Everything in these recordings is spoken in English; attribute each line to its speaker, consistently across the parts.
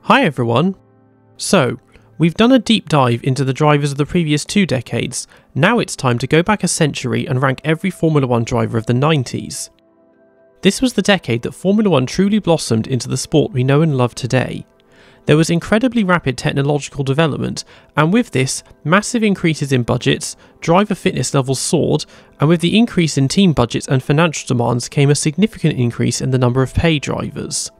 Speaker 1: Hi everyone! So, we've done a deep dive into the drivers of the previous 2 decades. Now it's time to go back a century and rank every Formula 1 driver of the 90s. This was the decade that Formula 1 truly blossomed into the sport we know and love today. There was incredibly rapid technological development, and with this, massive increases in budgets, driver fitness levels soared, and with the increase in team budgets and financial demands came a significant increase in the number of pay drivers.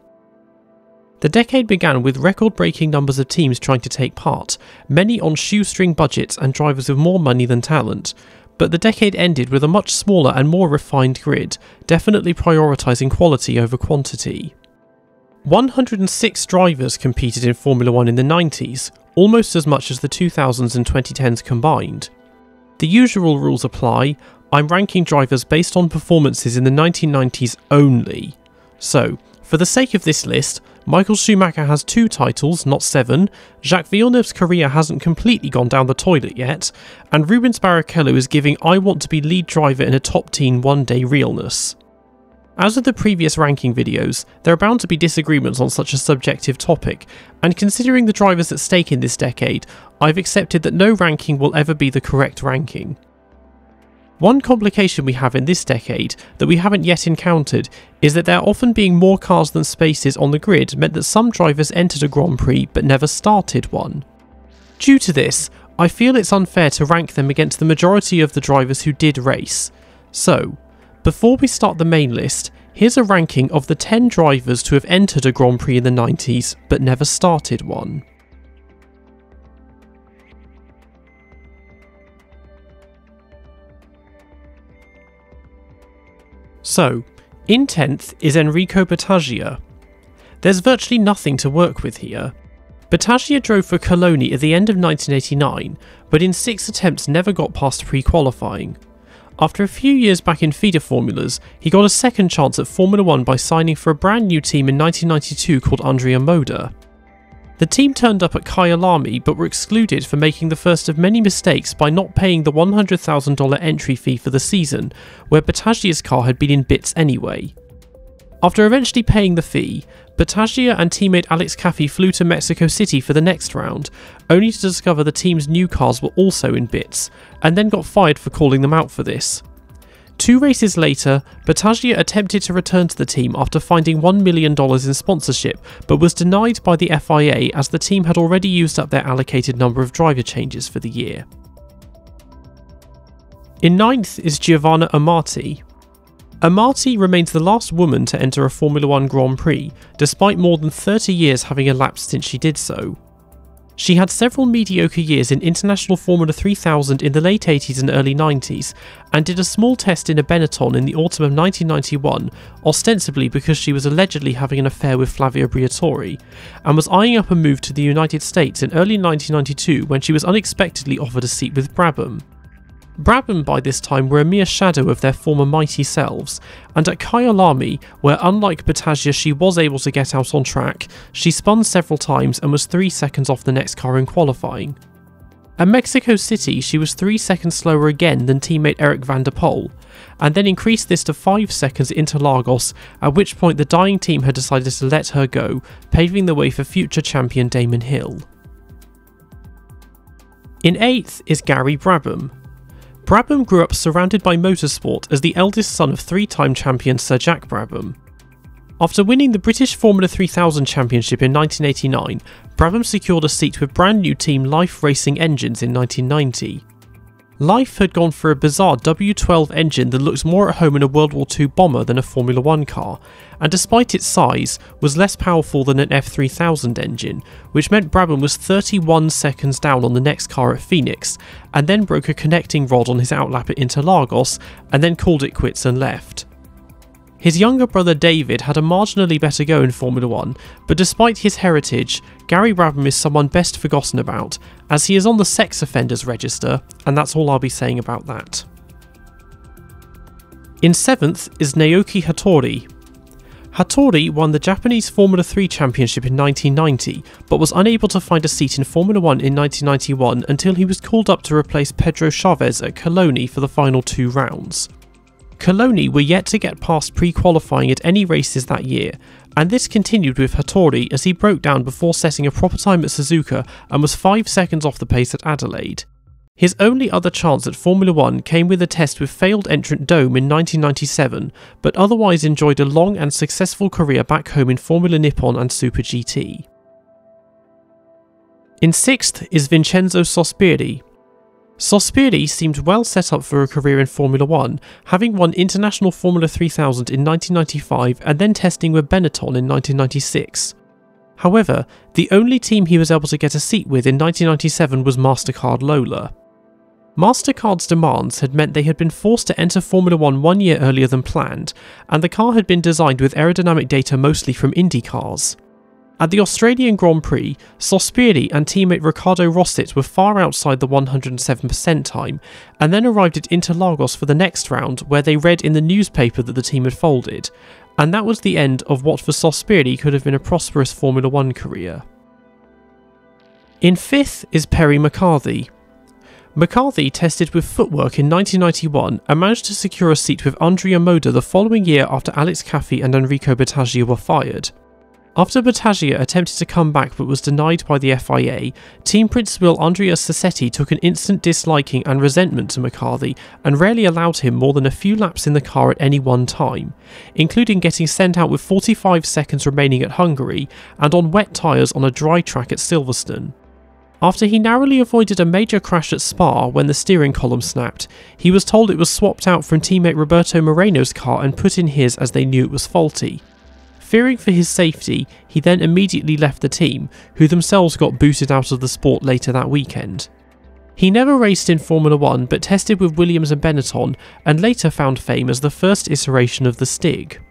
Speaker 1: The decade began with record-breaking numbers of teams trying to take part, many on shoestring budgets and drivers with more money than talent, but the decade ended with a much smaller and more refined grid, definitely prioritising quality over quantity. 106 drivers competed in Formula 1 in the 90s, almost as much as the 2000s and 2010s combined. The usual rules apply. I'm ranking drivers based on performances in the 1990s only. So, for the sake of this list, Michael Schumacher has 2 titles, not 7, Jacques Villeneuve's career hasn't completely gone down the toilet yet, and Rubens Barrichello is giving I want to be lead driver in a top team one day realness. As with the previous ranking videos, there are bound to be disagreements on such a subjective topic, and considering the drivers at stake in this decade, I've accepted that no ranking will ever be the correct ranking. One complication we have in this decade that we haven't yet encountered is that there often being more cars than spaces on the grid meant that some drivers entered a Grand Prix but never started one. Due to this, I feel it's unfair to rank them against the majority of the drivers who did race. So, before we start the main list, here's a ranking of the 10 drivers to have entered a Grand Prix in the 90s but never started one. So, in 10th is Enrico Battaglia. There's virtually nothing to work with here. Battaglia drove for Coloni at the end of 1989, but in 6 attempts never got past pre-qualifying. After a few years back in feeder formulas, he got a second chance at Formula 1 by signing for a brand new team in 1992 called Andrea Moda. The team turned up at Kyalami but were excluded for making the first of many mistakes by not paying the $100,000 entry fee for the season, where Battaglia's car had been in bits anyway. After eventually paying the fee, Battaglia and teammate Alex Caffey flew to Mexico City for the next round, only to discover the team's new cars were also in bits, and then got fired for calling them out for this. 2 races later, Battaglia attempted to return to the team after finding $1 million in sponsorship, but was denied by the FIA as the team had already used up their allocated number of driver changes for the year. In 9th is Giovanna Amati. Amati remains the last woman to enter a Formula 1 Grand Prix, despite more than 30 years having elapsed since she did so. She had several mediocre years in International Formula 3000 in the late 80s and early 90s, and did a small test in a Benetton in the autumn of 1991, ostensibly because she was allegedly having an affair with Flavio Briatore, and was eyeing up a move to the United States in early 1992 when she was unexpectedly offered a seat with Brabham. Brabham by this time were a mere shadow of their former mighty selves, and at Kyalami, where unlike Battaglia she was able to get out on track, she spun several times and was 3 seconds off the next car in qualifying. At Mexico City she was 3 seconds slower again than teammate Eric van der Poel, and then increased this to 5 seconds at Interlagos, at which point the dying team had decided to let her go, paving the way for future champion Damon Hill. In 8th is Gary Brabham. Brabham grew up surrounded by motorsport as the eldest son of 3-time champion Sir Jack Brabham. After winning the British Formula 3000 Championship in 1989, Brabham secured a seat with brand new team Life Racing Engines in 1990. Life had gone for a bizarre W12 engine that looked more at home in a World War II bomber than a Formula 1 car, and despite its size, was less powerful than an F3000 engine, which meant Brabham was 31 seconds down on the next car at Phoenix, and then broke a connecting rod on his outlap at Interlagos, and then called it quits and left. His younger brother David had a marginally better go in Formula 1, but despite his heritage, Gary Brabham is someone best forgotten about, as he is on the sex offenders register, and that's all I'll be saying about that. In 7th is Naoki Hattori. Hattori won the Japanese Formula 3 Championship in 1990, but was unable to find a seat in Formula 1 in 1991 until he was called up to replace Pedro Chavez at Coloni for the final 2 rounds. Coloni were yet to get past pre-qualifying at any races that year, And this continued with Hattori as he broke down before setting a proper time at Suzuka and was 5 seconds off the pace at Adelaide. His only other chance at Formula 1 came with a test with failed entrant Dome in 1997, but otherwise enjoyed a long and successful career back home in Formula Nippon and Super GT. In 6th is Vincenzo Sospiri. Sospiri seemed well set up for a career in Formula 1, having won International Formula 3000 in 1995 and then testing with Benetton in 1996. However, the only team he was able to get a seat with in 1997 was MasterCard Lola. MasterCard's demands had meant they had been forced to enter Formula 1 1 year earlier than planned, and the car had been designed with aerodynamic data mostly from Indy cars. At the Australian Grand Prix, Sospiri and teammate Ricardo Rosset were far outside the 107% time, and then arrived at Interlagos for the next round, where they read in the newspaper that the team had folded, and that was the end of what for Sospiri could have been a prosperous Formula 1 career. In 5th is Perry McCarthy. McCarthy tested with footwork in 1991 and managed to secure a seat with Andrea Moda the following year after Alex Caffey and Enrico Battaglia were fired. After Battaglia attempted to come back but was denied by the FIA, team principal Andrea Sassetti took an instant disliking and resentment to McCarthy and rarely allowed him more than a few laps in the car at any one time, including getting sent out with 45 seconds remaining at Hungary and on wet tyres on a dry track at Silverstone. After he narrowly avoided a major crash at Spa when the steering column snapped, he was told it was swapped out from teammate Roberto Moreno's car and put in his as they knew it was faulty. Fearing for his safety, he then immediately left the team, who themselves got booted out of the sport later that weekend. He never raced in Formula 1 but tested with Williams and Benetton and later found fame as the first iteration of the Stig.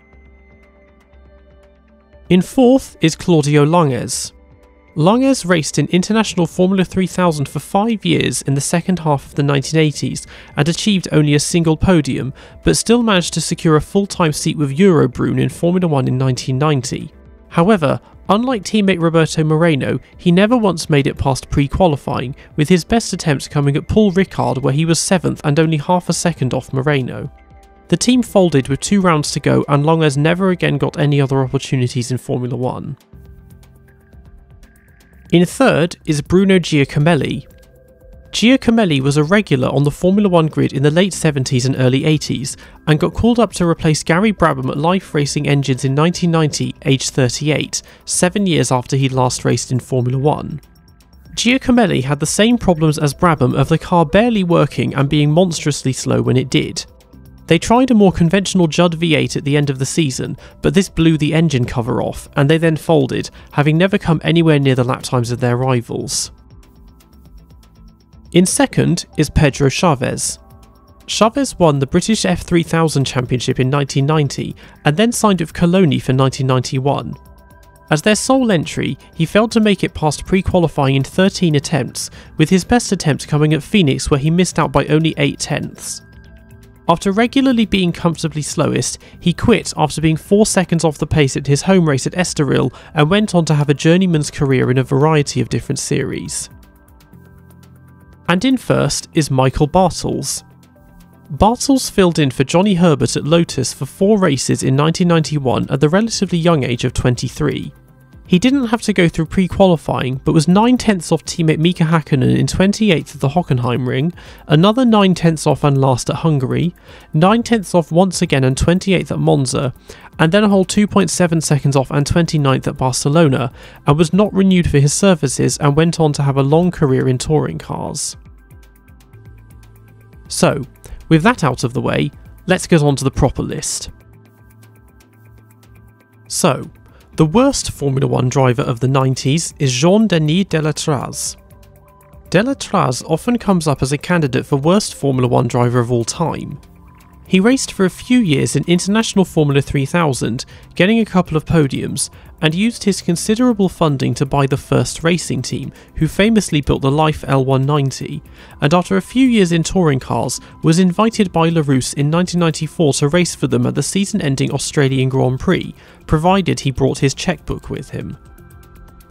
Speaker 1: In 4th is Claudio Langes. Langes raced in International Formula 3000 for 5 years in the second half of the 1980s and achieved only a single podium, but still managed to secure a full-time seat with Eurobrunn in Formula 1 in 1990. However, unlike teammate Roberto Moreno, he never once made it past pre-qualifying, with his best attempt coming at Paul Ricard where he was 7th and only half a second off Moreno. The team folded with 2 rounds to go and Langes never again got any other opportunities in Formula 1. In 3rd is Bruno Giacomelli. Giacomelli was a regular on the Formula 1 grid in the late 70s and early 80s, and got called up to replace Gary Brabham at Life Racing Engines in 1990, aged 38, 7 years after he'd last raced in Formula 1. Giacomelli had the same problems as Brabham of the car barely working and being monstrously slow when it did. They tried a more conventional Judd V8 at the end of the season, but this blew the engine cover off, and they then folded, having never come anywhere near the lap times of their rivals. In 2nd is Pedro Chavez. Chavez won the British F3000 Championship in 1990, and then signed with Coloni for 1991. As their sole entry, he failed to make it past pre-qualifying in 13 attempts, with his best attempt coming at Phoenix where he missed out by only 8 tenths. After regularly being comfortably slowest, he quit after being 4 seconds off the pace at his home race at Estoril and went on to have a journeyman's career in a variety of different series. And in 1st is Michael Bartels. Bartels filled in for Johnny Herbert at Lotus for 4 races in 1991 at the relatively young age of 23. He didn't have to go through pre-qualifying, but was 9 tenths off teammate Mika Hakkinen in 28th at the Hockenheimring, another 9 tenths off and last at Hungary, 9 tenths off once again and 28th at Monza, and then a whole 2.7 seconds off and 29th at Barcelona, and was not renewed for his services and went on to have a long career in touring cars. So, with that out of the way, let's get on to the proper list. So, the worst Formula 1 driver of the 90s is Jean-Denis Delatraz. Delatraz often comes up as a candidate for worst Formula 1 driver of all time. He raced for a few years in International Formula 3000, getting a couple of podiums, and used his considerable funding to buy the First Racing team, who famously built the Life L190, and after a few years in touring cars, was invited by Larousse in 1994 to race for them at the season-ending Australian Grand Prix, provided he brought his chequebook with him.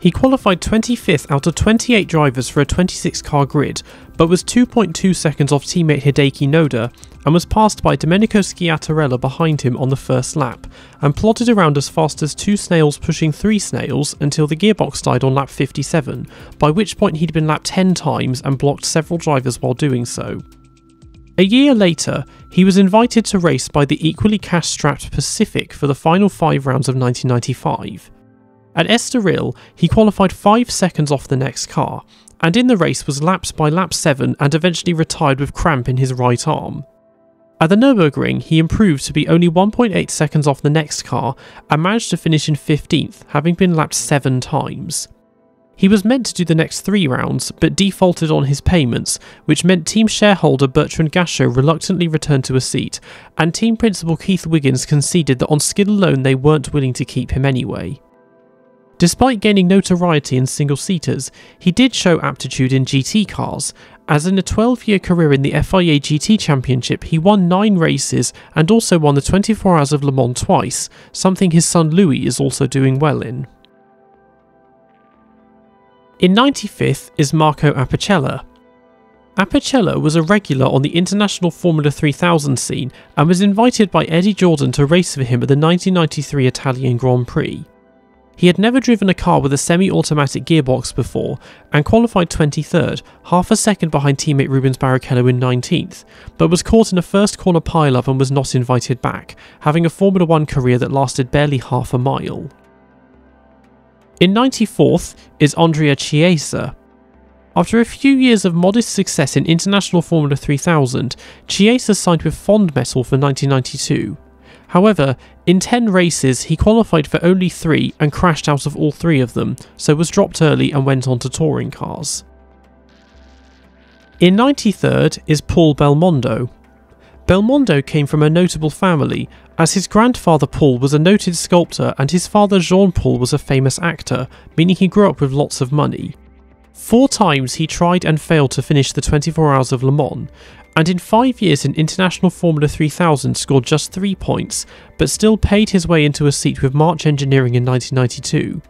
Speaker 1: He qualified 25th out of 28 drivers for a 26-car grid, but was 2.2 seconds off teammate Hideki Noda and was passed by Domenico Schiattarella behind him on the first lap, and plodded around as fast as 2 snails pushing 3 snails until the gearbox died on lap 57, by which point he'd been lapped 10 times and blocked several drivers while doing so. A year later, he was invited to race by the equally cash-strapped Pacific for the final 5 rounds of 1995. At Estoril, he qualified 5 seconds off the next car, and in the race was lapped by lap 7 and eventually retired with cramp in his right arm. At the Nürburgring, he improved to be only 1.8 seconds off the next car and managed to finish in 15th, having been lapped 7 times. He was meant to do the next 3 rounds, but defaulted on his payments, which meant team shareholder Bertrand Gachot reluctantly returned to a seat, and team principal Keith Wiggins conceded that on skill alone they weren't willing to keep him anyway. Despite gaining notoriety in single-seaters, he did show aptitude in GT cars, as in a 12-year career in the FIA GT Championship he won 9 races and also won the 24 Hours of Le Mans twice, something his son Louis is also doing well in. In 95th is Marco Apicella. Apicella was a regular on the International Formula 3000 scene and was invited by Eddie Jordan to race for him at the 1993 Italian Grand Prix. He had never driven a car with a semi-automatic gearbox before and qualified 23rd, half a second behind teammate Rubens Barrichello in 19th, but was caught in a first corner pile-up and was not invited back, having a Formula 1 career that lasted barely half a mile. In 94th is Andrea Chiesa. After a few years of modest success in International Formula 3000, Chiesa signed with Fondmetal for 1992. However, in 10 races he qualified for only 3 and crashed out of all 3 of them, so was dropped early and went on to touring cars. In 93rd is Paul Belmondo. Belmondo came from a notable family, as his grandfather Paul was a noted sculptor and his father Jean-Paul was a famous actor, meaning he grew up with lots of money. 4 times he tried and failed to finish the 24 Hours of Le Mans, and in 5 years in International Formula 3000 scored just 3 points, but still paid his way into a seat with March Engineering in 1992.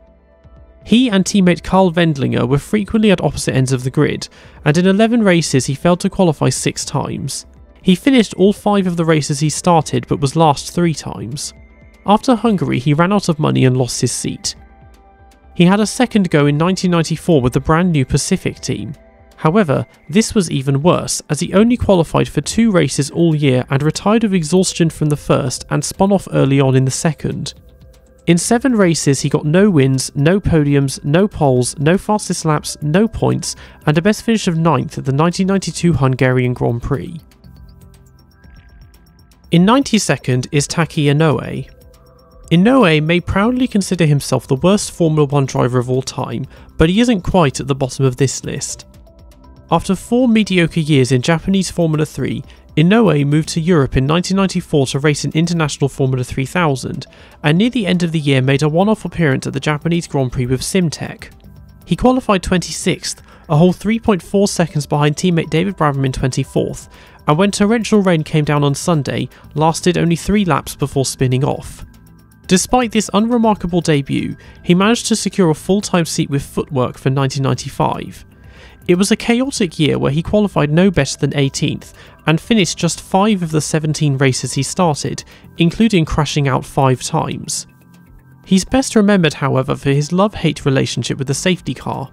Speaker 1: He and teammate Karl Wendlinger were frequently at opposite ends of the grid, and in 11 races he failed to qualify 6 times. He finished all 5 of the races he started but was last 3 times. After Hungary he ran out of money and lost his seat. He had a second go in 1994 with the brand new Pacific team. However, this was even worse, as he only qualified for 2 races all year and retired with exhaustion from the first and spun off early on in the second. In 7 races he got no wins, no podiums, no poles, no fastest laps, no points, and a best finish of 9th at the 1992 Hungarian Grand Prix. In 92nd is Taki Inoue. Inoue may proudly consider himself the worst Formula 1 driver of all time, but he isn't quite at the bottom of this list. After 4 mediocre years in Japanese Formula 3, Inoue moved to Europe in 1994 to race in International Formula 3000, and near the end of the year made a one-off appearance at the Japanese Grand Prix with Simtek. He qualified 26th, a whole 3.4 seconds behind teammate David Brabham in 24th, and when torrential rain came down on Sunday, lasted only 3 laps before spinning off. Despite this unremarkable debut, he managed to secure a full-time seat with Footwork for 1995. It was a chaotic year where he qualified no better than 18th, and finished just 5 of the 17 races he started, including crashing out 5 times. He's best remembered, however, for his love-hate relationship with the safety car.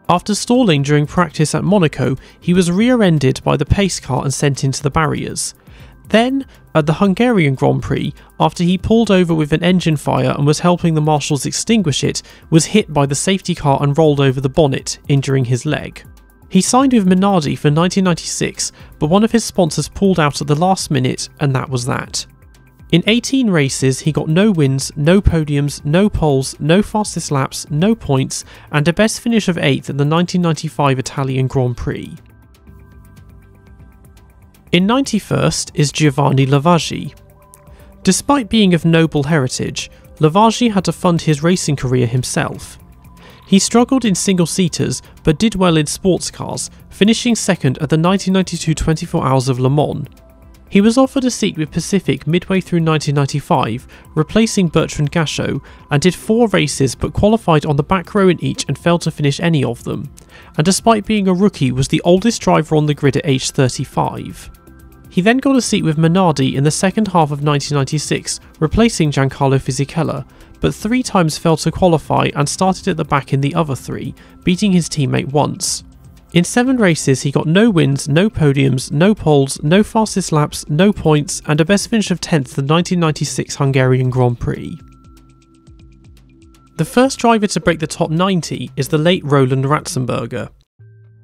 Speaker 1: After stalling during practice at Monaco, he was rear-ended by the pace car and sent into the barriers. Then, at the Hungarian Grand Prix, after he pulled over with an engine fire and was helping the marshals extinguish it, was hit by the safety car and rolled over the bonnet, injuring his leg. He signed with Minardi for 1996, but one of his sponsors pulled out at the last minute, and that was that. In 18 races, he got no wins, no podiums, no poles, no fastest laps, no points, and a best finish of 8th at the 1995 Italian Grand Prix. In 91st is Giovanni Lavaggi. Despite being of noble heritage, Lavaggi had to fund his racing career himself. He struggled in single-seaters but did well in sports cars, finishing second at the 1992 24 Hours of Le Mans. He was offered a seat with Pacific midway through 1995, replacing Bertrand Gachot, and did 4 races but qualified on the back row in each and failed to finish any of them, and despite being a rookie was the oldest driver on the grid at age 35. He then got a seat with Minardi in the second half of 1996, replacing Giancarlo Fisichella, but 3 times failed to qualify and started at the back in the other 3, beating his teammate once. In 7 races he got no wins, no podiums, no poles, no fastest laps, no points, and a best finish of 10th at the 1996 Hungarian Grand Prix. The first driver to break the top 90 is the late Roland Ratzenberger.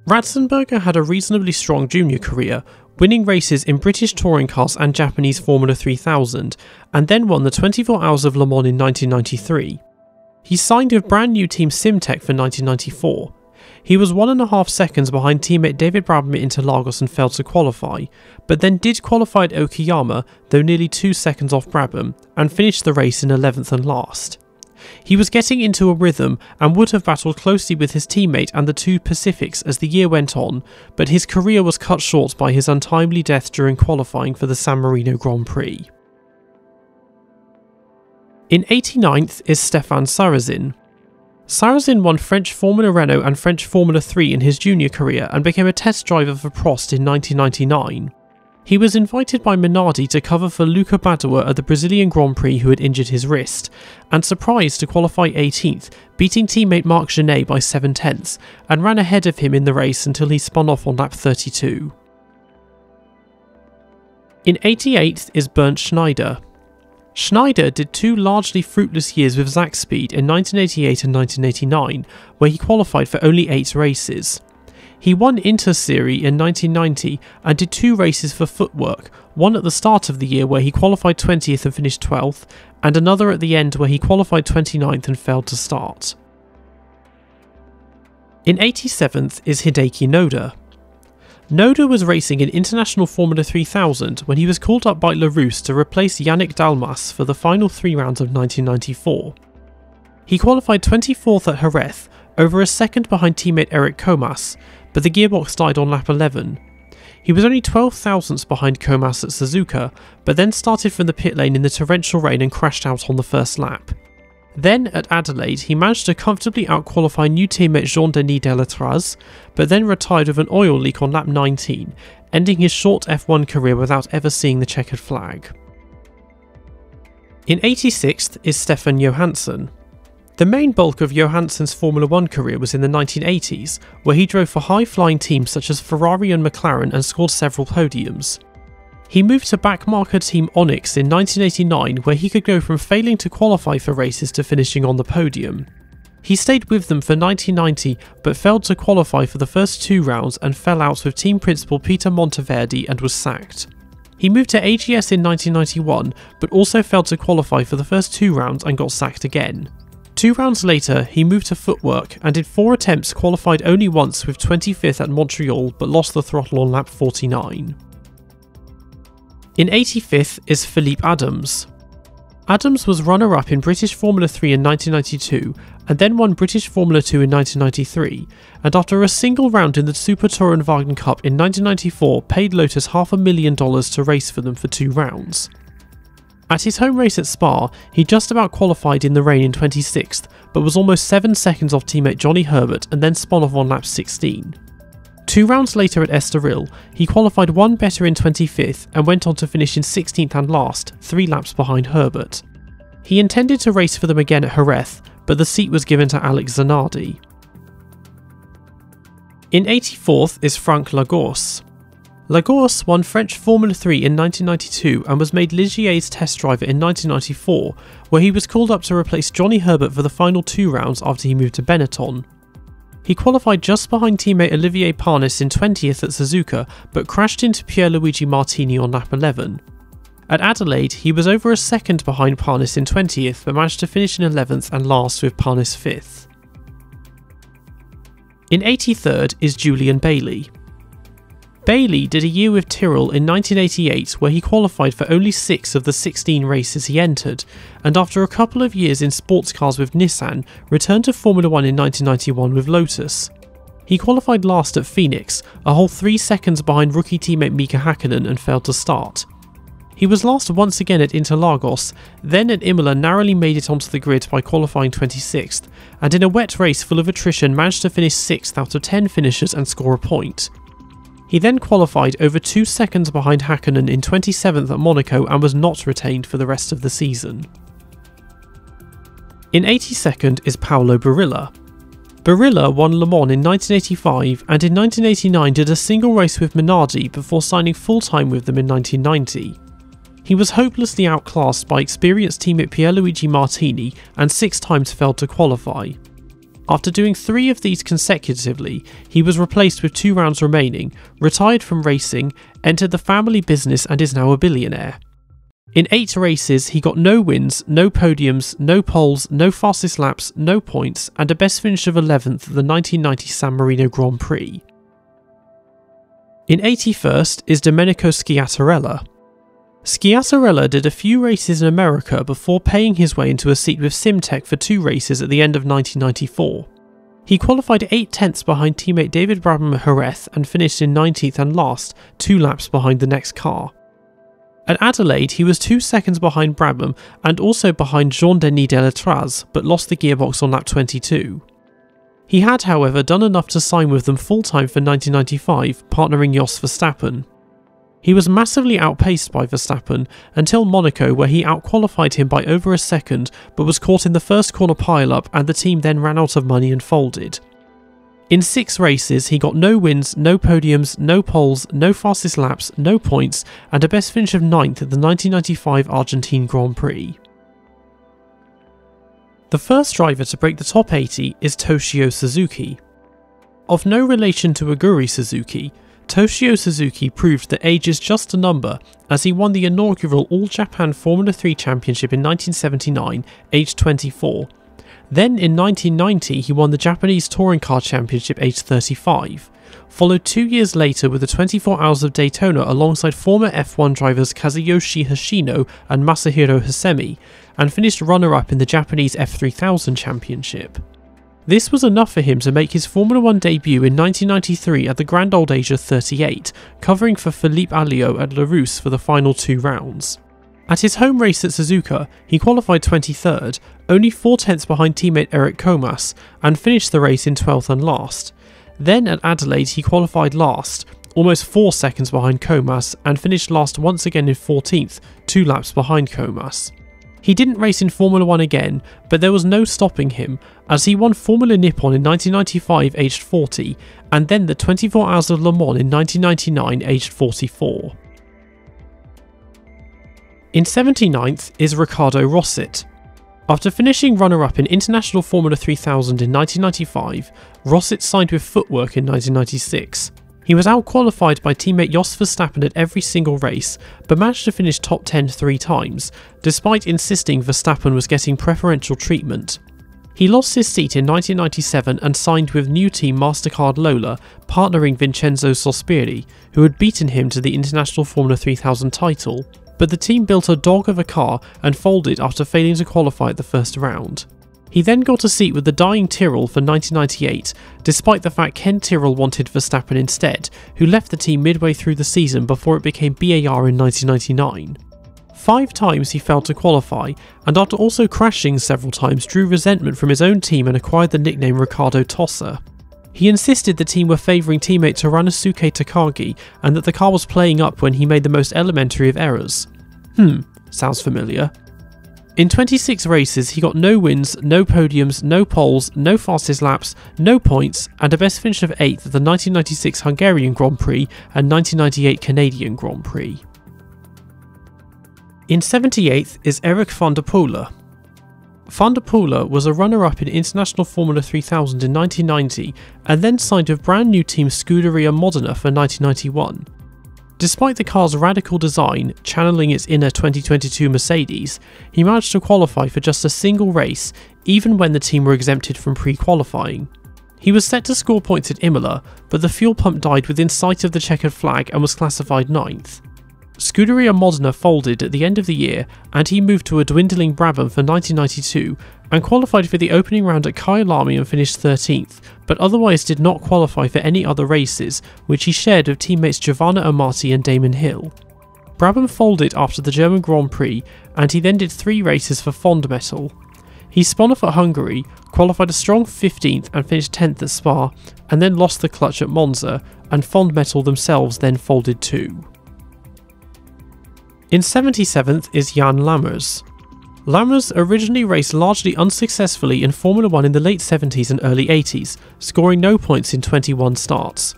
Speaker 1: Ratzenberger had a reasonably strong junior career, winning races in British touring cars and Japanese Formula 3000, and then won the 24 Hours of Le Mans in 1993. He signed with brand new team Simtech for 1994. He was 1.5 seconds behind teammate David Brabham at Interlagos and failed to qualify, but then did qualify at Okayama, though nearly 2 seconds off Brabham, and finished the race in 11th and last. He was getting into a rhythm and would have battled closely with his teammate and the 2 Pacifics as the year went on, but his career was cut short by his untimely death during qualifying for the San Marino Grand Prix. In 89th is Stéphane Sarrazin. Sarrazin won French Formula Renault and French Formula 3 in his junior career and became a test driver for Prost in 1999. He was invited by Minardi to cover for Luca Badoer at the Brazilian Grand Prix, who had injured his wrist, and surprised to qualify 18th, beating teammate Marc Genet by 7/10, and ran ahead of him in the race until he spun off on lap 32. In 88th is Bernd Schneider. Schneider did 2 largely fruitless years with Zakspeed in 1988 and 1989, where he qualified for only 8 races. He won Interserie in 1990 and did 2 races for Footwork, one at the start of the year where he qualified 20th and finished 12th, and another at the end where he qualified 29th and failed to start. In 87th is Hideki Noda. Noda was racing in International Formula 3000 when he was called up by Larousse to replace Yannick Dalmas for the final 3 rounds of 1994. He qualified 24th at Jerez, over a second behind teammate Eric Comas, but the gearbox died on lap 11. He was only 12 thousandths behind Comas at Suzuka, but then started from the pit lane in the torrential rain and crashed out on the first lap. Then, at Adelaide, he managed to comfortably outqualify new teammate Jean-Denis Delatraz, but then retired with an oil leak on lap 19, ending his short F1 career without ever seeing the checkered flag. In 86th is Stefan Johansson. The main bulk of Johansson's Formula 1 career was in the 1980s, where he drove for high-flying teams such as Ferrari and McLaren and scored several podiums. He moved to backmarker team Onyx in 1989, where he could go from failing to qualify for races to finishing on the podium. He stayed with them for 1990 but failed to qualify for the first 2 rounds and fell out with team principal Peter Monteverdi and was sacked. He moved to AGS in 1991 but also failed to qualify for the first 2 rounds and got sacked again. 2 rounds later, he moved to Footwork and did 4 attempts, qualified only once with 25th at Montreal but lost the throttle on lap 49. In 85th is Philippe Adams. Adams was runner-up in British Formula 3 in 1992 and then won British Formula 2 in 1993, and after a single round in the Super Tourenwagen Cup in 1994 paid Lotus $500,000 to race for them for 2 rounds. At his home race at Spa, he just about qualified in the rain in 26th, but was almost 7 seconds off teammate Johnny Herbert and then spun off on lap 16. 2 rounds later at Estoril, he qualified 1 better in 25th and went on to finish in 16th and last, 3 laps behind Herbert. He intended to race for them again at Jerez, but the seat was given to Alex Zanardi. In 84th is Franck Lagorce. Lagorce won French Formula 3 in 1992 and was made Ligier's test driver in 1994, where he was called up to replace Johnny Herbert for the final 2 rounds after he moved to Benetton. He qualified just behind teammate Olivier Parnis in 20th at Suzuka, but crashed into Pierluigi Martini on lap 11. At Adelaide, he was over a second behind Parnis in 20th, but managed to finish in 11th and last with Parnis 5th. In 83rd is Julian Bailey. Bailey did a year with Tyrrell in 1988 where he qualified for only 6 of the 16 races he entered, and after a couple of years in sports cars with Nissan, returned to Formula 1 in 1991 with Lotus. He qualified last at Phoenix, a whole 3 seconds behind rookie teammate Mika Hakkinen, and failed to start. He was last once again at Interlagos, then at Imola narrowly made it onto the grid by qualifying 26th, and in a wet race full of attrition managed to finish 6th out of 10 finishers and score a point. He then qualified over 2 seconds behind Hakkinen in 27th at Monaco and was not retained for the rest of the season. In 82nd is Paolo Barilla. Barilla won Le Mans in 1985 and in 1989 did a single race with Minardi before signing full-time with them in 1990. He was hopelessly outclassed by experienced teammate Pierluigi Martini and 6 times failed to qualify. After doing 3 of these consecutively, he was replaced with 2 rounds remaining, retired from racing, entered the family business and is now a billionaire. In 8 races, he got no wins, no podiums, no poles, no fastest laps, no points, and a best finish of 11th at the 1990 San Marino Grand Prix. In 81st is Domenico Schiattarella. Schiattarella did a few races in America before paying his way into a seat with Simtech for 2 races at the end of 1994. He qualified 8 tenths behind teammate David Brabham at Jerez and finished in 19th and last, 2 laps behind the next car. At Adelaide, he was 2 seconds behind Brabham and also behind Jean-Denis Delatraz, but lost the gearbox on lap 22. He had, however, done enough to sign with them full-time for 1995, partnering Jos Verstappen. He was massively outpaced by Verstappen until Monaco, where he outqualified him by over a second but was caught in the first corner pile-up and the team then ran out of money and folded. In 6 races, he got no wins, no podiums, no poles, no fastest laps, no points, and a best finish of 9th at the 1995 Argentine Grand Prix. The first driver to break the top 80 is Toshio Suzuki. Of no relation to Aguri Suzuki, Toshio Suzuki proved that age is just a number, as he won the inaugural All Japan Formula 3 Championship in 1979, aged 24. Then in 1990 he won the Japanese Touring Car Championship aged 35, followed 2 years later with the 24 Hours of Daytona alongside former F1 drivers Kazuyoshi Hoshino and Masahiro Hasemi, and finished runner-up in the Japanese F3000 Championship. This was enough for him to make his Formula 1 debut in 1993 at the grand old age of 38, covering for Philippe Alliot at Le Rousse for the final 2 rounds. At his home race at Suzuka, he qualified 23rd, only 4 tenths behind teammate Eric Comas, and finished the race in 12th and last. Then at Adelaide he qualified last, almost 4 seconds behind Comas, and finished last once again in 14th, 2 laps behind Comas. He didn't race in Formula 1 again, but there was no stopping him, as he won Formula Nippon in 1995 aged 40, and then the 24 Hours of Le Mans in 1999 aged 44. In 79th is Riccardo Rossit. After finishing runner-up in International Formula 3000 in 1995, Rossit signed with Footwork in 1996. He was outqualified by teammate Jos Verstappen at every single race, but managed to finish top 10 3 times, despite insisting Verstappen was getting preferential treatment. He lost his seat in 1997 and signed with new team Mastercard Lola, partnering Vincenzo Sospiri, who had beaten him to the International Formula 3000 title, but the team built a dog of a car and folded after failing to qualify at the first round. He then got a seat with the dying Tyrrell for 1998, despite the fact Ken Tyrrell wanted Verstappen instead, who left the team midway through the season before it became BAR in 1999. 5 times he failed to qualify, and after also crashing several times drew resentment from his own team and acquired the nickname Ricardo Tosser. He insisted the team were favouring teammate Toranosuke Takagi and that the car was playing up when he made the most elementary of errors. Sounds familiar. In 26 races he got no wins, no podiums, no poles, no fastest laps, no points, and a best finish of 8th at the 1996 Hungarian Grand Prix and 1998 Canadian Grand Prix. In 78th is Eric van der Poel. Van der Poel was a runner-up in International Formula 3000 in 1990 and then signed with brand new team Scuderia Modena for 1991. Despite the car's radical design, channeling its inner 2022 Mercedes, he managed to qualify for just a single race, even when the team were exempted from pre-qualifying. He was set to score points at Imola, but the fuel pump died within sight of the checkered flag and was classified 9th. Scuderia Modena folded at the end of the year, and he moved to a dwindling Brabham for 1992 and qualified for the opening round at Kyalami and finished 13th, but otherwise did not qualify for any other races, which he shared with teammates Giovanna Amati and Damon Hill. Brabham folded after the German Grand Prix, and he then did 3 races for Fondmetal. He spun off at Hungary, qualified a strong 15th and finished 10th at Spa, and then lost the clutch at Monza, and Fondmetal themselves then folded too. In 77th is Jan Lammers. Lammers originally raced largely unsuccessfully in Formula 1 in the late 70s and early 80s, scoring no points in 21 starts.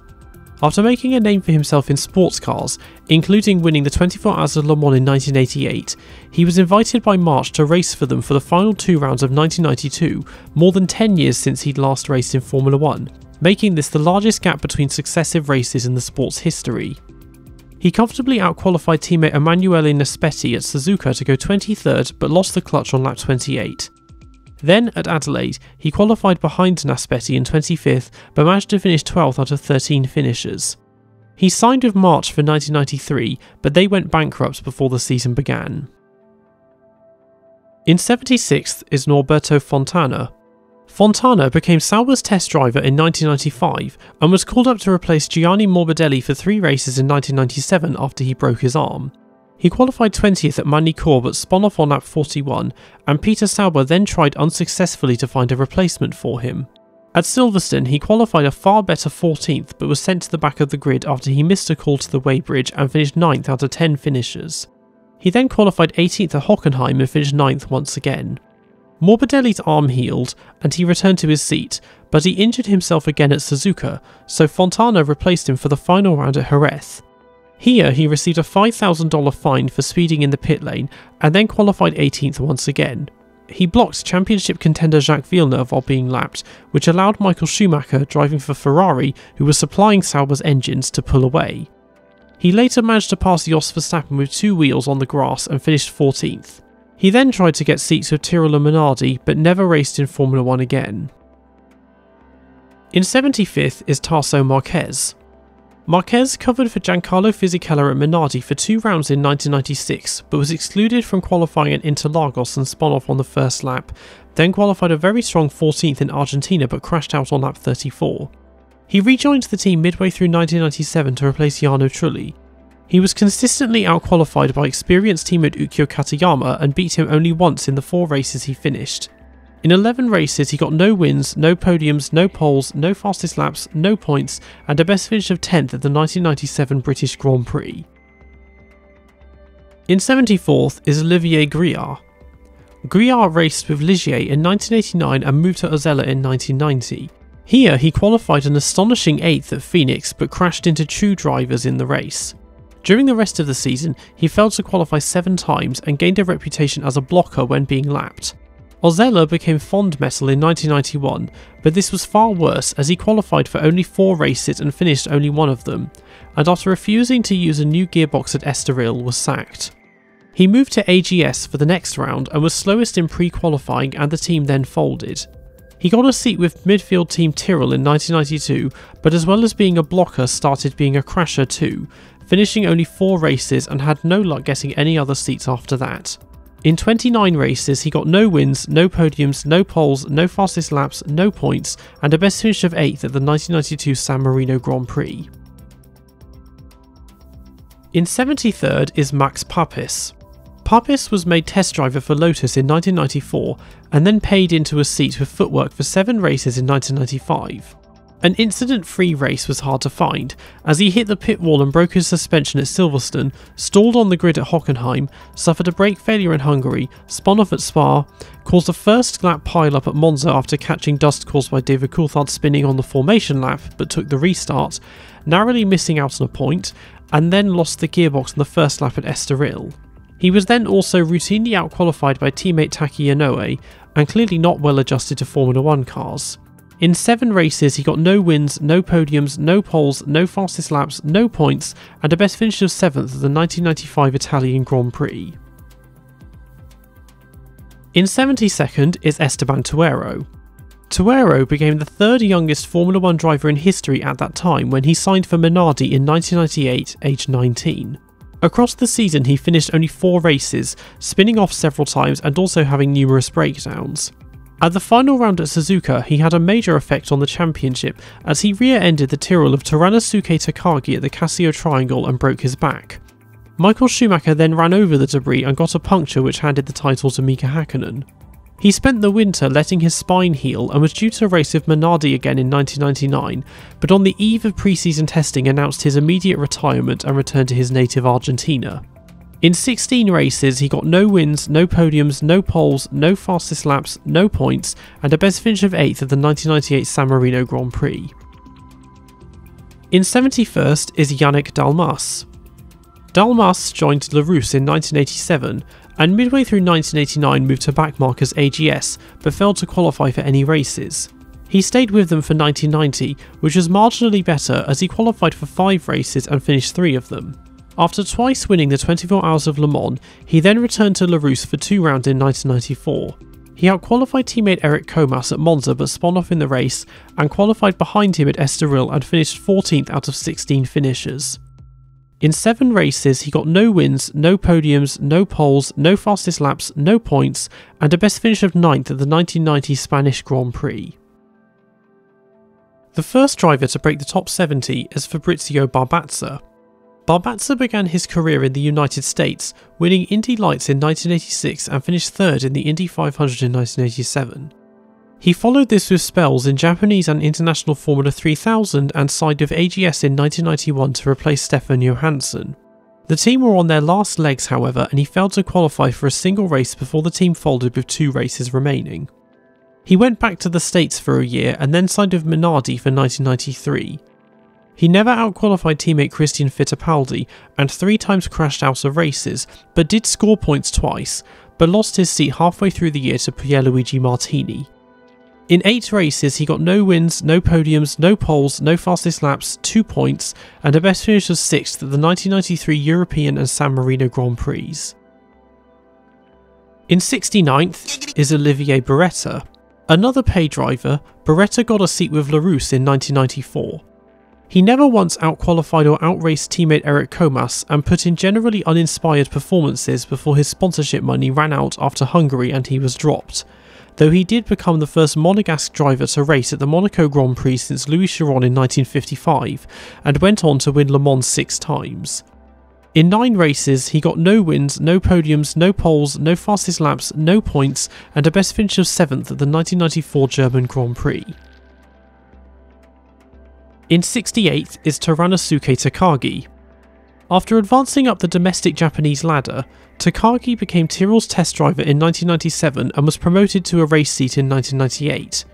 Speaker 1: After making a name for himself in sports cars, including winning the 24 Hours of Le Mans in 1988, he was invited by March to race for them for the final 2 rounds of 1992, more than 10 years since he'd last raced in Formula 1, making this the largest gap between successive races in the sport's history. He comfortably outqualified teammate Emanuele Naspetti at Suzuka to go 23rd, but lost the clutch on lap 28. Then, at Adelaide, he qualified behind Naspetti in 25th, but managed to finish 12th out of 13 finishers. He signed with March for 1993, but they went bankrupt before the season began. In 76th is Norberto Fontana. Fontana became Sauber's test driver in 1995 and was called up to replace Gianni Morbidelli for 3 races in 1997 after he broke his arm. He qualified 20th at Magny-Cours but spun off on lap 41, and Peter Sauber then tried unsuccessfully to find a replacement for him. At Silverstone, he qualified a far better 14th but was sent to the back of the grid after he missed a call to the weighbridge and finished 9th out of 10 finishers. He then qualified 18th at Hockenheim and finished 9th once again. Morbidelli's arm healed and he returned to his seat, but he injured himself again at Suzuka, so Fontana replaced him for the final round at Jerez. Here he received a $5,000 fine for speeding in the pit lane and then qualified 18th once again. He blocked championship contender Jacques Villeneuve while being lapped, which allowed Michael Schumacher, driving for Ferrari, who was supplying Sauber's engines, to pull away. He later managed to pass Jos Verstappen with 2 wheels on the grass and finished 14th. He then tried to get seats with Tyrrell and Minardi, but never raced in Formula 1 again. In 75th is Tarso Marquez. Marquez covered for Giancarlo Fisichella at Minardi for 2 rounds in 1996, but was excluded from qualifying at Interlagos and spun off on the first lap, then qualified a very strong 14th in Argentina but crashed out on lap 34. He rejoined the team midway through 1997 to replace Jarno Trulli. He was consistently outqualified by experienced teammate Ukyo Katayama and beat him only once in the 4 races he finished. In 11 races he got no wins, no podiums, no poles, no fastest laps, no points, and a best finish of 10th at the 1997 British Grand Prix. In 74th is Olivier Grilliard. Grilliard raced with Ligier in 1989 and moved to Ozella in 1990. Here he qualified an astonishing 8th at Phoenix but crashed into 2 drivers in the race. During the rest of the season, he failed to qualify 7 times and gained a reputation as a blocker when being lapped. Ozella became Fondmetal in 1991, but this was far worse as he qualified for only 4 races and finished only 1 of them, and after refusing to use a new gearbox at Estoril was sacked. He moved to AGS for the next round and was slowest in pre-qualifying, and the team then folded. He got a seat with midfield team Tyrrell in 1992, but as well as being a blocker started being a crasher too, finishing only 4 races and had no luck getting any other seats after that. In 29 races he got no wins, no podiums, no poles, no fastest laps, no points, and a best finish of 8th at the 1992 San Marino Grand Prix. In 73rd is Max Papis. Papis was made test driver for Lotus in 1994 and then paid into a seat with footwork for 7 races in 1995. An incident-free race was hard to find, as he hit the pit wall and broke his suspension at Silverstone, stalled on the grid at Hockenheim, suffered a brake failure in Hungary, spun off at Spa, caused a first lap pile-up at Monza after catching dust caused by David Coulthard spinning on the formation lap but took the restart, narrowly missing out on a point, and then lost the gearbox on the first lap at Estoril. He was then also routinely outqualified by teammate Taki Inoue, and clearly not well adjusted to Formula 1 cars. In 7 races he got no wins, no podiums, no poles, no fastest laps, no points, and a best finish of 7th at the 1995 Italian Grand Prix. In 72nd is Esteban Tuero. Tuero became the 3rd youngest Formula 1 driver in history at that time when he signed for Minardi in 1998, aged 19. Across the season he finished only 4 races, spinning off several times and also having numerous breakdowns. At the final round at Suzuka, he had a major effect on the championship as he rear-ended the Tyrrell of Toranosuke Takagi at the Casio Triangle and broke his back. Michael Schumacher then ran over the debris and got a puncture which handed the title to Mika Hakkinen. He spent the winter letting his spine heal and was due to race with Minardi again in 1999, but on the eve of pre-season testing announced his immediate retirement and returned to his native Argentina. In 16 races he got no wins, no podiums, no poles, no fastest laps, no points, and a best finish of 8th at the 1998 San Marino Grand Prix. In 71st is Yannick Dalmas. Dalmas joined Larousse in 1987 and midway through 1989 moved to backmarkers AGS but failed to qualify for any races. He stayed with them for 1990, which was marginally better as he qualified for 5 races and finished 3 of them. After twice winning the 24 Hours of Le Mans, he then returned to Larousse for 2 rounds in 1994. He outqualified teammate Eric Comas at Monza but spun off in the race and qualified behind him at Estoril and finished 14th out of 16 finishers. In 7 races he got no wins, no podiums, no poles, no fastest laps, no points, and a best finish of 9th at the 1990 Spanish Grand Prix. The first driver to break the top 70 is Fabrizio Barbazza. Barbazza began his career in the United States, winning Indy Lights in 1986 and finished 3rd in the Indy 500 in 1987. He followed this with spells in Japanese and International Formula 3000 and signed with AGS in 1991 to replace Stefan Johansson. The team were on their last legs however, and he failed to qualify for a single race before the team folded with 2 races remaining. He went back to the States for a year and then signed with Minardi for 1993. He never outqualified teammate Christian Fittipaldi and 3 times crashed out of races, but did score points twice, but lost his seat halfway through the year to Pierluigi Martini. In 8 races he got no wins, no podiums, no poles, no fastest laps, 2 points, and a best finish of 6th at the 1993 European and San Marino Grand Prix. In 69th is Olivier Beretta. Another pay driver, Beretta got a seat with Larousse in 1994. He never once outqualified or outraced teammate Eric Comas and put in generally uninspired performances before his sponsorship money ran out after Hungary and he was dropped, though he did become the first Monegasque driver to race at the Monaco Grand Prix since Louis Chiron in 1955 and went on to win Le Mans 6 times. In 9 races he got no wins, no podiums, no poles, no fastest laps, no points, and a best finish of 7th at the 1994 German Grand Prix. In 68th is Teranosuke Takagi. After advancing up the domestic Japanese ladder, Takagi became Tyrrell's test driver in 1997 and was promoted to a race seat in 1998.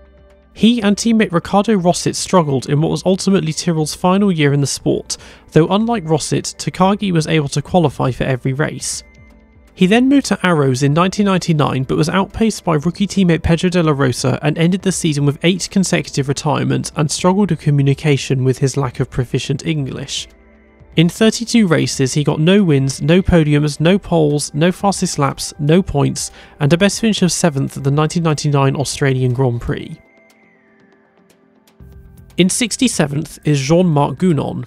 Speaker 1: He and teammate Ricardo Rosset struggled in what was ultimately Tyrrell's final year in the sport, though unlike Rosset, Takagi was able to qualify for every race. He then moved to Arrows in 1999 but was outpaced by rookie teammate Pedro de la Rosa and ended the season with 8 consecutive retirements and struggled with communication with his lack of proficient English. In 32 races he got no wins, no podiums, no poles, no fastest laps, no points, and a best finish of 7th at the 1999 Australian Grand Prix. In 67th is Jean-Marc Gounon.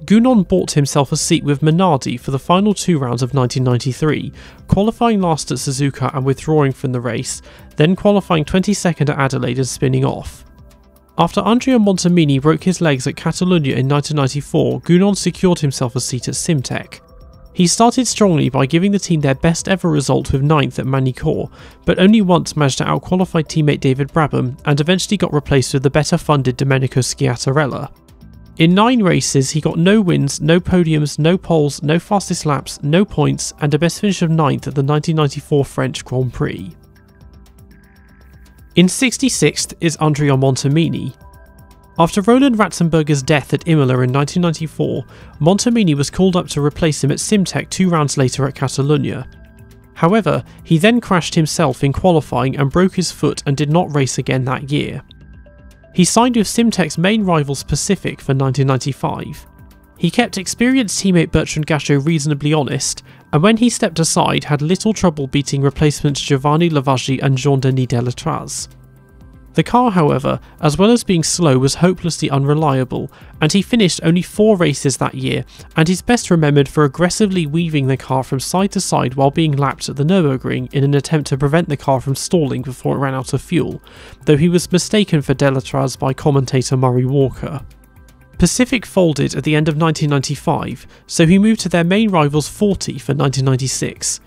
Speaker 1: Gounon bought himself a seat with Minardi for the final 2 rounds of 1993, qualifying last at Suzuka and withdrawing from the race, then qualifying 22nd at Adelaide and spinning off. After Andrea Montemini broke his legs at Catalunya in 1994, Gounon secured himself a seat at Simtek. He started strongly by giving the team their best ever result with 9th at Magny-Cours, but only once managed to outqualify teammate David Brabham and eventually got replaced with the better funded Domenico Schiattarella. In 9 races he got no wins, no podiums, no poles, no fastest laps, no points, and a best finish of 9th at the 1994 French Grand Prix. In 66th is Andrea Montemini. After Roland Ratzenberger's death at Imola in 1994, Montemini was called up to replace him at Simtek 2 rounds later at Catalunya. However, he then crashed himself in qualifying and broke his foot and did not race again that year. He signed with Simtek's main rival Pacific for 1995. He kept experienced teammate Bertrand Gachot reasonably honest, and when he stepped aside had little trouble beating replacements Giovanni Lavaggi and Jean-Denis Delatraz. The car, however, as well as being slow, was hopelessly unreliable, and he finished only 4 races that year, and is best remembered for aggressively weaving the car from side to side while being lapped at the Nürburgring in an attempt to prevent the car from stalling before it ran out of fuel, though he was mistaken for Delatraz by commentator Murray Walker. Pacific folded at the end of 1995, so he moved to their main rivals Forty for 1996.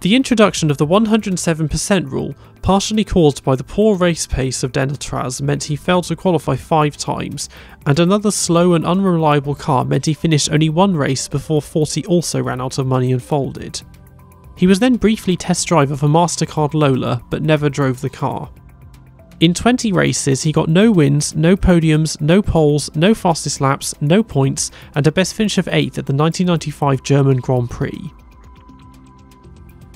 Speaker 1: The introduction of the 107% rule, partially caused by the poor race pace of Denatraz, meant he failed to qualify 5 times, and another slow and unreliable car meant he finished only 1 race before Forty also ran out of money and folded. He was then briefly test driver for MasterCard Lola, but never drove the car. In 20 races, he got no wins, no podiums, no poles, no fastest laps, no points, and a best finish of 8th at the 1995 German Grand Prix.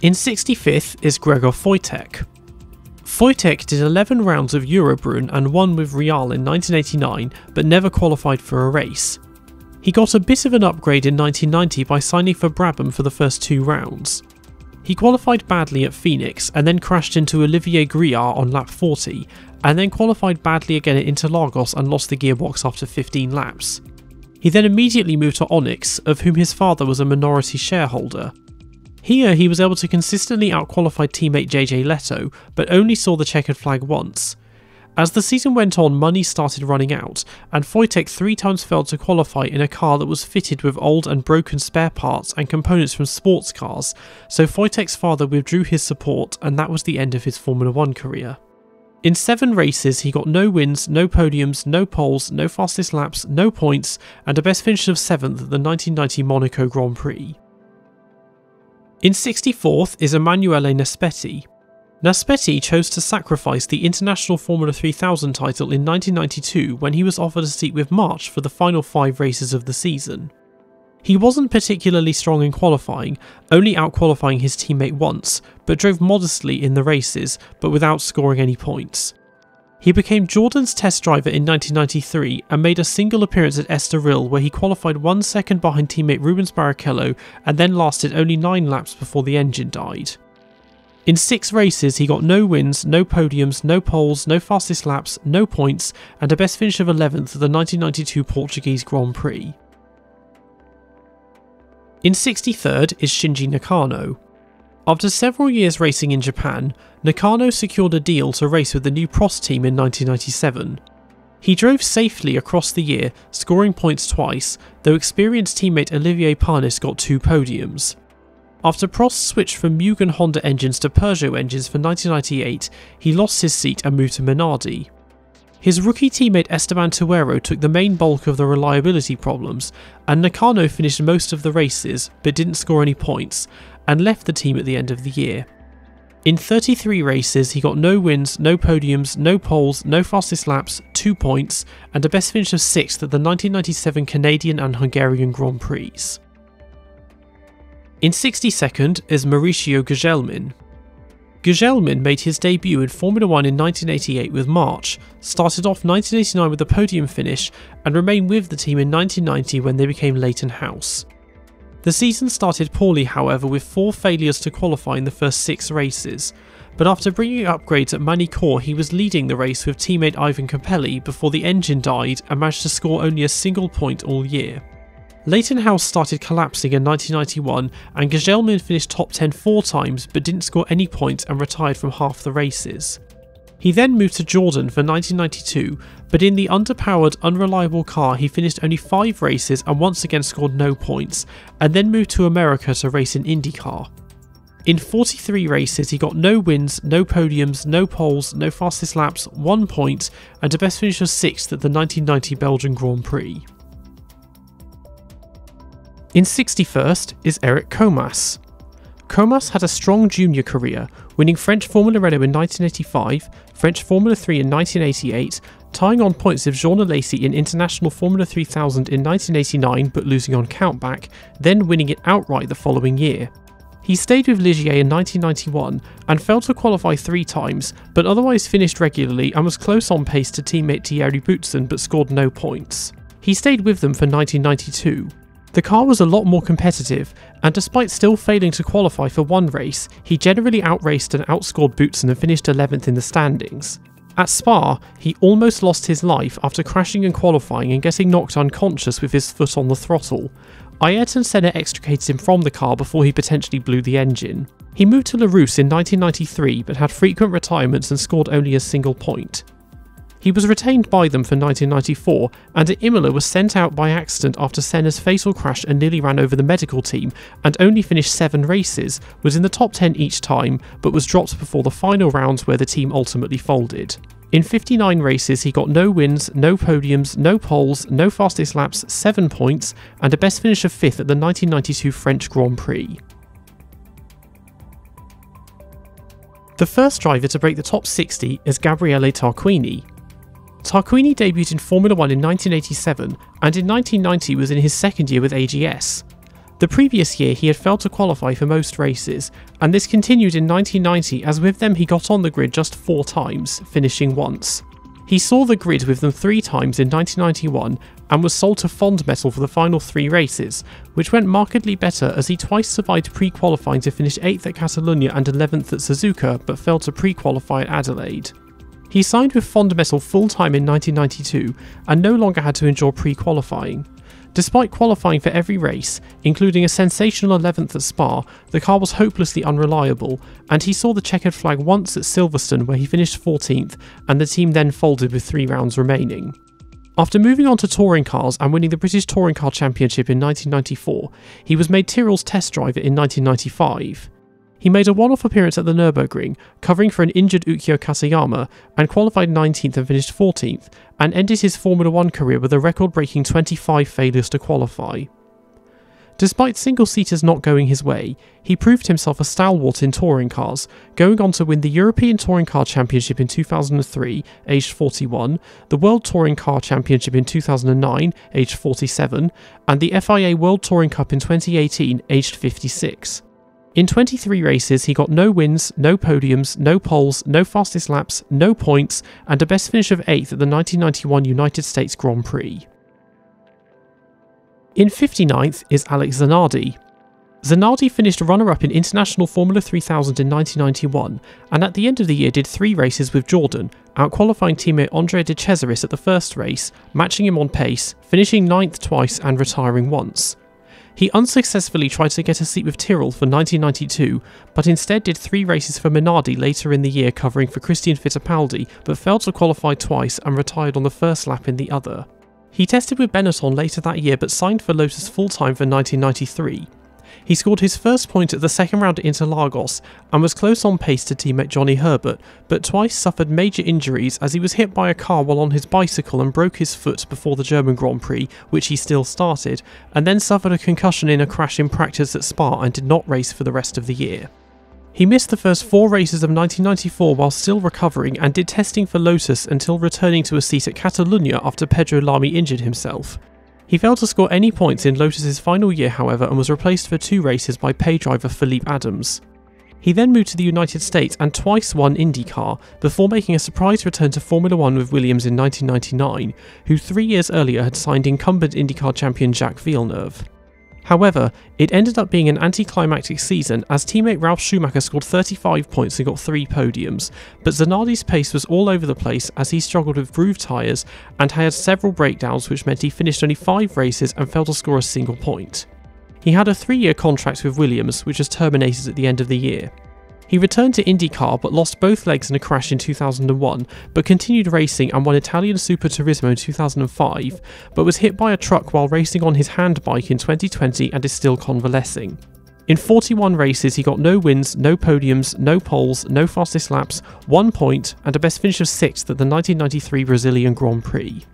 Speaker 1: In 65th is Gregor Wojtek. Wojtek did 11 rounds of Eurobrunn and won with Real in 1989, but never qualified for a race. He got a bit of an upgrade in 1990 by signing for Brabham for the first 2 rounds. He qualified badly at Phoenix and then crashed into Olivier Grilliard on lap 40, and then qualified badly again at Interlagos and lost the gearbox after 15 laps. He then immediately moved to Onyx, of whom his father was a minority shareholder. Here he was able to consistently outqualify teammate JJ Leto, but only saw the checkered flag once. As the season went on, money started running out, and Wojtek 3 times failed to qualify in a car that was fitted with old and broken spare parts and components from sports cars, so Wojtek's father withdrew his support, and that was the end of his Formula 1 career. In 7 races he got no wins, no podiums, no poles, no fastest laps, no points, and a best finish of 7th at the 1990 Monaco Grand Prix. In 64th is Emanuele Naspetti. Naspetti chose to sacrifice the International Formula 3000 title in 1992 when he was offered a seat with March for the final 5 races of the season. He wasn't particularly strong in qualifying, only outqualifying his teammate once, but drove modestly in the races, but without scoring any points. He became Jordan's test driver in 1993 and made a single appearance at Estoril where he qualified 1 second behind teammate Rubens Barrichello and then lasted only 9 laps before the engine died. In 6 races he got no wins, no podiums, no poles, no fastest laps, no points, and a best finish of 11th at the 1992 Portuguese Grand Prix. In 63rd is Shinji Nakano. After several years racing in Japan, Nakano secured a deal to race with the new Prost team in 1997. He drove safely across the year, scoring points twice, though experienced teammate Olivier Panis got 2 podiums. After Prost switched from Mugen Honda engines to Peugeot engines for 1998, he lost his seat and moved to Minardi. His rookie teammate Esteban Tuero took the main bulk of the reliability problems, and Nakano finished most of the races but didn't score any points, and left the team at the end of the year. In 33 races he got no wins, no podiums, no poles, no fastest laps, 2 points, and a best finish of 6th at the 1997 Canadian and Hungarian Grand Prix. In 62nd is Mauricio Gugelmin. Gugelmin made his debut in Formula 1 in 1988 with March, started off 1989 with a podium finish, and remained with the team in 1990 when they became Leighton House. The season started poorly however, with 4 failures to qualify in the first 6 races, but after bringing upgrades at Magny-Cours he was leading the race with teammate Ivan Capelli before the engine died and managed to score only a single point all year. Leighton House started collapsing in 1991 and Gugelmin finished top 10 4 times but didn't score any points and retired from half the races. He then moved to Jordan for 1992, but in the underpowered, unreliable car he finished only 5 races and once again scored no points, and then moved to America to race in IndyCar. In 43 races he got no wins, no podiums, no poles, no fastest laps, 1 point, and a best finish of 6th at the 1990 Belgian Grand Prix. In 61st is Eric Comas. Comas had a strong junior career, winning French Formula Renault in 1985, French Formula 3 in 1988, tying on points with Jean Alesi in International Formula 3000 in 1989 but losing on countback, then winning it outright the following year. He stayed with Ligier in 1991 and failed to qualify 3 times, but otherwise finished regularly and was close on pace to teammate Thierry Boutsen but scored no points. He stayed with them for 1992. The car was a lot more competitive, and despite still failing to qualify for 1 race, he generally outraced and outscored Boutsen and finished 11th in the standings. At Spa, he almost lost his life after crashing and qualifying and getting knocked unconscious with his foot on the throttle. Ayrton Senna extricated him from the car before he potentially blew the engine. He moved to La Rousse in 1993 but had frequent retirements and scored only a single point. He was retained by them for 1994, and at Imola was sent out by accident after Senna's fatal crash and nearly ran over the medical team, and only finished 7 races, was in the top 10 each time, but was dropped before the final rounds where the team ultimately folded. In 59 races he got no wins, no podiums, no poles, no fastest laps, 7 points, and a best finish of 5th at the 1992 French Grand Prix. The first driver to break the top 60 is Gabriele Tarquini. Tarquini debuted in Formula 1 in 1987 and in 1990 was in his second year with AGS. The previous year he had failed to qualify for most races, and this continued in 1990 as with them he got on the grid just 4 times, finishing once. He saw the grid with them 3 times in 1991 and was sold to Fondmetal for the final 3 races, which went markedly better as he twice survived pre-qualifying to finish 8th at Catalunya and 11th at Suzuka, but failed to pre-qualify at Adelaide. He signed with Fondmetal full-time in 1992 and no longer had to endure pre-qualifying. Despite qualifying for every race, including a sensational 11th at Spa, the car was hopelessly unreliable, and he saw the checkered flag once at Silverstone where he finished 14th, and the team then folded with 3 rounds remaining. After moving on to touring cars and winning the British Touring Car Championship in 1994, he was made Tyrrell's test driver in 1995. He made a one-off appearance at the Nürburgring, covering for an injured Ukyo Katayama, and qualified 19th and finished 14th, and ended his Formula 1 career with a record-breaking 25 failures to qualify. Despite single-seaters not going his way, he proved himself a stalwart in touring cars, going on to win the European Touring Car Championship in 2003, aged 41, the World Touring Car Championship in 2009, aged 47, and the FIA World Touring Cup in 2018, aged 56. In 23 races he got no wins, no podiums, no poles, no fastest laps, no points, and a best finish of 8th at the 1991 United States Grand Prix. In 59th is Alex Zanardi. Zanardi finished runner-up in International Formula 3000 in 1991, and at the end of the year did 3 races with Jordan, out-qualifying teammate Andre De Cesaris at the first race, matching him on pace, finishing 9th twice and retiring once. He unsuccessfully tried to get a seat with Tyrrell for 1992, but instead did 3 races for Minardi later in the year covering for Christian Fittipaldi, but failed to qualify twice and retired on the first lap in the other. He tested with Benetton later that year but signed for Lotus full-time for 1993. He scored his first point at the second round at Interlagos and was close on pace to teammate Johnny Herbert, but twice suffered major injuries as he was hit by a car while on his bicycle and broke his foot before the German Grand Prix, which he still started, and then suffered a concussion in a crash in practice at Spa and did not race for the rest of the year. He missed the first 4 races of 1994 while still recovering and did testing for Lotus until returning to a seat at Catalunya after Pedro Lamy injured himself. He failed to score any points in Lotus's final year, however, and was replaced for 2 races by pay driver Philippe Adams. He then moved to the United States and twice won IndyCar, before making a surprise return to Formula 1 with Williams in 1999, who 3 years earlier had signed incumbent IndyCar champion Jacques Villeneuve. However, it ended up being an anticlimactic season as teammate Ralf Schumacher scored 35 points and got 3 podiums, but Zanardi's pace was all over the place as he struggled with groove tyres and had several breakdowns, which meant he finished only 5 races and failed to score a single point. He had a 3-year contract with Williams, which was terminated at the end of the year. He returned to IndyCar but lost both legs in a crash in 2001, but continued racing and won Italian Super Turismo in 2005, but was hit by a truck while racing on his hand bike in 2020 and is still convalescing. In 41 races he got no wins, no podiums, no poles, no fastest laps, 1 point, and a best finish of 6th at the 1993 Brazilian Grand Prix.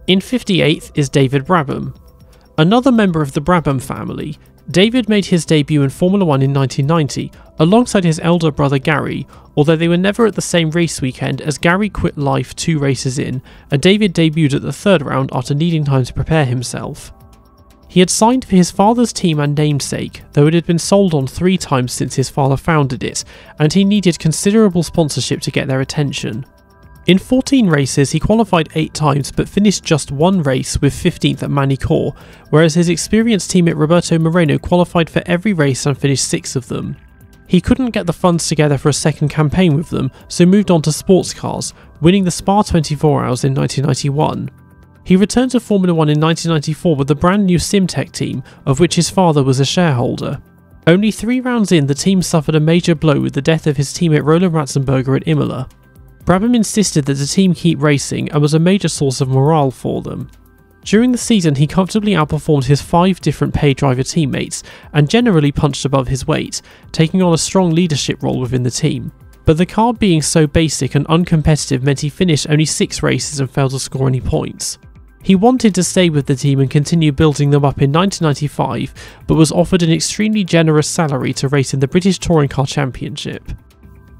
Speaker 1: In 58th is David Brabham. Another member of the Brabham family, David made his debut in Formula 1 in 1990, alongside his elder brother Gary, although they were never at the same race weekend as Gary quit life 2 races in, and David debuted at the 3rd round after needing time to prepare himself. He had signed for his father's team and namesake, though it had been sold on 3 times since his father founded it, and he needed considerable sponsorship to get their attention. In 14 races he qualified 8 times but finished just 1 race with 15th at Magny-Cours, whereas his experienced teammate Roberto Moreno qualified for every race and finished 6 of them. He couldn't get the funds together for a second campaign with them, so moved on to sports cars, winning the Spa 24 Hours in 1991. He returned to Formula 1 in 1994 with the brand new Simtech team, of which his father was a shareholder. Only 3 rounds in, the team suffered a major blow with the death of his teammate Roland Ratzenberger at Imola. Brabham insisted that the team keep racing and was a major source of morale for them. During the season, he comfortably outperformed his 5 different paid driver teammates and generally punched above his weight, taking on a strong leadership role within the team. But the car being so basic and uncompetitive meant he finished only 6 races and failed to score any points. He wanted to stay with the team and continue building them up in 1995, but was offered an extremely generous salary to race in the British Touring Car Championship.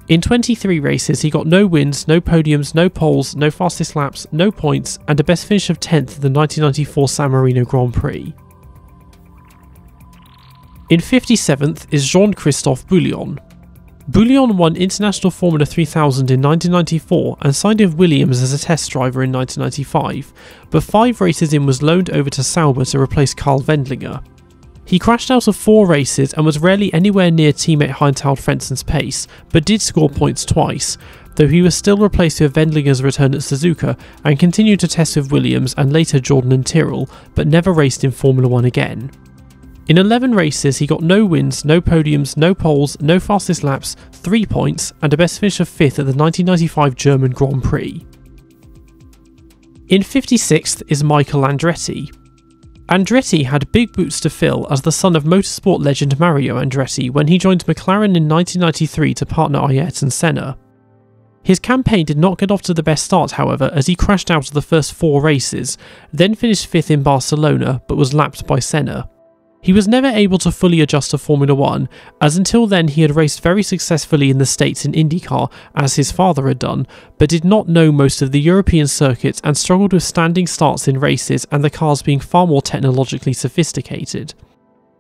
Speaker 1: In 23 races, he got no wins, no podiums, no poles, no fastest laps, no points, and a best finish of 10th at the 1994 San Marino Grand Prix. In 57th is Jean-Christophe Bouillon. Bouillon won International Formula 3000 in 1994 and signed with Williams as a test driver in 1995, but 5 races in was loaned over to Sauber to replace Karl Wendlinger. He crashed out of 4 races and was rarely anywhere near teammate Heinz-Harald Frenzen's pace, but did score points twice, though he was still replaced with Wendlinger's return at Suzuka and continued to test with Williams and later Jordan and Tyrrell, but never raced in Formula 1 again. In 11 races, he got no wins, no podiums, no poles, no fastest laps, 3 points, and a best finish of 5th at the 1995 German Grand Prix. In 56th is Michael Andretti. Andretti had big boots to fill as the son of motorsport legend Mario Andretti when he joined McLaren in 1993 to partner Ayrton Senna. His campaign did not get off to the best start, however, as he crashed out of the first 4 races, then finished 5th in Barcelona but was lapped by Senna. He was never able to fully adjust to Formula 1, as until then he had raced very successfully in the States in IndyCar, as his father had done, but did not know most of the European circuits and struggled with standing starts in races and the cars being far more technologically sophisticated.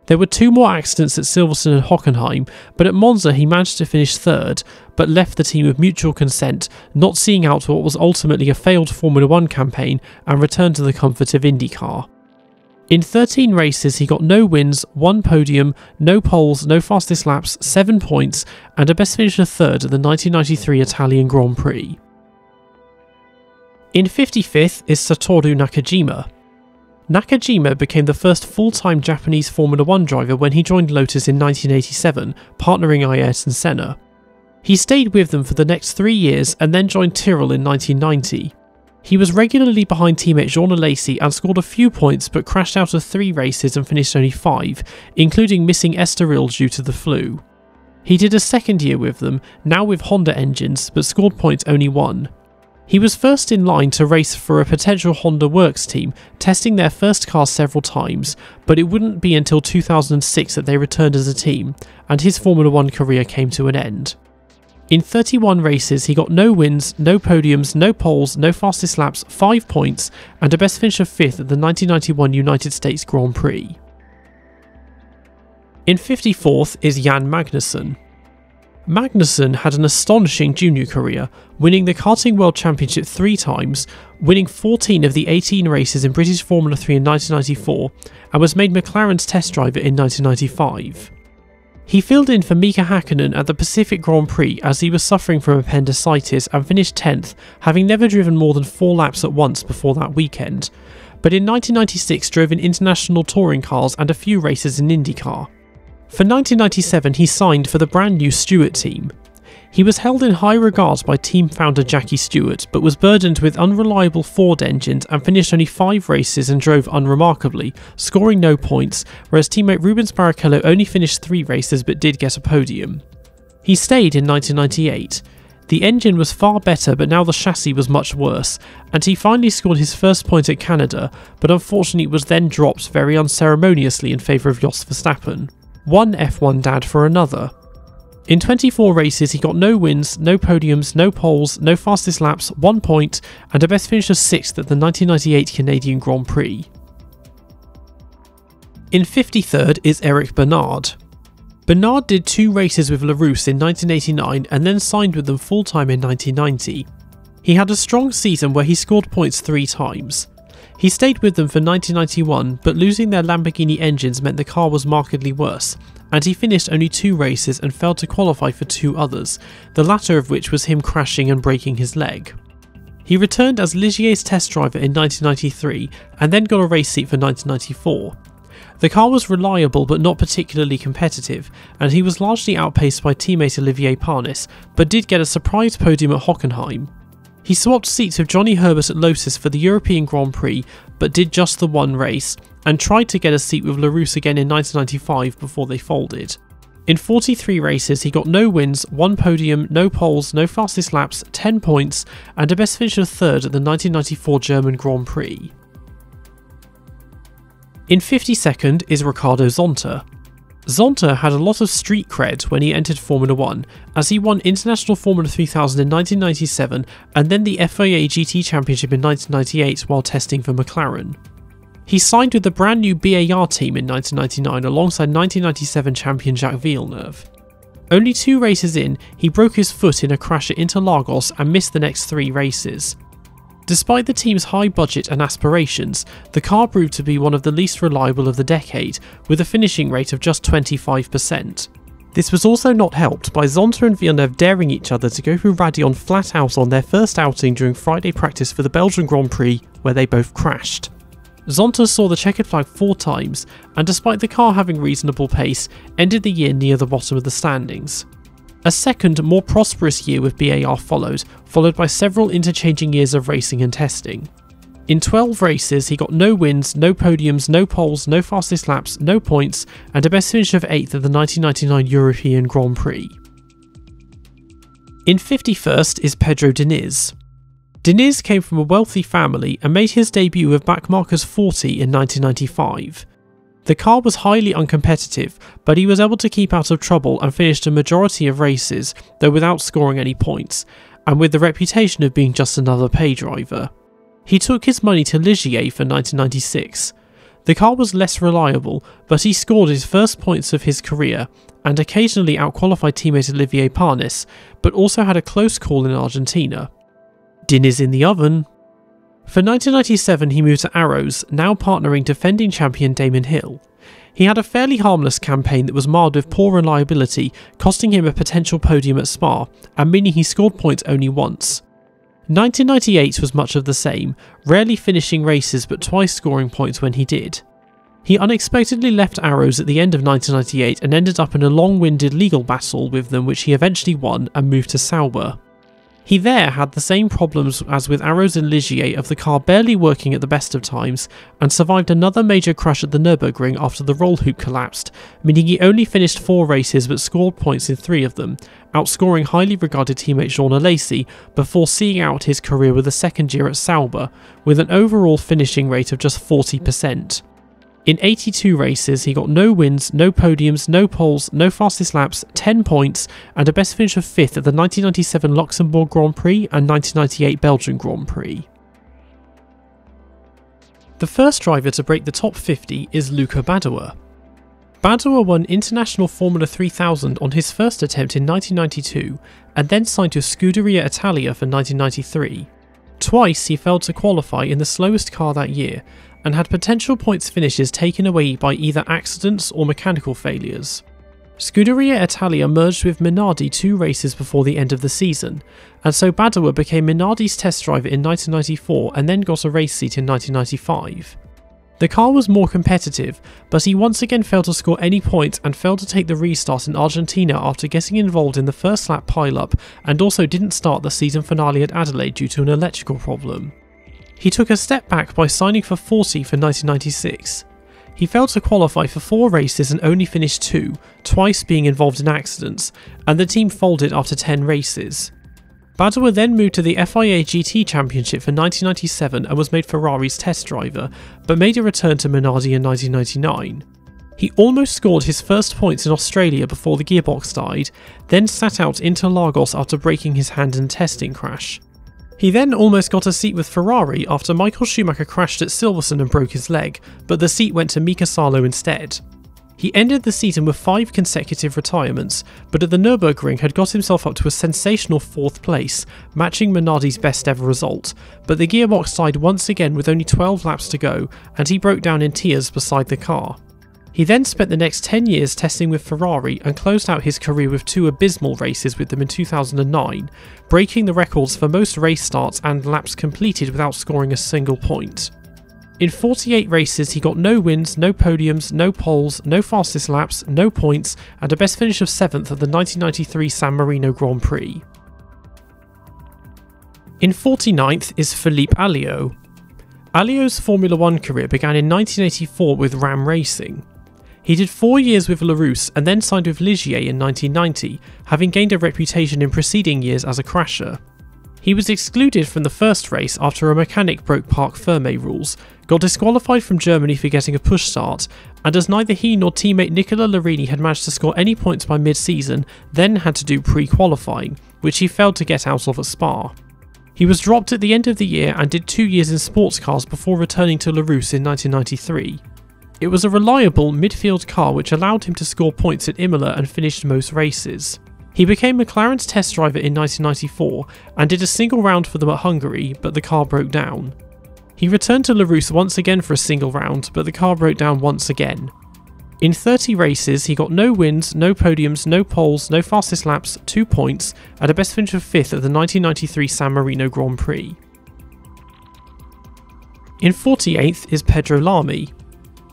Speaker 1: There were 2 more accidents at Silverstone and Hockenheim, but at Monza he managed to finish 3rd, but left the team with mutual consent, not seeing out what was ultimately a failed Formula 1 campaign and returned to the comfort of IndyCar. In 13 races, he got no wins, 1 podium, no poles, no fastest laps, 7 points, and a best finish of 3rd at the 1993 Italian Grand Prix. In 55th is Satoru Nakajima. Nakajima became the first full-time Japanese Formula 1 driver when he joined Lotus in 1987, partnering Ayrton Senna. He stayed with them for the next 3 years and then joined Tyrrell in 1990. He was regularly behind teammate Jean Alesi and scored a few points but crashed out of 3 races and finished only 5, including missing Estoril due to the flu. He did a second year with them, now with Honda engines, but scored points only 1. He was first in line to race for a potential Honda Works team, testing their first car several times, but it wouldn't be until 2006 that they returned as a team, and his Formula 1 career came to an end. In 31 races, he got no wins, no podiums, no poles, no fastest laps, 5 points, and a best finish of 5th at the 1991 United States Grand Prix. In 54th is Jan Magnussen. Magnussen had an astonishing junior career, winning the Karting World Championship 3 times, winning 14 of the 18 races in British Formula 3 in 1994, and was made McLaren's test driver in 1995. He filled in for Mika Hakkinen at the Pacific Grand Prix as he was suffering from appendicitis and finished 10th, having never driven more than 4 laps at once before that weekend, but in 1996 drove in international touring cars and a few races in IndyCar. For 1997 he signed for the brand new Stewart team. He was held in high regard by team founder Jackie Stewart, but was burdened with unreliable Ford engines and finished only 5 races and drove unremarkably, scoring no points, whereas teammate Rubens Barrichello only finished 3 races but did get a podium. He stayed in 1998. The engine was far better, but now the chassis was much worse, and he finally scored his first point at Canada, but unfortunately was then dropped very unceremoniously in favour of Jos Verstappen. One F1 dad for another. In 24 races he got no wins, no podiums, no poles, no fastest laps, 1 point, and a best finish of 6th at the 1998 Canadian Grand Prix. In 53rd is Eric Bernard. Bernard did 2 races with Larousse in 1989 and then signed with them full-time in 1990. He had a strong season where he scored points 3 times. He stayed with them for 1991, but losing their Lamborghini engines meant the car was markedly worse, and he finished only 2 races and failed to qualify for 2 others, the latter of which was him crashing and breaking his leg. He returned as Ligier's test driver in 1993 and then got a race seat for 1994. The car was reliable but not particularly competitive, and he was largely outpaced by teammate Olivier Panis, but did get a surprise podium at Hockenheim. He swapped seats with Johnny Herbert at Lotus for the European Grand Prix, but did just the one race, and tried to get a seat with Larousse again in 1995 before they folded. In 43 races, he got no wins, 1 podium, no poles, no fastest laps, 10 points, and a best finish of 3rd at the 1994 German Grand Prix. In 52nd is Ricardo Zonta. Zonta had a lot of street cred when he entered Formula 1, as he won International Formula 3000 in 1997 and then the FIA GT Championship in 1998 while testing for McLaren. He signed with the brand new BAR team in 1999 alongside 1997 champion Jacques Villeneuve. Only 2 races in, he broke his foot in a crash at Interlagos and missed the next 3 races. Despite the team's high budget and aspirations, the car proved to be one of the least reliable of the decade, with a finishing rate of just 25%. This was also not helped by Zonta and Villeneuve daring each other to go through Raidillon flat out on their first outing during Friday practice for the Belgian Grand Prix, where they both crashed. Zonta saw the checkered flag 4 times, and despite the car having reasonable pace, ended the year near the bottom of the standings. A second, more prosperous year with BAR followed by several interchanging years of racing and testing. In 12 races, he got no wins, no podiums, no poles, no fastest laps, no points, and a best finish of 8th at the 1999 European Grand Prix. In 51st is Pedro Diniz. Diniz came from a wealthy family and made his debut with backmarkers 40 in 1995. The car was highly uncompetitive, but he was able to keep out of trouble and finished a majority of races, though without scoring any points, and with the reputation of being just another pay driver. He took his money to Ligier for 1996. The car was less reliable, but he scored his first points of his career, and occasionally outqualified teammate Olivier Panis, but also had a close call in Argentina. Diniz in the oven. For 1997 he moved to Arrows, now partnering defending champion Damon Hill. He had a fairly harmless campaign that was marred with poor reliability, costing him a potential podium at Spa, and meaning he scored points only once. 1998 was much of the same, rarely finishing races but twice scoring points when he did. He unexpectedly left Arrows at the end of 1998 and ended up in a long-winded legal battle with them which he eventually won and moved to Sauber. He there had the same problems as with Arrows and Ligier of the car barely working at the best of times, and survived another major crash at the Nürburgring after the roll hoop collapsed, meaning he only finished 4 races but scored points in 3 of them, outscoring highly regarded teammate Jean Alesi before seeing out his career with a second year at Sauber, with an overall finishing rate of just 40%. In 82 races, he got no wins, no podiums, no poles, no fastest laps, 10 points, and a best finish of 5th at the 1997 Luxembourg Grand Prix and 1998 Belgian Grand Prix. The first driver to break the top 50 is Luca Badoer. Badoer won International Formula 3000 on his first attempt in 1992, and then signed to Scuderia Italia for 1993. Twice he failed to qualify in the slowest car that year, and had potential points finishes taken away by either accidents or mechanical failures. Scuderia Italia merged with Minardi 2 races before the end of the season, and so Badoer became Minardi's test driver in 1994 and then got a race seat in 1995. The car was more competitive, but he once again failed to score any points and failed to take the restart in Argentina after getting involved in the first lap pile-up, and also didn't start the season finale at Adelaide due to an electrical problem. He took a step back by signing for 40 for 1996. He failed to qualify for 4 races and only finished 2, twice being involved in accidents, and the team folded after 10 races. Badoer then moved to the FIA GT Championship for 1997 and was made Ferrari's test driver, but made a return to Minardi in 1999. He almost scored his first points in Australia before the gearbox died, then sat out Interlagos after breaking his hand in a testing crash. He then almost got a seat with Ferrari after Michael Schumacher crashed at Silverstone and broke his leg, but the seat went to Mika Salo instead. He ended the season with 5 consecutive retirements, but at the Nürburgring had got himself up to a sensational 4th place, matching Minardi's best ever result, but the gearbox died once again with only 12 laps to go, and he broke down in tears beside the car. He then spent the next 10 years testing with Ferrari and closed out his career with 2 abysmal races with them in 2009, breaking the records for most race starts and laps completed without scoring a single point. In 48 races he got no wins, no podiums, no poles, no fastest laps, no points, and a best finish of 7th at the 1993 San Marino Grand Prix. In 49th is Philippe Alliot. Alliot's Formula 1 career began in 1984 with Ram Racing. He did 4 years with Larousse and then signed with Ligier in 1990, having gained a reputation in preceding years as a crasher. He was excluded from the first race after a mechanic broke Parc Fermé rules, got disqualified from Germany for getting a push start, and as neither he nor teammate Nicola Larini had managed to score any points by mid-season, then had to do pre-qualifying, which he failed to get out of at Spa. He was dropped at the end of the year and did 2 years in sports cars before returning to Larousse in 1993. It was a reliable midfield car which allowed him to score points at Imola and finished most races. He became McLaren's test driver in 1994 and did a single round for them at Hungary, but the car broke down. He returned to Larousse once again for a single round, but the car broke down once again. In 30 races, he got no wins, no podiums, no poles, no fastest laps, 2 points, and a best finish of 5th at the 1993 San Marino Grand Prix. In 48th is Pedro Lamy.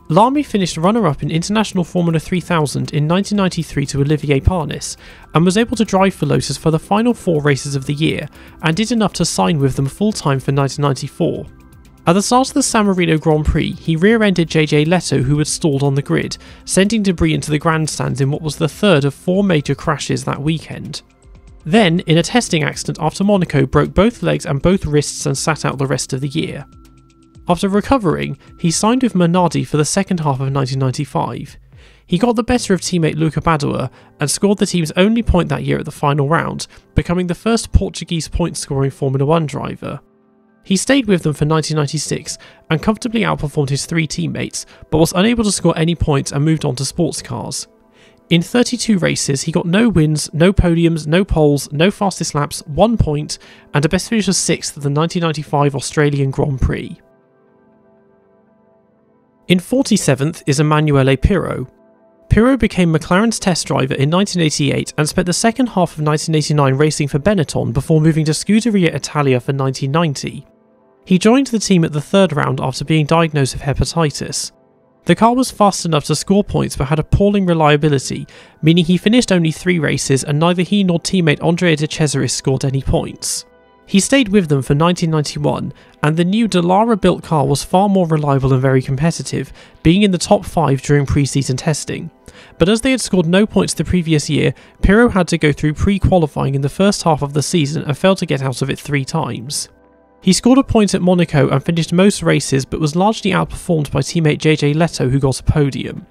Speaker 1: Lamy finished runner-up in International Formula 3000 in 1993 to Olivier Panis, and was able to drive for Lotus for the final 4 races of the year, and did enough to sign with them full-time for 1994. At the start of the San Marino Grand Prix, he rear-ended JJ Leto, who had stalled on the grid, sending debris into the grandstands in what was the third of 4 major crashes that weekend. Then, in a testing accident after Monaco, broke both legs and both wrists and sat out the rest of the year. After recovering, he signed with Minardi for the second half of 1995. He got the better of teammate Luca Badoer and scored the team's only point that year at the final round, becoming the first Portuguese point-scoring Formula 1 driver. He stayed with them for 1996 and comfortably outperformed his 3 teammates, but was unable to score any points and moved on to sports cars. In 32 races, he got no wins, no podiums, no poles, no fastest laps, 1 point, and a best finish of 6th at the 1995 Australian Grand Prix. In 47th is Emanuele Pirro. Pirro became McLaren's test driver in 1988 and spent the second half of 1989 racing for Benetton before moving to Scuderia Italia for 1990. He joined the team at the 3rd round after being diagnosed with hepatitis. The car was fast enough to score points but had appalling reliability, meaning he finished only 3 races and neither he nor teammate Andrea De Cesaris scored any points. He stayed with them for 1991, and the new Dallara-built car was far more reliable and very competitive, being in the top 5 during pre-season testing. But as they had scored no points the previous year, Pirro had to go through pre-qualifying in the first half of the season and failed to get out of it 3 times. He scored a point at Monaco and finished most races, but was largely outperformed by teammate JJ Leto, who got a podium.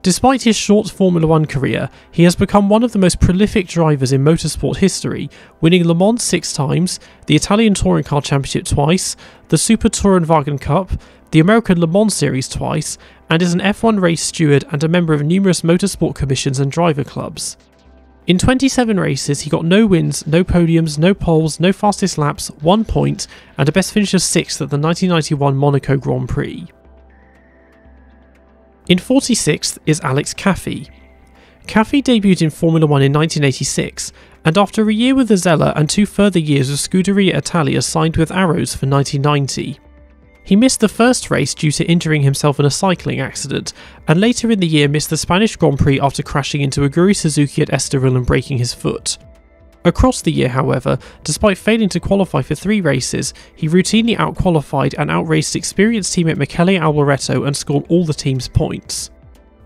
Speaker 1: Despite his short Formula 1 career, he has become one of the most prolific drivers in motorsport history, winning Le Mans 6 times, the Italian Touring Car Championship twice, the Super Tourenwagen Cup, the American Le Mans Series twice, and is an F1 race steward and a member of numerous motorsport commissions and driver clubs. In 27 races, he got no wins, no podiums, no poles, no fastest laps, 1 point, and a best finish of 6th at the 1991 Monaco Grand Prix. In 46th is Alex Caffi. Caffi debuted in Formula 1 in 1986, and after a year with Azella and 2 further years with Scuderia Italia signed with Arrows for 1990. He missed the first race due to injuring himself in a cycling accident, and later in the year missed the Spanish Grand Prix after crashing into Aguri Suzuki at Estoril and breaking his foot. Across the year, however, despite failing to qualify for 3 races, he routinely outqualified and outraced experienced teammate Michele Alboreto and scored all the team's points.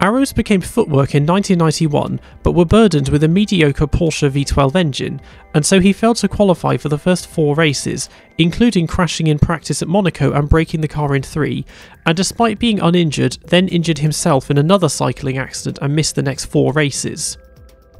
Speaker 1: Arrows became Footwork in 1991, but were burdened with a mediocre Porsche V12 engine, and so he failed to qualify for the first 4 races, including crashing in practice at Monaco and breaking the car in 3, and despite being uninjured, then injured himself in another cycling accident and missed the next 4 races.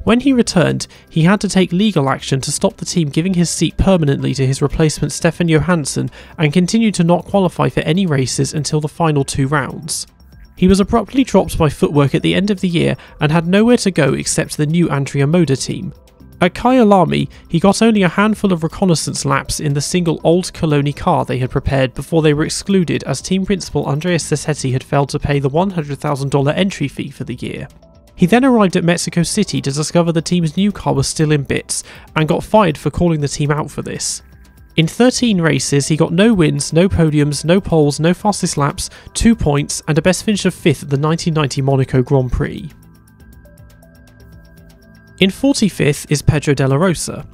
Speaker 1: When he returned, he had to take legal action to stop the team giving his seat permanently to his replacement Stefan Johansson and continued to not qualify for any races until the final 2 rounds. He was abruptly dropped by Footwork at the end of the year and had nowhere to go except the new Andrea Moda team. At Kyalami, he got only a handful of reconnaissance laps in the single old Coloni car they had prepared before they were excluded as team principal Andrea Sassetti had failed to pay the $100,000 entry fee for the year. He then arrived at Mexico City to discover the team's new car was still in bits, and got fired for calling the team out for this. In 13 races, he got no wins, no podiums, no poles, no fastest laps, 2 points, and a best finish of 5th at the 1990 Monaco Grand Prix. In 45th is Pedro Della Rosa.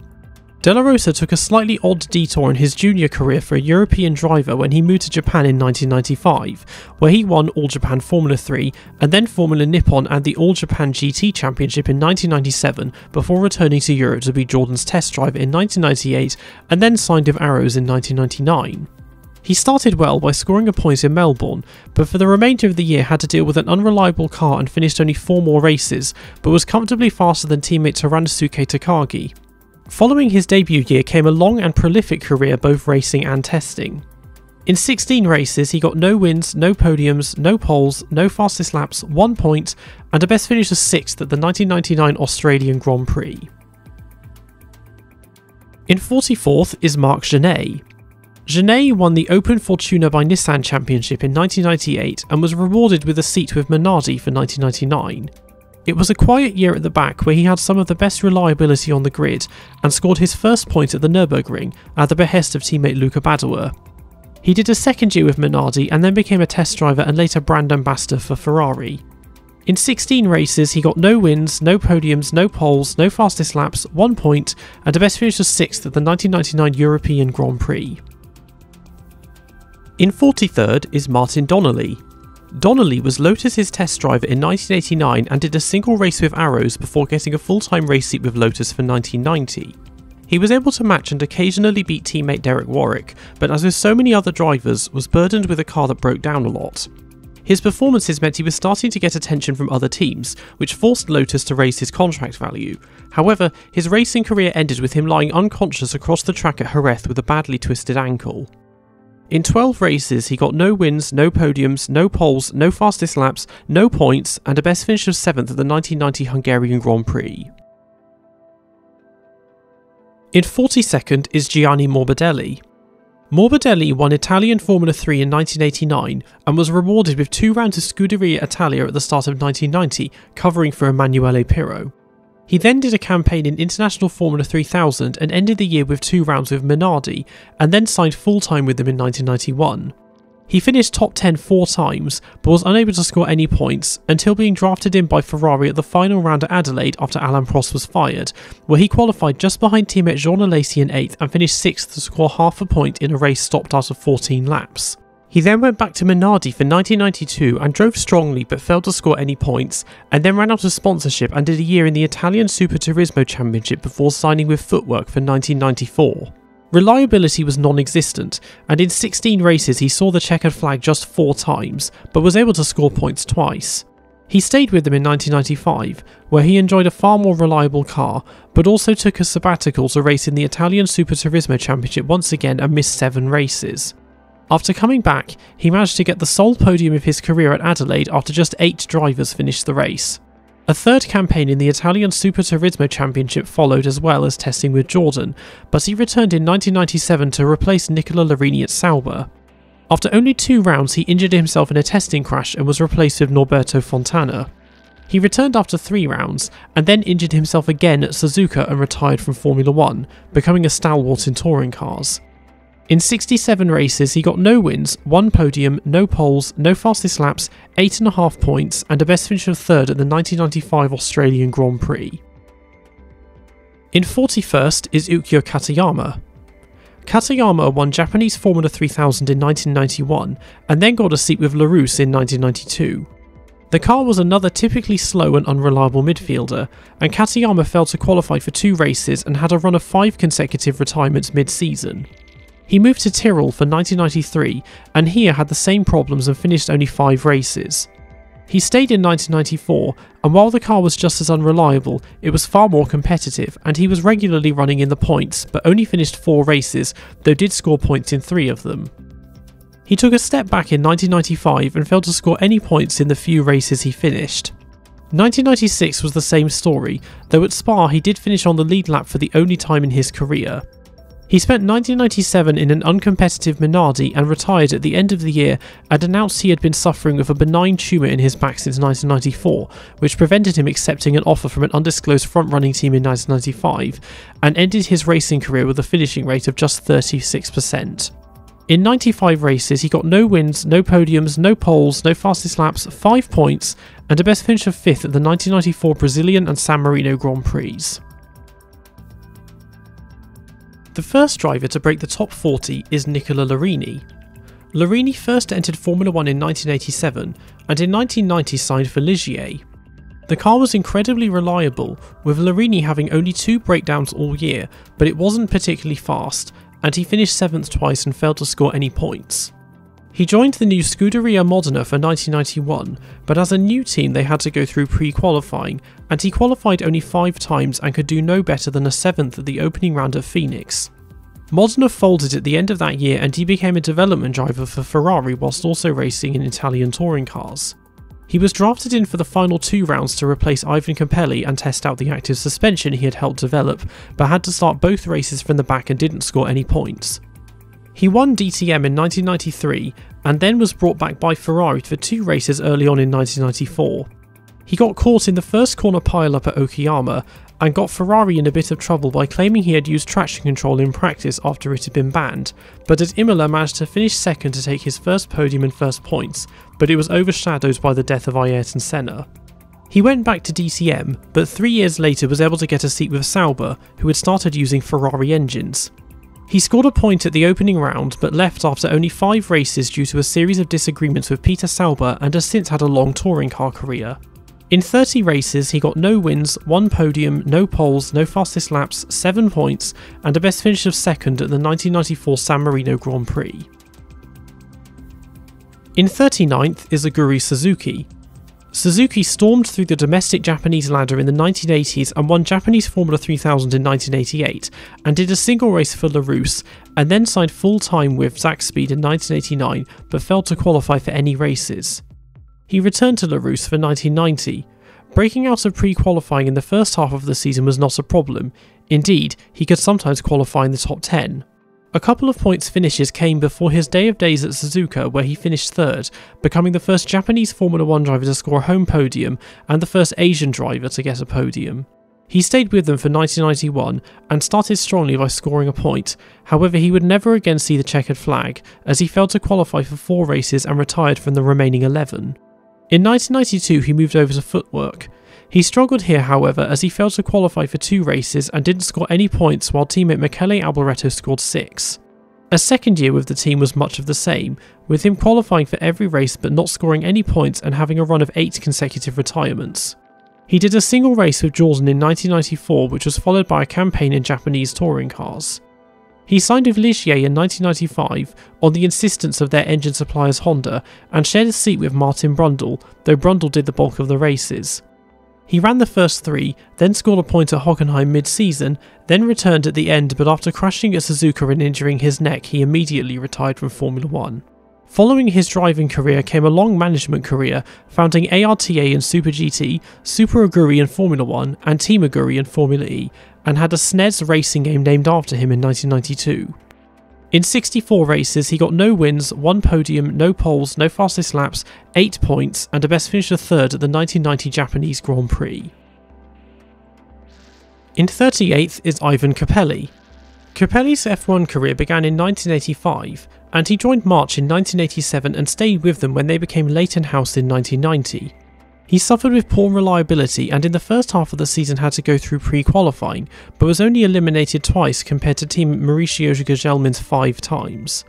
Speaker 1: De La Rosa took a slightly odd detour in his junior career for a European driver when he moved to Japan in 1995, where he won All Japan Formula 3 and then Formula Nippon and the All Japan GT Championship in 1997 before returning to Europe to be Jordan's test driver in 1998 and then signed with Arrows in 1999. He started well by scoring a point in Melbourne, but for the remainder of the year had to deal with an unreliable car and finished only 4 more races, but was comfortably faster than teammate Taransuke Takagi. Following his debut year came a long and prolific career both racing and testing. In 16 races he got no wins, no podiums, no poles, no fastest laps, 1 point, and a best finish of 6th at the 1999 Australian Grand Prix. In 44th is Marc Gené. Gené won the Open Fortuna by Nissan Championship in 1998 and was rewarded with a seat with Minardi for 1999. It was a quiet year at the back where he had some of the best reliability on the grid and scored his first point at the Nürburgring at the behest of teammate Luca Badoer. He did a second year with Minardi and then became a test driver and later brand ambassador for Ferrari. In 16 races he got no wins, no podiums, no poles, no fastest laps, 1 point, and a best finish of 6th at the 1999 European Grand Prix. In 43rd is Martin Donnelly. Donnelly was Lotus's test driver in 1989 and did a single race with Arrows before getting a full-time race seat with Lotus for 1990. He was able to match and occasionally beat teammate Derek Warwick, but as with so many other drivers, was burdened with a car that broke down a lot. His performances meant he was starting to get attention from other teams, which forced Lotus to raise his contract value. However, his racing career ended with him lying unconscious across the track at Jerez with a badly twisted ankle. In 12 races he got no wins, no podiums, no poles, no fastest laps, no points, and a best finish of 7th at the 1990 Hungarian Grand Prix. In 42nd is Gianni Morbidelli. Morbidelli won Italian Formula 3 in 1989 and was rewarded with 2 rounds of Scuderia Italia at the start of 1990, covering for Emanuele Pirro. He then did a campaign in International Formula 3000 and ended the year with 2 rounds with Minardi, and then signed full-time with them in 1991. He finished top 10 4 times, but was unable to score any points until being drafted in by Ferrari at the final round at Adelaide after Alain Prost was fired, where he qualified just behind teammate Jean Alesi in 8th and finished 6th to score half a point in a race stopped after 14 laps. He then went back to Minardi for 1992 and drove strongly but failed to score any points, and then ran out of sponsorship and did a year in the Italian Super Turismo Championship before signing with Footwork for 1994. Reliability was non-existent, and in 16 races he saw the checkered flag just 4 times, but was able to score points twice. He stayed with them in 1995, where he enjoyed a far more reliable car, but also took a sabbatical to race in the Italian Super Turismo Championship once again and missed 7 races. After coming back, he managed to get the sole podium of his career at Adelaide after just 8 drivers finished the race. A third campaign in the Italian Super Turismo Championship followed, as well as testing with Jordan, but he returned in 1997 to replace Nicola Larini at Sauber. After only 2 rounds he injured himself in a testing crash and was replaced with Norberto Fontana. He returned after 3 rounds, and then injured himself again at Suzuka and retired from Formula 1, becoming a stalwart in touring cars. In 67 races he got no wins, 1 podium, no poles, no fastest laps, 8.5 points, and a best finish of 3rd at the 1995 Australian Grand Prix. In 41st is Ukyo Katayama. Katayama won Japanese Formula 3000 in 1991 and then got a seat with Larousse in 1992. The car was another typically slow and unreliable midfielder, and Katayama failed to qualify for 2 races and had a run of 5 consecutive retirements mid-season. He moved to Tyrrell for 1993 and here had the same problems and finished only 5 races. He stayed in 1994, and while the car was just as unreliable, it was far more competitive and he was regularly running in the points, but only finished 4 races, though did score points in 3 of them. He took a step back in 1995 and failed to score any points in the few races he finished. 1996 was the same story, though at Spa he did finish on the lead lap for the only time in his career. He spent 1997 in an uncompetitive Minardi and retired at the end of the year and announced he had been suffering with a benign tumour in his back since 1994, which prevented him accepting an offer from an undisclosed front-running team in 1995, and ended his racing career with a finishing rate of just 36%. In 95 races he got no wins, no podiums, no poles, no fastest laps, 5 points, and a best finish of 5th at the 1994 Brazilian and San Marino Grand Prix. The first driver to break the top 40 is Nicola Larini. Larini first entered Formula 1 in 1987 and in 1990 signed for Ligier. The car was incredibly reliable, with Larini having only 2 breakdowns all year, but it wasn't particularly fast, and he finished 7th twice and failed to score any points. He joined the new Scuderia Modena for 1991, but as a new team they had to go through pre-qualifying, and he qualified only 5 times and could do no better than a 7th at the opening round at Phoenix. Modena folded at the end of that year and he became a development driver for Ferrari whilst also racing in Italian touring cars. He was drafted in for the final 2 rounds to replace Ivan Capelli and test out the active suspension he had helped develop, but had to start both races from the back and didn't score any points. He won DTM in 1993 and then was brought back by Ferrari for 2 races early on in 1994. He got caught in the first corner pile-up at Okayama and got Ferrari in a bit of trouble by claiming he had used traction control in practice after it had been banned, but at Imola managed to finish second to take his first podium and first points, but it was overshadowed by the death of Ayrton Senna. He went back to DTM, but 3 years later was able to get a seat with Sauber, who had started using Ferrari engines. He scored a point at the opening round but left after only 5 races due to a series of disagreements with Peter Sauber and has since had a long touring car career. In 30 races he got no wins, 1 podium, no poles, no fastest laps, 7 points and a best finish of 2nd at the 1994 San Marino Grand Prix. In 39th is Aguri Suzuki. Suzuki stormed through the domestic Japanese ladder in the 1980s and won Japanese Formula 3000 in 1988, and did a single race for Larousse, and then signed full-time with Zakspeed in 1989, but failed to qualify for any races. He returned to Larousse for 1990. Breaking out of pre-qualifying in the first half of the season was not a problem. Indeed, he could sometimes qualify in the top 10. A couple of points finishes came before his day of days at Suzuka, where he finished 3rd, becoming the first Japanese Formula 1 driver to score a home podium and the first Asian driver to get a podium. He stayed with them for 1991 and started strongly by scoring a point. However, he would never again see the checkered flag, as he failed to qualify for 4 races and retired from the remaining 11. In 1992 he moved over to footwork. He struggled here, however, as he failed to qualify for 2 races and didn't score any points, while teammate Michele Alboreto scored 6. A second year with the team was much of the same, with him qualifying for every race but not scoring any points and having a run of 8 consecutive retirements. He did a single race with Jordan in 1994, which was followed by a campaign in Japanese touring cars. He signed with Ligier in 1995 on the insistence of their engine suppliers Honda and shared a seat with Martin Brundle, though Brundle did the bulk of the races. He ran the first 3, then scored a point at Hockenheim mid-season, then returned at the end, but after crashing at Suzuka and injuring his neck he immediately retired from Formula 1. Following his driving career came a long management career, founding ARTA in Super GT, Super Aguri in Formula 1 and Team Aguri in Formula E, and had a SNES racing game named after him in 1992. In 64 races he got no wins, 1 podium, no poles, no fastest laps, 8 points and a best finish of 3rd at the 1990 Japanese Grand Prix. In 38th is Ivan Capelli. Capelli's F1 career began in 1985 and he joined March in 1987 and stayed with them when they became Leighton House in 1990. He suffered with poor reliability and in the first half of the season had to go through pre-qualifying, but was only eliminated twice compared to team Mauricio Gugelmin's 5 times.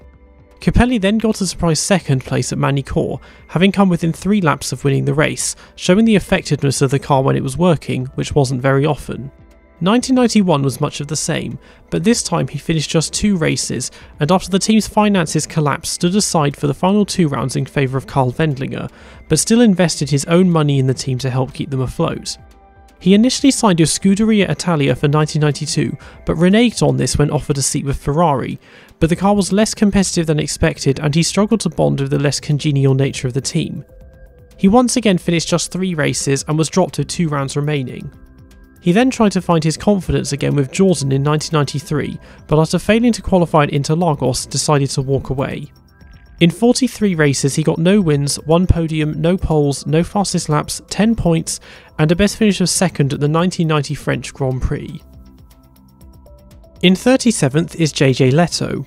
Speaker 1: Capelli then got a surprise 2nd place at Magny-Cours, having come within 3 laps of winning the race, showing the effectiveness of the car when it was working, which wasn't very often. 1991 was much of the same, but this time he finished just 2 races, and after the team's finances collapsed stood aside for the final 2 rounds in favour of Karl Wendlinger, but still invested his own money in the team to help keep them afloat. He initially signed with Scuderia Italia for 1992, but reneged on this when offered a seat with Ferrari, but the car was less competitive than expected and he struggled to bond with the less congenial nature of the team. He once again finished just 3 races and was dropped with 2 rounds remaining. He then tried to find his confidence again with Jordan in 1993, but after failing to qualify at Interlagos, decided to walk away. In 43 races he got no wins, 1 podium, no poles, no fastest laps, 10 points, and a best finish of 2nd at the 1990 French Grand Prix. In 37th is JJ Leto.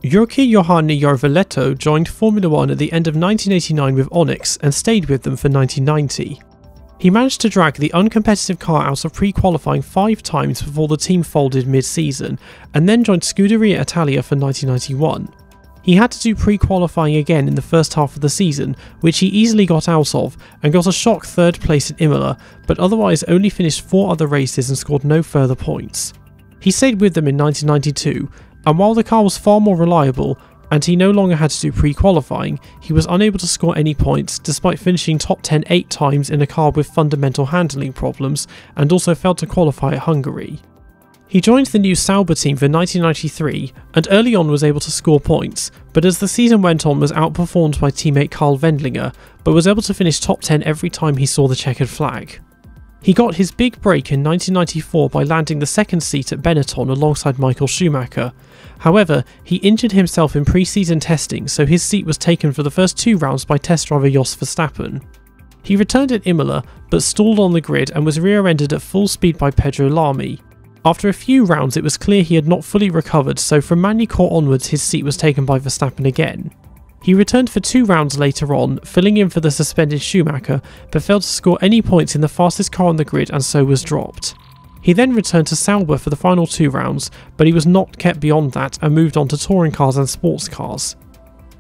Speaker 1: Jyrki Johanni Järvelehto joined Formula 1 at the end of 1989 with Onyx and stayed with them for 1990. He managed to drag the uncompetitive car out of pre-qualifying 5 times before the team folded mid-season, and then joined Scuderia Italia for 1991. He had to do pre-qualifying again in the first half of the season, which he easily got out of, and got a shock 3rd place at Imola, but otherwise only finished 4 other races and scored no further points. He stayed with them in 1992, and while the car was far more reliable, and he no longer had to do pre-qualifying, he was unable to score any points despite finishing top 10 8 times in a car with fundamental handling problems, and also failed to qualify at Hungary. He joined the new Sauber team for 1993 and early on was able to score points, but as the season went on was outperformed by teammate Karl Wendlinger, but was able to finish top 10 every time he saw the checkered flag. He got his big break in 1994 by landing the 2nd seat at Benetton alongside Michael Schumacher. However, he injured himself in pre-season testing, so his seat was taken for the first 2 rounds by test driver Jos Verstappen. He returned at Imola, but stalled on the grid and was rear-ended at full speed by Pedro Lamy. After a few rounds it was clear he had not fully recovered, so from Magny-Cours onwards his seat was taken by Verstappen again. He returned for 2 rounds later on, filling in for the suspended Schumacher, but failed to score any points in the fastest car on the grid and so was dropped. He then returned to Sauber for the final 2 rounds, but he was not kept beyond that and moved on to touring cars and sports cars.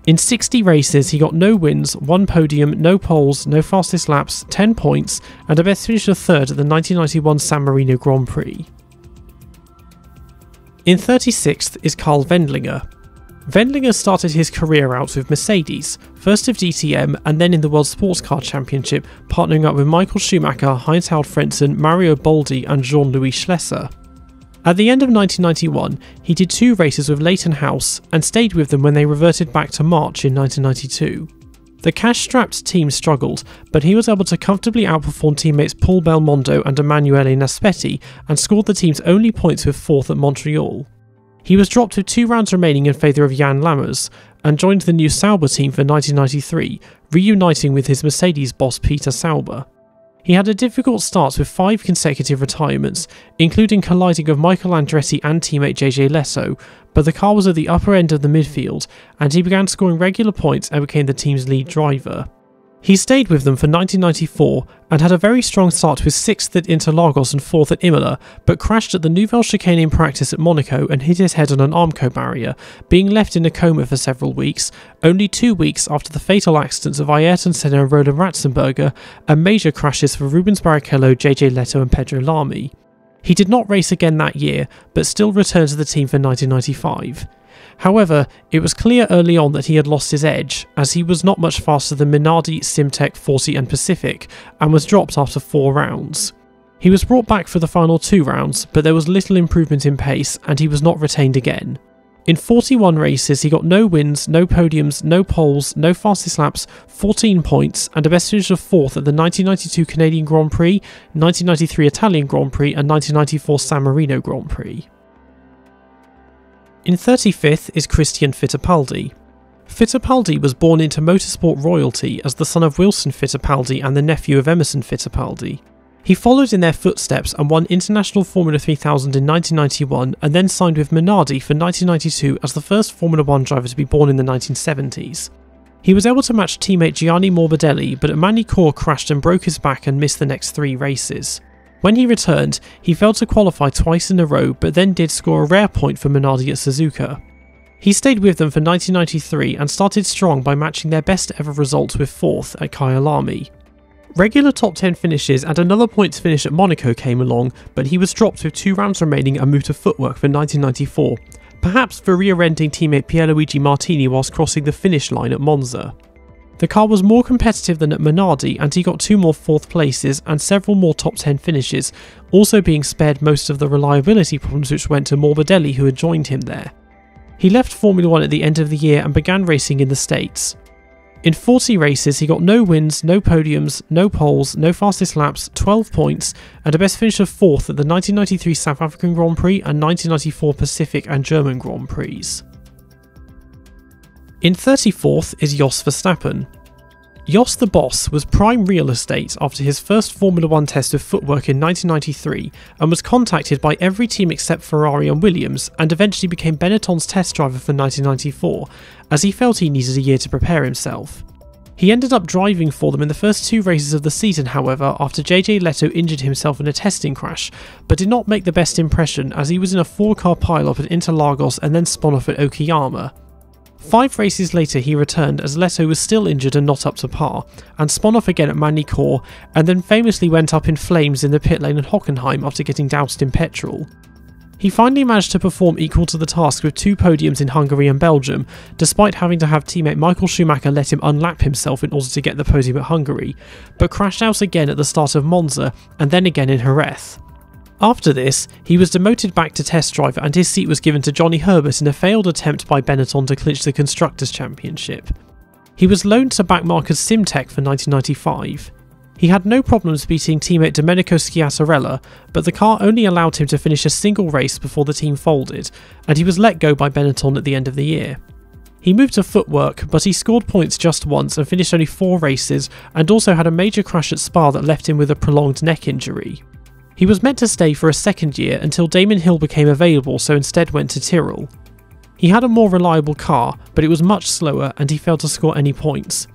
Speaker 1: In 60 races he got no wins, 1 podium, no poles, no fastest laps, 10 points, and a best finish of 3rd at the 1991 San Marino Grand Prix. In 36th is Karl Wendlinger. Wendlinger started his career out with Mercedes, first of DTM and then in the World Sports Car Championship, partnering up with Michael Schumacher, Heinz-Harald Frentzen, Mario Baldi and Jean-Louis Schlesser. At the end of 1991, he did 2 races with Leighton House and stayed with them when they reverted back to March in 1992. The cash-strapped team struggled, but he was able to comfortably outperform teammates Paul Belmondo and Emanuele Naspetti and scored the team's only points with 4th at Montreal. He was dropped with 2 rounds remaining in favour of Jan Lammers and joined the new Sauber team for 1993, reuniting with his Mercedes boss Peter Sauber. He had a difficult start with 5 consecutive retirements, including colliding with Michael Andretti and teammate JJ Lesso, but the car was at the upper end of the midfield and he began scoring regular points and became the team's lead driver. He stayed with them for 1994 and had a very strong start with 6th at Interlagos and 4th at Imola, but crashed at the Nouvelle Chicane in practice at Monaco and hit his head on an Armco barrier, being left in a coma for several weeks, only 2 weeks after the fatal accidents of Ayrton Senna and Roland Ratzenberger, and major crashes for Rubens Barrichello, JJ Leto and Pedro Lamy. He did not race again that year, but still returned to the team for 1995. However, it was clear early on that he had lost his edge, as he was not much faster than Minardi, Simtek, Forti and Pacific, and was dropped after 4 rounds. He was brought back for the final 2 rounds, but there was little improvement in pace, and he was not retained again. In 41 races he got no wins, no podiums, no poles, no fastest laps, 14 points, and a best finish of 4th at the 1992 Canadian Grand Prix, 1993 Italian Grand Prix and 1994 San Marino Grand Prix. In 35th is Christian Fittipaldi. Fittipaldi was born into motorsport royalty as the son of Wilson Fittipaldi and the nephew of Emerson Fittipaldi. He followed in their footsteps and won International Formula 3000 in 1991 and then signed with Minardi for 1992 as the first Formula 1 driver to be born in the 1970s. He was able to match teammate Gianni Morbidelli, but at Magny-Cours crashed and broke his back and missed the next 3 races. When he returned, he failed to qualify twice in a row, but then did score a rare point for Minardi at Suzuka. He stayed with them for 1993 and started strong by matching their best ever results with 4th at Kyalami. Regular top 10 finishes and another points finish at Monaco came along, but he was dropped with 2 rounds remaining and moved to footwork for 1994, perhaps for rear-ending teammate Pierluigi Martini whilst crossing the finish line at Monza. The car was more competitive than at Minardi and he got 2 more 4th places and several more top 10 finishes, also being spared most of the reliability problems which went to Morbidelli who had joined him there. He left Formula 1 at the end of the year and began racing in the States. In 40 races he got no wins, no podiums, no poles, no fastest laps, 12 points, and a best finish of 4th at the 1993 South African Grand Prix and 1994 Pacific and German Grand Prix. In 34th is Jos Verstappen. Jos the Boss was prime real estate after his first Formula 1 test of footwork in 1993 and was contacted by every team except Ferrari and Williams and eventually became Benetton's test driver for 1994, as he felt he needed a year to prepare himself. He ended up driving for them in the first 2 races of the season, however, after JJ Lehto injured himself in a testing crash, but did not make the best impression as he was in a 4-car pile-up at Interlagos and then spun off at Okayama. 5 races later he returned as Lehto was still injured and not up to par, and spun off again at Magny-Cours, and then famously went up in flames in the pit lane at Hockenheim after getting doused in petrol. He finally managed to perform equal to the task with 2 podiums in Hungary and Belgium, despite having to have teammate Michael Schumacher let him unlap himself in order to get the podium at Hungary, but crashed out again at the start of Monza and then again in Jerez. After this, he was demoted back to test driver and his seat was given to Johnny Herbert in a failed attempt by Benetton to clinch the Constructors' Championship. He was loaned to backmarkers Simtek for 1995. He had no problems beating teammate Domenico Schiatarella, but the car only allowed him to finish a single race before the team folded, and he was let go by Benetton at the end of the year. He moved to footwork, but he scored points just once and finished only 4 races, and also had a major crash at Spa that left him with a prolonged neck injury. He was meant to stay for a second year until Damon Hill became available, so instead went to Tyrrell. He had a more reliable car, but it was much slower and he failed to score any points.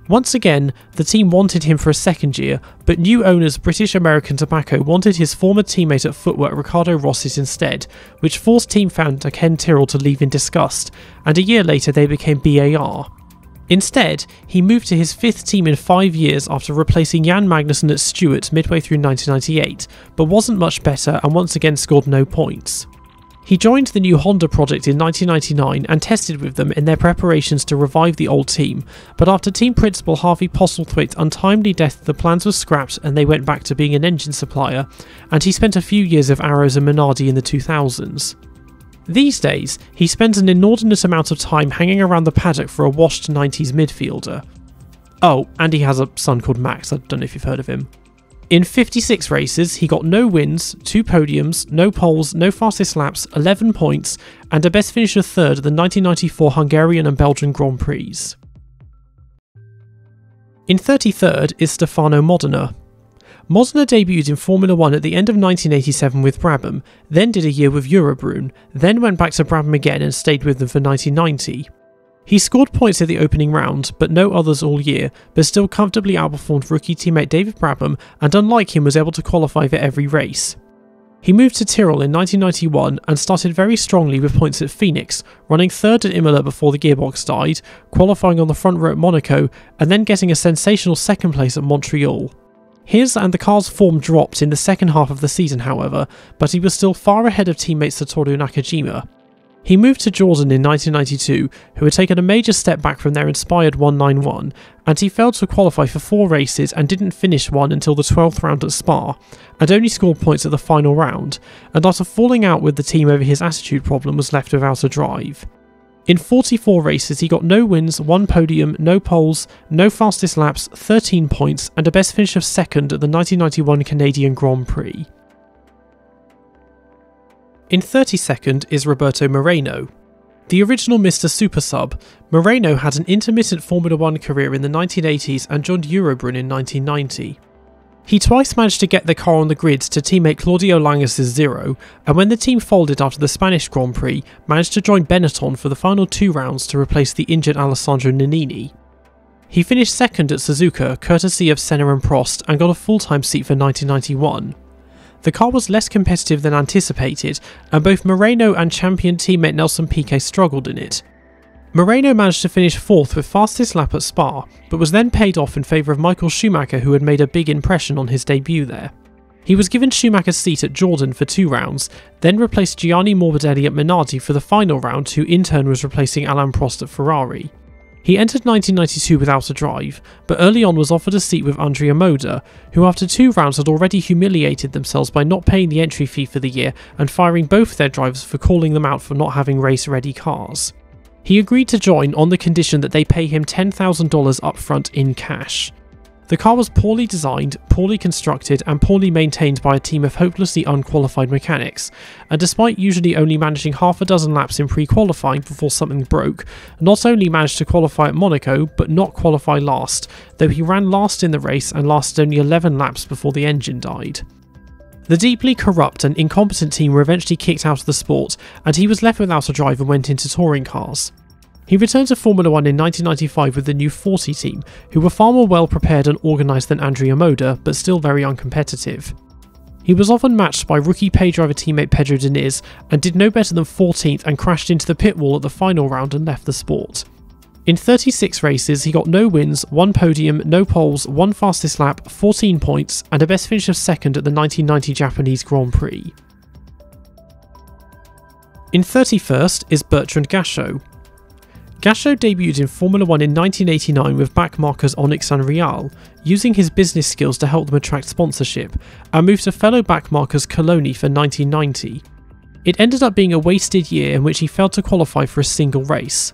Speaker 1: Once again, the team wanted him for a second year, but new owners British American Tobacco wanted his former teammate at Footwork Ricardo Rossit instead, which forced team founder Ken Tyrrell to leave in disgust, and a year later they became BAR. Instead, he moved to his 5th team in 5 years after replacing Jan Magnussen at Stewart midway through 1998, but wasn't much better and once again scored no points. He joined the new Honda project in 1999 and tested with them in their preparations to revive the old team, but after team principal Harvey Postlethwaite's untimely death the plans were scrapped and they went back to being an engine supplier, and he spent a few years with Arrows and Minardi in the 2000s. These days, he spends an inordinate amount of time hanging around the paddock for a washed 90s midfielder. Oh, and he has a son called Max, I don't know if you've heard of him. In 56 races, he got no wins, 2 podiums, no poles, no fastest laps, 11 points, and a best finish of 3rd at the 1994 Hungarian and Belgian Grand Prix. In 33rd is Stefano Modena. Modena debuted in Formula 1 at the end of 1987 with Brabham, then did a year with Eurobrunn, then went back to Brabham again and stayed with them for 1990. He scored points at the opening round, but no others all year, but still comfortably outperformed rookie teammate David Brabham, and unlike him was able to qualify for every race. He moved to Tyrrell in 1991 and started very strongly with points at Phoenix, running 3rd at Imola before the gearbox died, qualifying on the front row at Monaco, and then getting a sensational 2nd place at Montreal. His and the car's form dropped in the second half of the season, however, but he was still far ahead of teammate Satoru Nakajima. He moved to Jordan in 1992, who had taken a major step back from their inspired 191, and he failed to qualify for 4 races and didn't finish one until the 12th round at Spa, and only scored points at the final round, and after falling out with the team over his attitude problem was left without a drive. In 44 races he got no wins, 1 podium, no poles, no fastest laps, 13 points, and a best finish of 2nd at the 1991 Canadian Grand Prix. In 32nd is Roberto Moreno. The original Mr. Super Sub, Moreno had an intermittent Formula 1 career in the 1980s and joined Eurobrunn in 1990. He twice managed to get the car on the grids to teammate Claudio Langes' Zero, and when the team folded after the Spanish Grand Prix, managed to join Benetton for the final 2 rounds to replace the injured Alessandro Nannini. He finished 2nd at Suzuka, courtesy of Senna and Prost, and got a full-time seat for 1991. The car was less competitive than anticipated, and both Moreno and champion teammate Nelson Piquet struggled in it. Moreno managed to finish 4th with fastest lap at Spa, but was then paid off in favour of Michael Schumacher, who had made a big impression on his debut there. He was given Schumacher's seat at Jordan for 2 rounds, then replaced Gianni Morbidelli at Minardi for the final round, who in turn was replacing Alain Prost at Ferrari. He entered 1992 without a drive, but early on was offered a seat with Andrea Moda, who after 2 rounds had already humiliated themselves by not paying the entry fee for the year and firing both their drivers for calling them out for not having race-ready cars. He agreed to join on the condition that they pay him $10,000 upfront in cash. The car was poorly designed, poorly constructed, and poorly maintained by a team of hopelessly unqualified mechanics, and despite usually only managing half a dozen laps in pre-qualifying before something broke, not only managed to qualify at Monaco, but not qualify last, though he ran last in the race and lasted only 11 laps before the engine died. The deeply corrupt and incompetent team were eventually kicked out of the sport, and he was left without a drive and went into touring cars. He returned to Formula 1 in 1995 with the new 40 team, who were far more well prepared and organised than Andrea Moda, but still very uncompetitive. He was often matched by rookie pay driver teammate Pedro Diniz and did no better than 14th and crashed into the pit wall at the final round and left the sport. In 36 races, he got no wins, 1 podium, no poles, 1 fastest lap, 14 points, and a best finish of second at the 1990 Japanese Grand Prix. In 31st is Bertrand Gachot. Gachot debuted in Formula 1 in 1989 with backmarkers Onyx and Real, using his business skills to help them attract sponsorship, and moved to fellow backmarkers Coloni for 1990. It ended up being a wasted year in which he failed to qualify for a single race.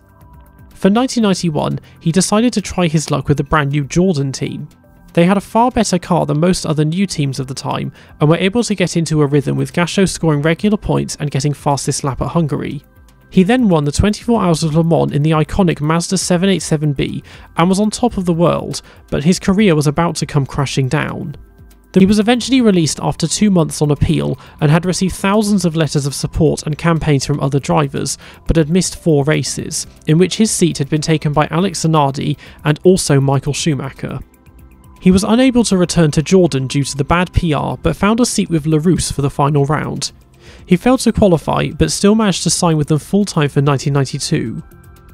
Speaker 1: For 1991, he decided to try his luck with the brand new Jordan team. They had a far better car than most other new teams of the time, and were able to get into a rhythm with Gachot scoring regular points and getting fastest lap at Hungary. He then won the 24 Hours of Le Mans in the iconic Mazda 787B and was on top of the world, but his career was about to come crashing down. He was eventually released after 2 months on appeal and had received thousands of letters of support and campaigns from other drivers, but had missed 4 races, in which his seat had been taken by Alex Zanardi and also Michael Schumacher. He was unable to return to Jordan due to the bad PR, but found a seat with Larousse for the final round. He failed to qualify, but still managed to sign with them full-time for 1992.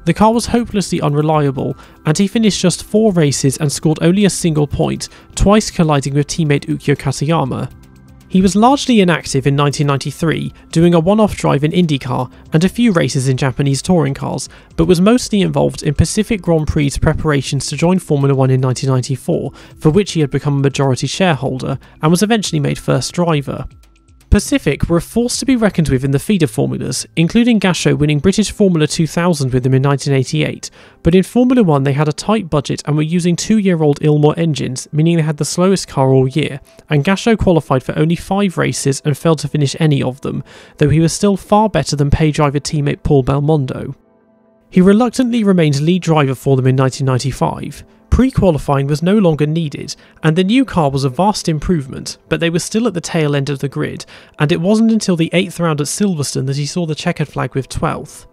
Speaker 1: The car was hopelessly unreliable, and he finished just 4 races and scored only a single point, twice colliding with teammate Ukyo Katayama. He was largely inactive in 1993, doing a one-off drive in IndyCar and a few races in Japanese touring cars, but was mostly involved in Pacific Grand Prix preparations to join Formula 1 in 1994, for which he had become a majority shareholder, and was eventually made first driver. Pacific were a force to be reckoned with in the feeder formulas, including Gachot winning British Formula 2000 with them in 1988, but in Formula 1 they had a tight budget and were using 2-year-old Ilmor engines, meaning they had the slowest car all year, and Gachot qualified for only 5 races and failed to finish any of them, though he was still far better than pay driver teammate Paul Belmondo. He reluctantly remained lead driver for them in 1995. Pre-qualifying was no longer needed, and the new car was a vast improvement, but they were still at the tail end of the grid, and it wasn't until the 8th round at Silverstone that he saw the checkered flag with 12th.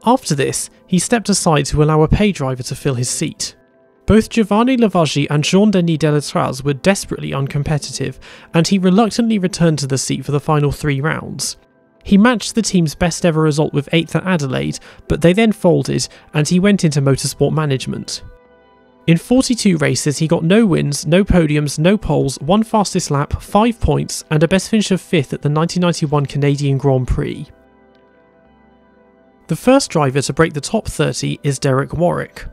Speaker 1: After this, he stepped aside to allow a pay driver to fill his seat. Both Giovanni Lavaggi and Jean-Denis Delatraz were desperately uncompetitive, and he reluctantly returned to the seat for the final 3 rounds. He matched the team's best ever result with 8th at Adelaide, but they then folded, and he went into motorsport management. In 42 races, he got no wins, no podiums, no poles, 1 fastest lap, 5 points, and a best finish of 5th at the 1991 Canadian Grand Prix. The first driver to break the top 30 is Derek Warwick.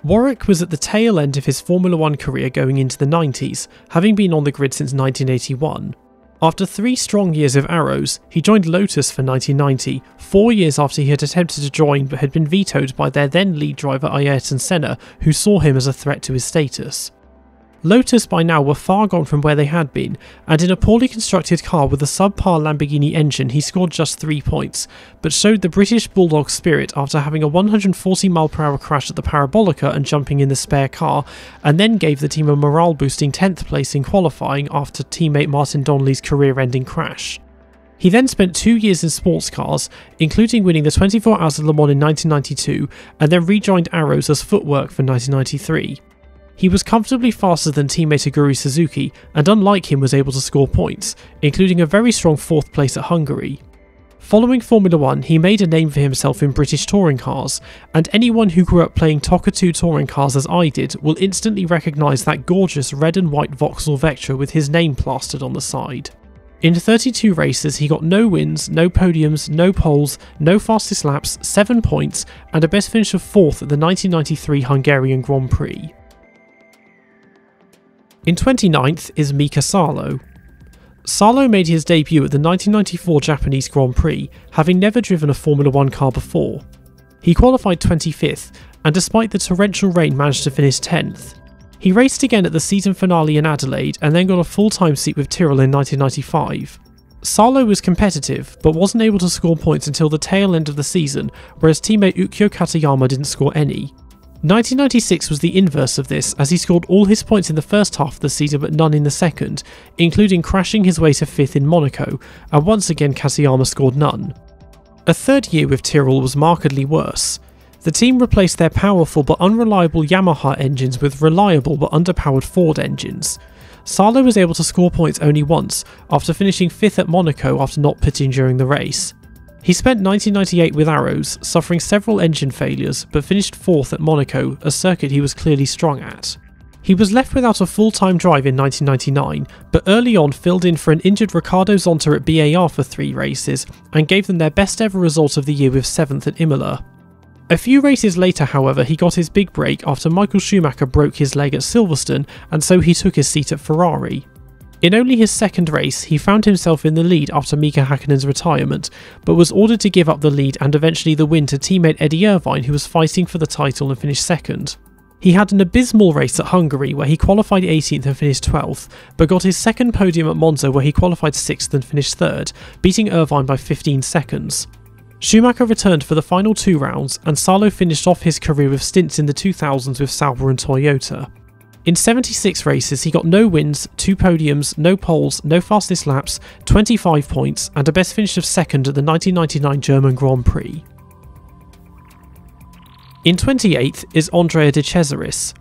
Speaker 1: Warwick was at the tail end of his Formula 1 career going into the 90s, having been on the grid since 1981. After 3 strong years of Arrows, he joined Lotus for 1990, 4 years after he had attempted to join but had been vetoed by their then lead driver Ayrton Senna, who saw him as a threat to his status. Lotus by now were far gone from where they had been, and in a poorly constructed car with a subpar Lamborghini engine he scored just 3 points, but showed the British Bulldog spirit after having a 140mph crash at the Parabolica and jumping in the spare car, and then gave the team a morale-boosting 10th place in qualifying after teammate Martin Donnelly's career-ending crash. He then spent 2 years in sports cars, including winning the 24 Hours of Le Mans in 1992, and then rejoined Arrows as footwork for 1993. He was comfortably faster than teammate Aguri Suzuki, and unlike him was able to score points, including a very strong 4th place at Hungary. Following Formula 1, he made a name for himself in British touring cars, and anyone who grew up playing TOCA 2 touring cars as I did will instantly recognise that gorgeous red and white Vauxhall Vectra with his name plastered on the side. In 32 races, he got no wins, no podiums, no poles, no fastest laps, 7 points, and a best finish of 4th at the 1993 Hungarian Grand Prix. In 29th is Mika Salo. Salo made his debut at the 1994 Japanese Grand Prix, having never driven a Formula 1 car before. He qualified 25th, and despite the torrential rain managed to finish 10th. He raced again at the season finale in Adelaide and then got a full-time seat with Tyrrell in 1995. Salo was competitive, but wasn't able to score points until the tail end of the season, whereas teammate Ukyo Katayama didn't score any. 1996 was the inverse of this, as he scored all his points in the first half of the season but none in the second, including crashing his way to 5th in Monaco, and once again Katayama scored none. A third year with Tyrrell was markedly worse. The team replaced their powerful but unreliable Yamaha engines with reliable but underpowered Ford engines. Salo was able to score points only once, after finishing 5th at Monaco after not pitting during the race. He spent 1998 with Arrows, suffering several engine failures, but finished 4th at Monaco, a circuit he was clearly strong at. He was left without a full-time drive in 1999, but early on filled in for an injured Riccardo Zonta at BAR for 3 races, and gave them their best ever result of the year with 7th at Imola. A few races later, however, he got his big break after Michael Schumacher broke his leg at Silverstone, and so he took his seat at Ferrari. In only his second race, he found himself in the lead after Mika Häkkinen's retirement, but was ordered to give up the lead and eventually the win to teammate Eddie Irvine, who was fighting for the title and finished second. He had an abysmal race at Hungary, where he qualified 18th and finished 12th, but got his second podium at Monza, where he qualified 6th and finished 3rd, beating Irvine by 15 seconds. Schumacher returned for the final 2 rounds, and Salo finished off his career with stints in the 2000s with Sauber and Toyota. In 76 races, he got no wins, 2 podiums, no poles, no fastest laps, 25 points, and a best finish of 2nd at the 1999 German Grand Prix. In 28th is Andrea De Cesaris.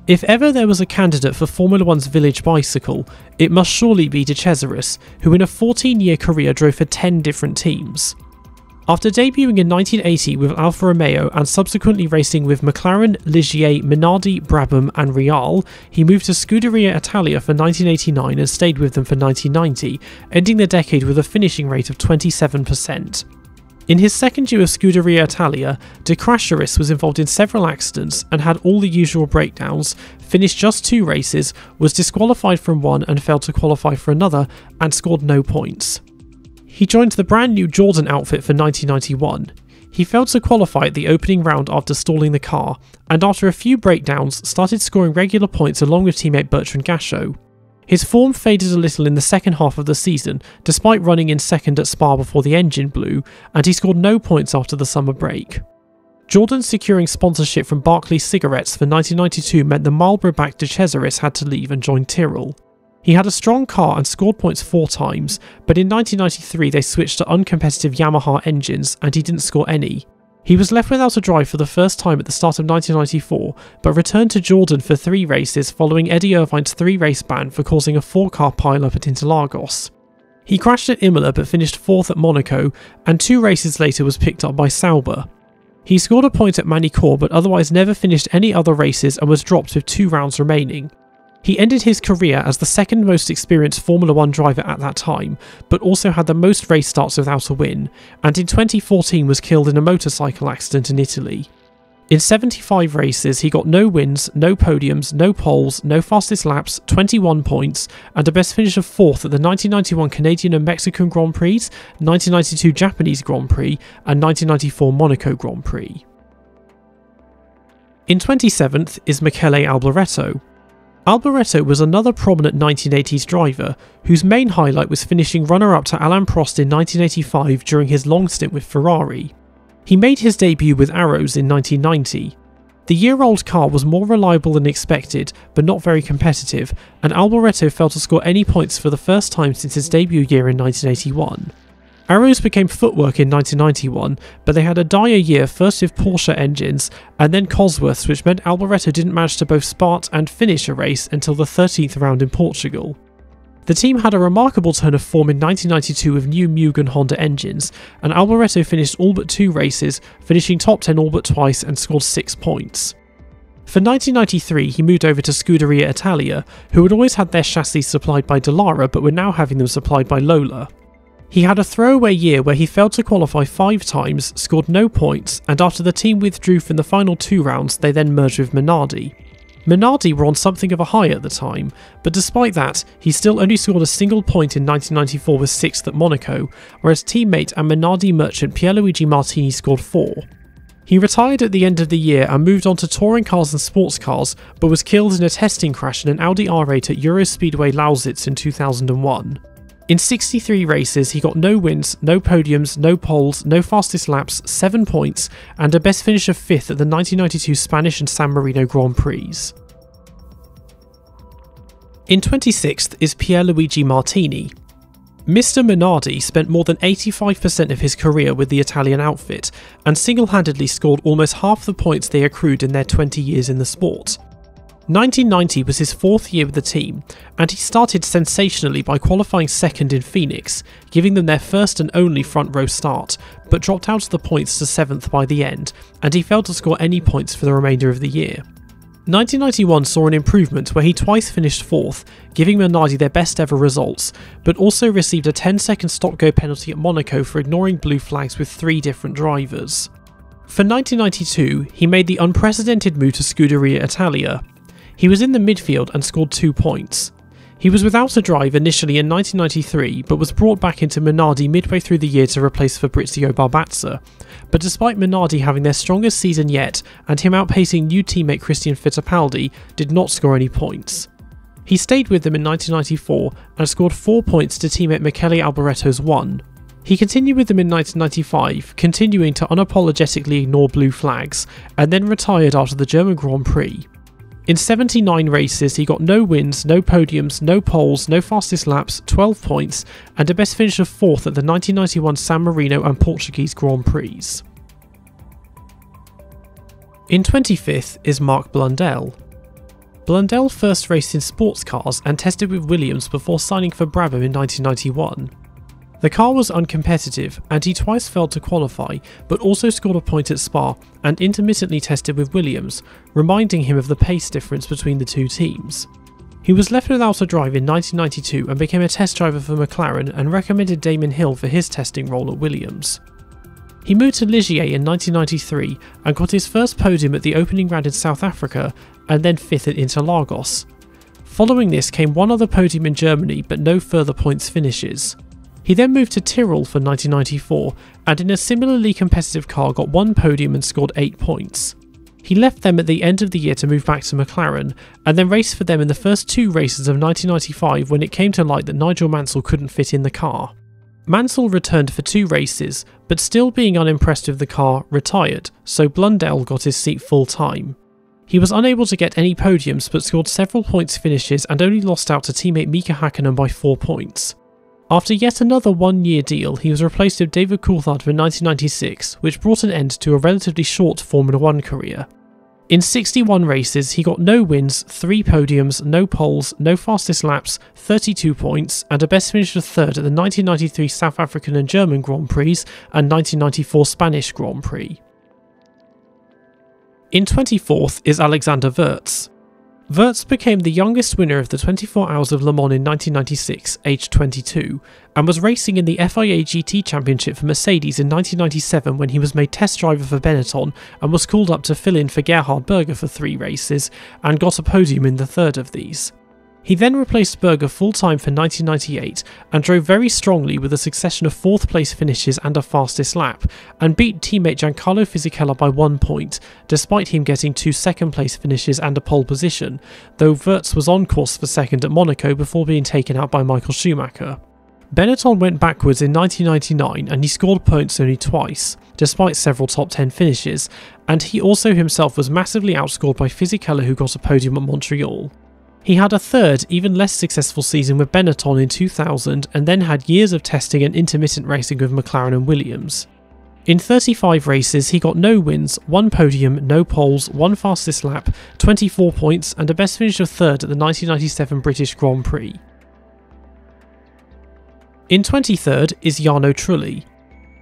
Speaker 1: If ever there was a candidate for Formula One's village bicycle, it must surely be De Cesaris, who in a 14-year career drove for 10 different teams. After debuting in 1980 with Alfa Romeo and subsequently racing with McLaren, Ligier, Minardi, Brabham and Real, he moved to Scuderia Italia for 1989 and stayed with them for 1990, ending the decade with a finishing rate of 27%. In his second year of Scuderia Italia, De Cesaris was involved in several accidents and had all the usual breakdowns, finished just 2 races, was disqualified from one and failed to qualify for another, and scored no points. He joined the brand new Jordan outfit for 1991. He failed to qualify at the opening round after stalling the car, and after a few breakdowns started scoring regular points along with teammate Bertrand Gachot. His form faded a little in the second half of the season, despite running in second at Spa before the engine blew, and he scored no points after the summer break. Jordan securing sponsorship from Barclays Cigarettes for 1992 meant the Marlboro-backed De Cesaris had to leave and join Tyrrell. He had a strong car and scored points 4 times, but in 1993 they switched to uncompetitive Yamaha engines and he didn't score any. He was left without a drive for the first time at the start of 1994, but returned to Jordan for 3 races following Eddie Irvine's 3-race ban for causing a 4-car pile-up at Interlagos. He crashed at Imola but finished 4th at Monaco, and 2 races later was picked up by Sauber. He scored a point at Magny-Cours but otherwise never finished any other races and was dropped with 2 rounds remaining. He ended his career as the second most experienced Formula 1 driver at that time, but also had the most race starts without a win, and in 2014 was killed in a motorcycle accident in Italy. In 75 races, he got no wins, no podiums, no poles, no fastest laps, 21 points, and a best finish of 4th at the 1991 Canadian and Mexican Grand Prix, 1992 Japanese Grand Prix, and 1994 Monaco Grand Prix. In 27th is Michele Alboreto. Alboreto was another prominent 1980s driver, whose main highlight was finishing runner-up to Alain Prost in 1985 during his long stint with Ferrari. He made his debut with Arrows in 1990. The year-old car was more reliable than expected, but not very competitive, and Alboreto failed to score any points for the first time since his debut year in 1981. Arrows became Footwork in 1991, but they had a dire year first with Porsche engines and then Cosworths, which meant Alboreto didn't manage to both start and finish a race until the 13th round in Portugal. The team had a remarkable turn of form in 1992 with new Mugen Honda engines, and Alboreto finished all but 2 races, finishing top 10 all but twice and scored 6 points. For 1993 he moved over to Scuderia Italia, who had always had their chassis supplied by Dallara but were now having them supplied by Lola. He had a throwaway year where he failed to qualify 5 times, scored no points, and after the team withdrew from the final 2 rounds they then merged with Minardi. Minardi were on something of a high at the time, but despite that, he still only scored a single point in 1994 with 6th at Monaco, whereas teammate and Minardi merchant Pierluigi Martini scored 4. He retired at the end of the year and moved on to touring cars and sports cars, but was killed in a testing crash in an Audi R8 at Eurospeedway Lausitz in 2001. In 63 races, he got no wins, no podiums, no poles, no fastest laps, 7 points, and a best finish of 5th at the 1992 Spanish and San Marino Grand Prix. In 26th is Pierluigi Martini. Mr. Minardi spent more than 85% of his career with the Italian outfit and single-handedly scored almost half the points they accrued in their 20 years in the sport. 1990 was his fourth year with the team, and he started sensationally by qualifying second in Phoenix, giving them their first and only front row start, but dropped out of the points to 7th by the end, and he failed to score any points for the remainder of the year. 1991 saw an improvement where he twice finished 4th, giving Minardi their best ever results, but also received a 10-second stop-go penalty at Monaco for ignoring blue flags with 3 different drivers. For 1992, he made the unprecedented move to Scuderia Italia. He was in the midfield and scored 2 points. He was without a drive initially in 1993, but was brought back into Minardi midway through the year to replace Fabrizio Barbazza. But despite Minardi having their strongest season yet, and him outpacing new teammate Christian Fittipaldi, did not score any points. He stayed with them in 1994 and scored 4 points to teammate Michele Alboretto's 1. He continued with them in 1995, continuing to unapologetically ignore blue flags, and then retired after the German Grand Prix. In 79 races, he got no wins, no podiums, no poles, no fastest laps, 12 points, and a best finish of 4th at the 1991 San Marino and Portuguese Grand Prix. In 25th is Mark Blundell. Blundell first raced in sports cars and tested with Williams before signing for Brabham in 1991. The car was uncompetitive and he twice failed to qualify, but also scored a point at Spa and intermittently tested with Williams, reminding him of the pace difference between the two teams. He was left without a drive in 1992 and became a test driver for McLaren and recommended Damon Hill for his testing role at Williams. He moved to Ligier in 1993 and got his first podium at the opening round in South Africa and then 5th at Interlagos. Following this came one other podium in Germany but no further points finishes. He then moved to Tyrrell for 1994 and in a similarly competitive car got 1 podium and scored 8 points. He left them at the end of the year to move back to McLaren and then raced for them in the first 2 races of 1995 when it came to light that Nigel Mansell couldn't fit in the car. Mansell returned for 2 races, but still being unimpressed with the car, retired, so Blundell got his seat full time. He was unable to get any podiums but scored several points finishes and only lost out to teammate Mika Hakkinen by 4 points. After yet another 1-year deal, he was replaced with David Coulthard for 1996, which brought an end to a relatively short Formula 1 career. In 61 races, he got no wins, 3 podiums, no poles, no fastest laps, 32 points, and a best finish of 3rd at the 1993 South African and German Grand Prix and 1994 Spanish Grand Prix. In 24th is Alexander Wurz. Wurz became the youngest winner of the 24 Hours of Le Mans in 1996, aged 22, and was racing in the FIA GT Championship for Mercedes in 1997 when he was made test driver for Benetton and was called up to fill in for Gerhard Berger for 3 races and got a podium in the 3rd of these. He then replaced Berger full-time for 1998 and drove very strongly with a succession of 4th place finishes and a fastest lap, and beat teammate Giancarlo Fisichella by 1 point, despite him getting 2 second place finishes and a pole position, though Wurz was on course for 2nd at Monaco before being taken out by Michael Schumacher. Benetton went backwards in 1999 and he scored points only twice, despite several top 10 finishes, and he also himself was massively outscored by Fisichella, who got a podium at Montreal. He had a 3rd, even less successful season with Benetton in 2000 and then had years of testing and intermittent racing with McLaren and Williams. In 35 races he got no wins, 1 podium, no poles, 1 fastest lap, 24 points and a best finish of 3rd at the 1997 British Grand Prix. In 23rd is Jarno Trulli.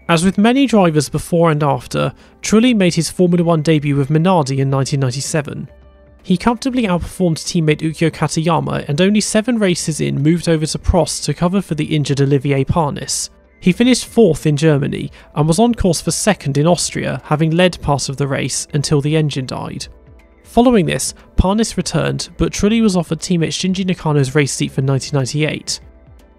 Speaker 1: As with many drivers before and after, Trulli made his Formula 1 debut with Minardi in 1997. He comfortably outperformed teammate Ukyo Katayama and only 7 races in moved over to Prost to cover for the injured Olivier Panis. He finished 4th in Germany and was on course for 2nd in Austria, having led part of the race until the engine died. Following this, Panis returned, but Trulli was offered teammate Shinji Nakano's race seat for 1998.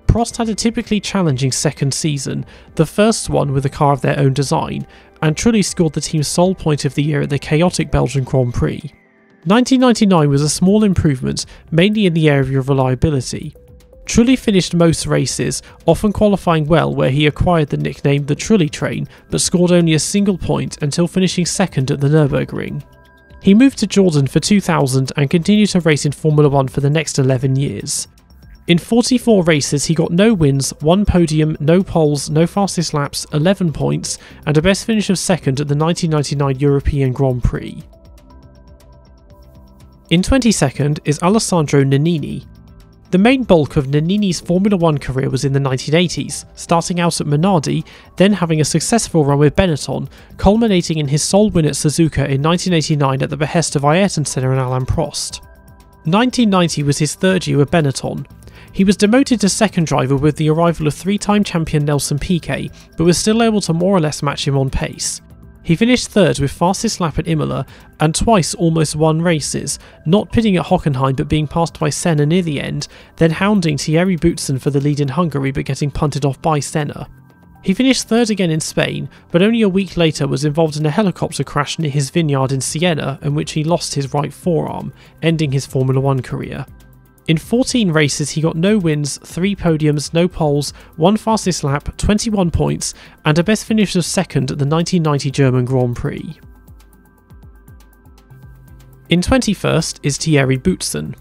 Speaker 1: Prost had a typically challenging 2nd season, the first one with a car of their own design, and Trulli scored the team's sole point of the year at the chaotic Belgian Grand Prix. 1999 was a small improvement, mainly in the area of reliability. Trulli finished most races, often qualifying well where he acquired the nickname the Trulli Train, but scored only a single point until finishing 2nd at the Nürburgring. He moved to Jordan for 2000 and continued to race in Formula 1 for the next 11 years. In 44 races he got no wins, 1 podium, no poles, no fastest laps, 11 points, and a best finish of second at the 1999 European Grand Prix. In 22nd is Alessandro Nannini. The main bulk of Nannini's Formula 1 career was in the 1980s, starting out at Minardi, then having a successful run with Benetton, culminating in his sole win at Suzuka in 1989 at the behest of Ayrton Senna and Alain Prost. 1990 was his third year with Benetton. He was demoted to second driver with the arrival of 3-time champion Nelson Piquet, but was still able to more or less match him on pace. He finished third with fastest lap at Imola and twice almost won races, not pitting at Hockenheim but being passed by Senna near the end, then hounding Thierry Boutsen for the lead in Hungary but getting punted off by Senna. He finished third again in Spain, but only a week later was involved in a helicopter crash near his vineyard in Siena in which he lost his right forearm, ending his Formula 1 career. In 14 races he got no wins, 3 podiums, no poles, 1 fastest lap, 21 points, and a best finish of second at the 1990 German Grand Prix. In 21st is Thierry Boutsen.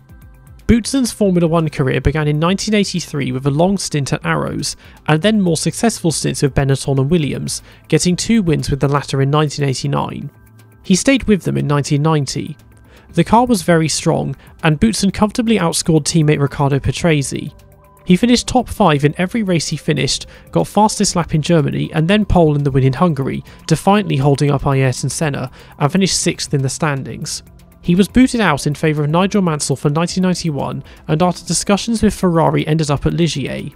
Speaker 1: Boutsen's Formula 1 career began in 1983 with a long stint at Arrows, and then more successful stints with Benetton and Williams, getting 2 wins with the latter in 1989. He stayed with them in 1990. The car was very strong, and Boutsen comfortably outscored teammate Riccardo Patrese. He finished top 5 in every race he finished, got fastest lap in Germany and then pole in the win in Hungary, defiantly holding up Ayrton Senna, and finished 6th in the standings. He was booted out in favour of Nigel Mansell for 1991, and after discussions with Ferrari ended up at Ligier.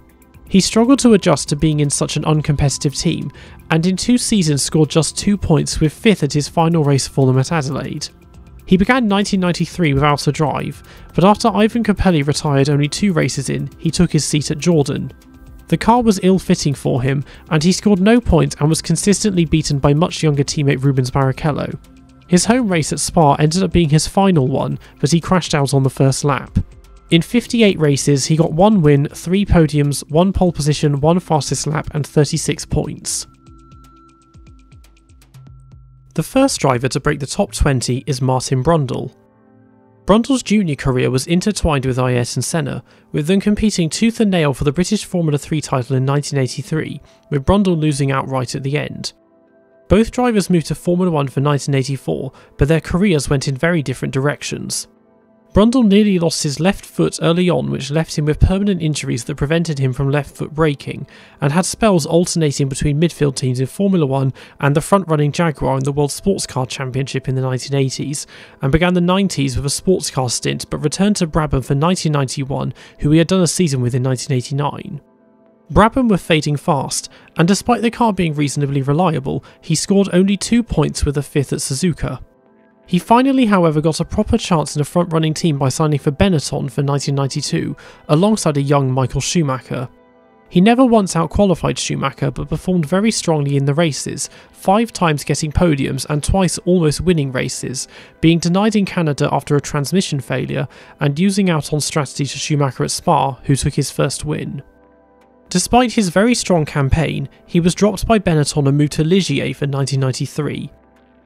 Speaker 1: He struggled to adjust to being in such an uncompetitive team, and in 2 seasons scored just 2 points, with 5th at his final race for them at Adelaide. He began 1993 without a drive, but after Ivan Capelli retired only 2 races in, he took his seat at Jordan. The car was ill-fitting for him, and he scored no points and was consistently beaten by much younger teammate Rubens Barrichello. His home race at Spa ended up being his final one, but he crashed out on the first lap. In 58 races, he got 1 win, 3 podiums, 1 pole position, 1 fastest lap, and 36 points. The first driver to break the top 20 is Martin Brundle. Brundle's junior career was intertwined with Ayrton Senna, with them competing tooth and nail for the British Formula 3 title in 1983, with Brundle losing outright at the end. Both drivers moved to Formula 1 for 1984, but their careers went in very different directions. Brundle nearly lost his left foot early on, which left him with permanent injuries that prevented him from left foot braking, and had spells alternating between midfield teams in Formula 1 and the front-running Jaguar in the World Sports Car Championship in the 1980s, and began the 90s with a sports car stint but returned to Brabham for 1991, who he had done a season with in 1989. Brabham were fading fast, and despite the car being reasonably reliable, he scored only 2 points with a 5th at Suzuka. He finally, however, got a proper chance in a front-running team by signing for Benetton for 1992, alongside a young Michael Schumacher. He never once out-qualified Schumacher, but performed very strongly in the races, 5 times getting podiums and twice almost winning races, being denied in Canada after a transmission failure, and losing out on strategy to Schumacher at Spa, who took his first win. Despite his very strong campaign, he was dropped by Benetton and moved to Ligier for 1993.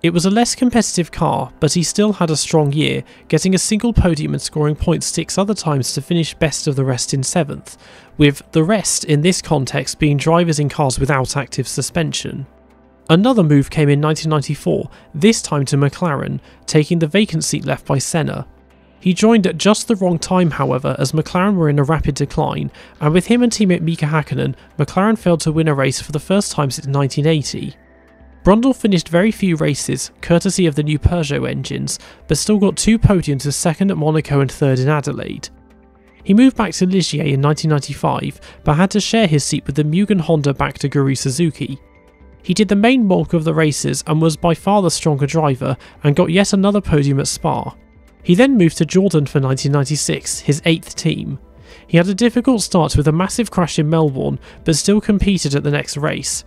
Speaker 1: It was a less competitive car, but he still had a strong year, getting a single podium and scoring points 6 other times to finish best of the rest in 7th, with the rest in this context being drivers in cars without active suspension. Another move came in 1994, this time to McLaren, taking the vacant seat left by Senna. He joined at just the wrong time, however, as McLaren were in a rapid decline, and with him and teammate Mika Hakkinen, McLaren failed to win a race for the first time since 1980. Brundle finished very few races, courtesy of the new Peugeot engines, but still got 2 podiums as second at Monaco and third in Adelaide. He moved back to Ligier in 1995, but had to share his seat with the Mugen Honda-backed Guru Suzuki. He did the main bulk of the races and was by far the stronger driver, and got yet another podium at Spa. He then moved to Jordan for 1996, his 8th team. He had a difficult start with a massive crash in Melbourne, but still competed at the next race.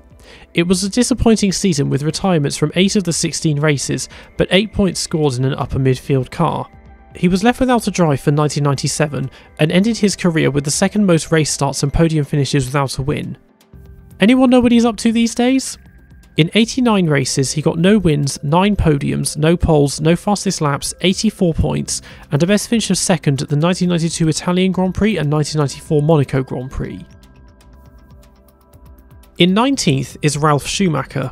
Speaker 1: It was a disappointing season with retirements from 8 of the 16 races, but 8 points scored in an upper midfield car. He was left without a drive for 1997 and ended his career with the second most race starts and podium finishes without a win. Anyone know what he's up to these days? In 89 races, he got no wins, 9 podiums, no poles, no fastest laps, 84 points, and a best finish of second at the 1992 Italian Grand Prix and 1994 Monaco Grand Prix. In 19th is Ralf Schumacher.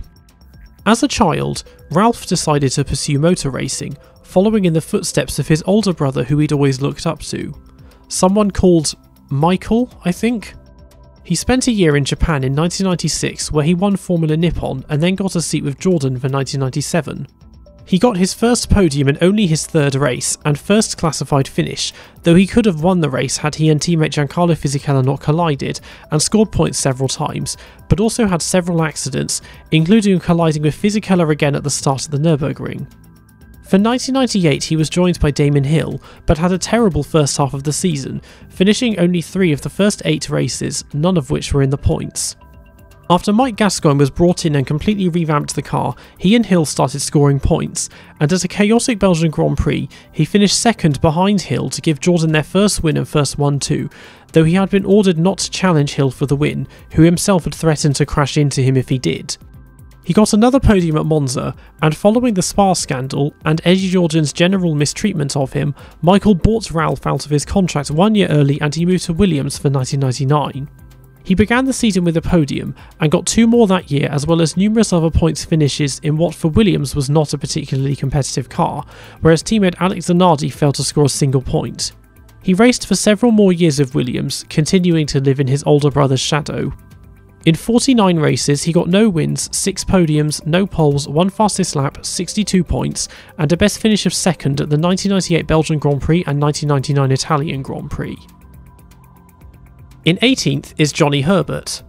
Speaker 1: As a child, Ralf decided to pursue motor racing, following in the footsteps of his older brother who he'd always looked up to. Someone called Michael, I think? He spent a year in Japan in 1996 where he won Formula Nippon and then got a seat with Jordan for 1997. He got his first podium in only his third race and first classified finish, though he could have won the race had he and teammate Giancarlo Fisichella not collided and scored points several times, but also had several accidents, including colliding with Fisichella again at the start of the Nürburgring. For 1998 he was joined by Damon Hill, but had a terrible first half of the season, finishing only 3 of the first 8 races, none of which were in the points. After Mike Gascoigne was brought in and completely revamped the car, he and Hill started scoring points, and at a chaotic Belgian Grand Prix, he finished second behind Hill to give Jordan their first win and first 1-2, though he had been ordered not to challenge Hill for the win, who himself had threatened to crash into him if he did. He got another podium at Monza, and following the Spa scandal and Eddie Jordan's general mistreatment of him, Michael bought Ralf out of his contract 1 year early and he moved to Williams for 1999. He began the season with a podium and got 2 more that year, as well as numerous other points finishes in what for Williams was not a particularly competitive car, whereas teammate Alex Zanardi failed to score a single point. He raced for several more years with Williams, continuing to live in his older brother's shadow. In 49 races, he got no wins, 6 podiums, no poles, 1 fastest lap, 62 points, and a best finish of second at the 1998 Belgian Grand Prix and 1999 Italian Grand Prix. In 18th is Johnny Herbert.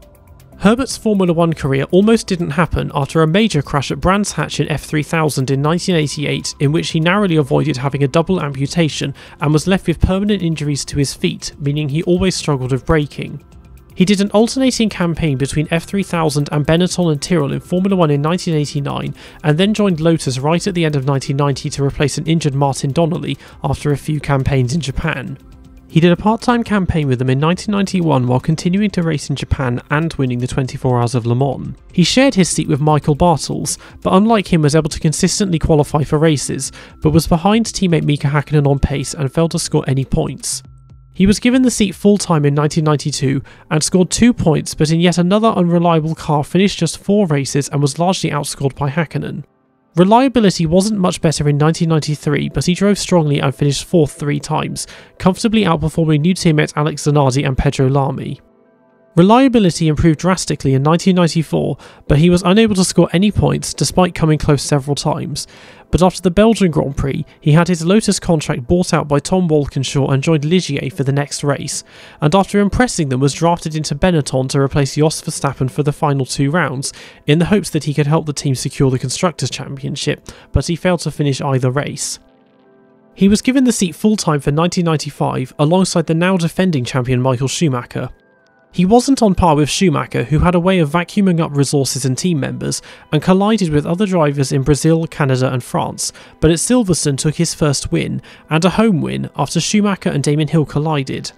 Speaker 1: Herbert's Formula 1 career almost didn't happen after a major crash at Brands Hatch in F3000 in 1988, in which he narrowly avoided having a double amputation and was left with permanent injuries to his feet, meaning he always struggled with braking. He did an alternating campaign between F3000 and Benetton and Tyrrell in Formula 1 in 1989, and then joined Lotus right at the end of 1990 to replace an injured Martin Donnelly after a few campaigns in Japan. He did a part-time campaign with them in 1991 while continuing to race in Japan and winning the 24 Hours of Le Mans. He shared his seat with Michael Bartels, but unlike him was able to consistently qualify for races, but was behind teammate Mika Hakkinen on pace and failed to score any points. He was given the seat full-time in 1992 and scored 2 points, but in yet another unreliable car finished just 4 races and was largely outscored by Hakkinen. Reliability wasn't much better in 1993, but he drove strongly and finished 4th 3 times, comfortably outperforming new teammates Alex Zanardi and Pedro Lamy. Reliability improved drastically in 1994, but he was unable to score any points despite coming close several times. But after the Belgian Grand Prix, he had his Lotus contract bought out by Tom Walkinshaw and joined Ligier for the next race, and after impressing them was drafted into Benetton to replace Jos Verstappen for the final 2 rounds, in the hopes that he could help the team secure the Constructors' Championship, but he failed to finish either race. He was given the seat full-time for 1995 alongside the now defending champion Michael Schumacher. He wasn't on par with Schumacher, who had a way of vacuuming up resources and team members, and collided with other drivers in Brazil, Canada and France, but at Silverstone took his first win, and a home win, after Schumacher and Damon Hill collided.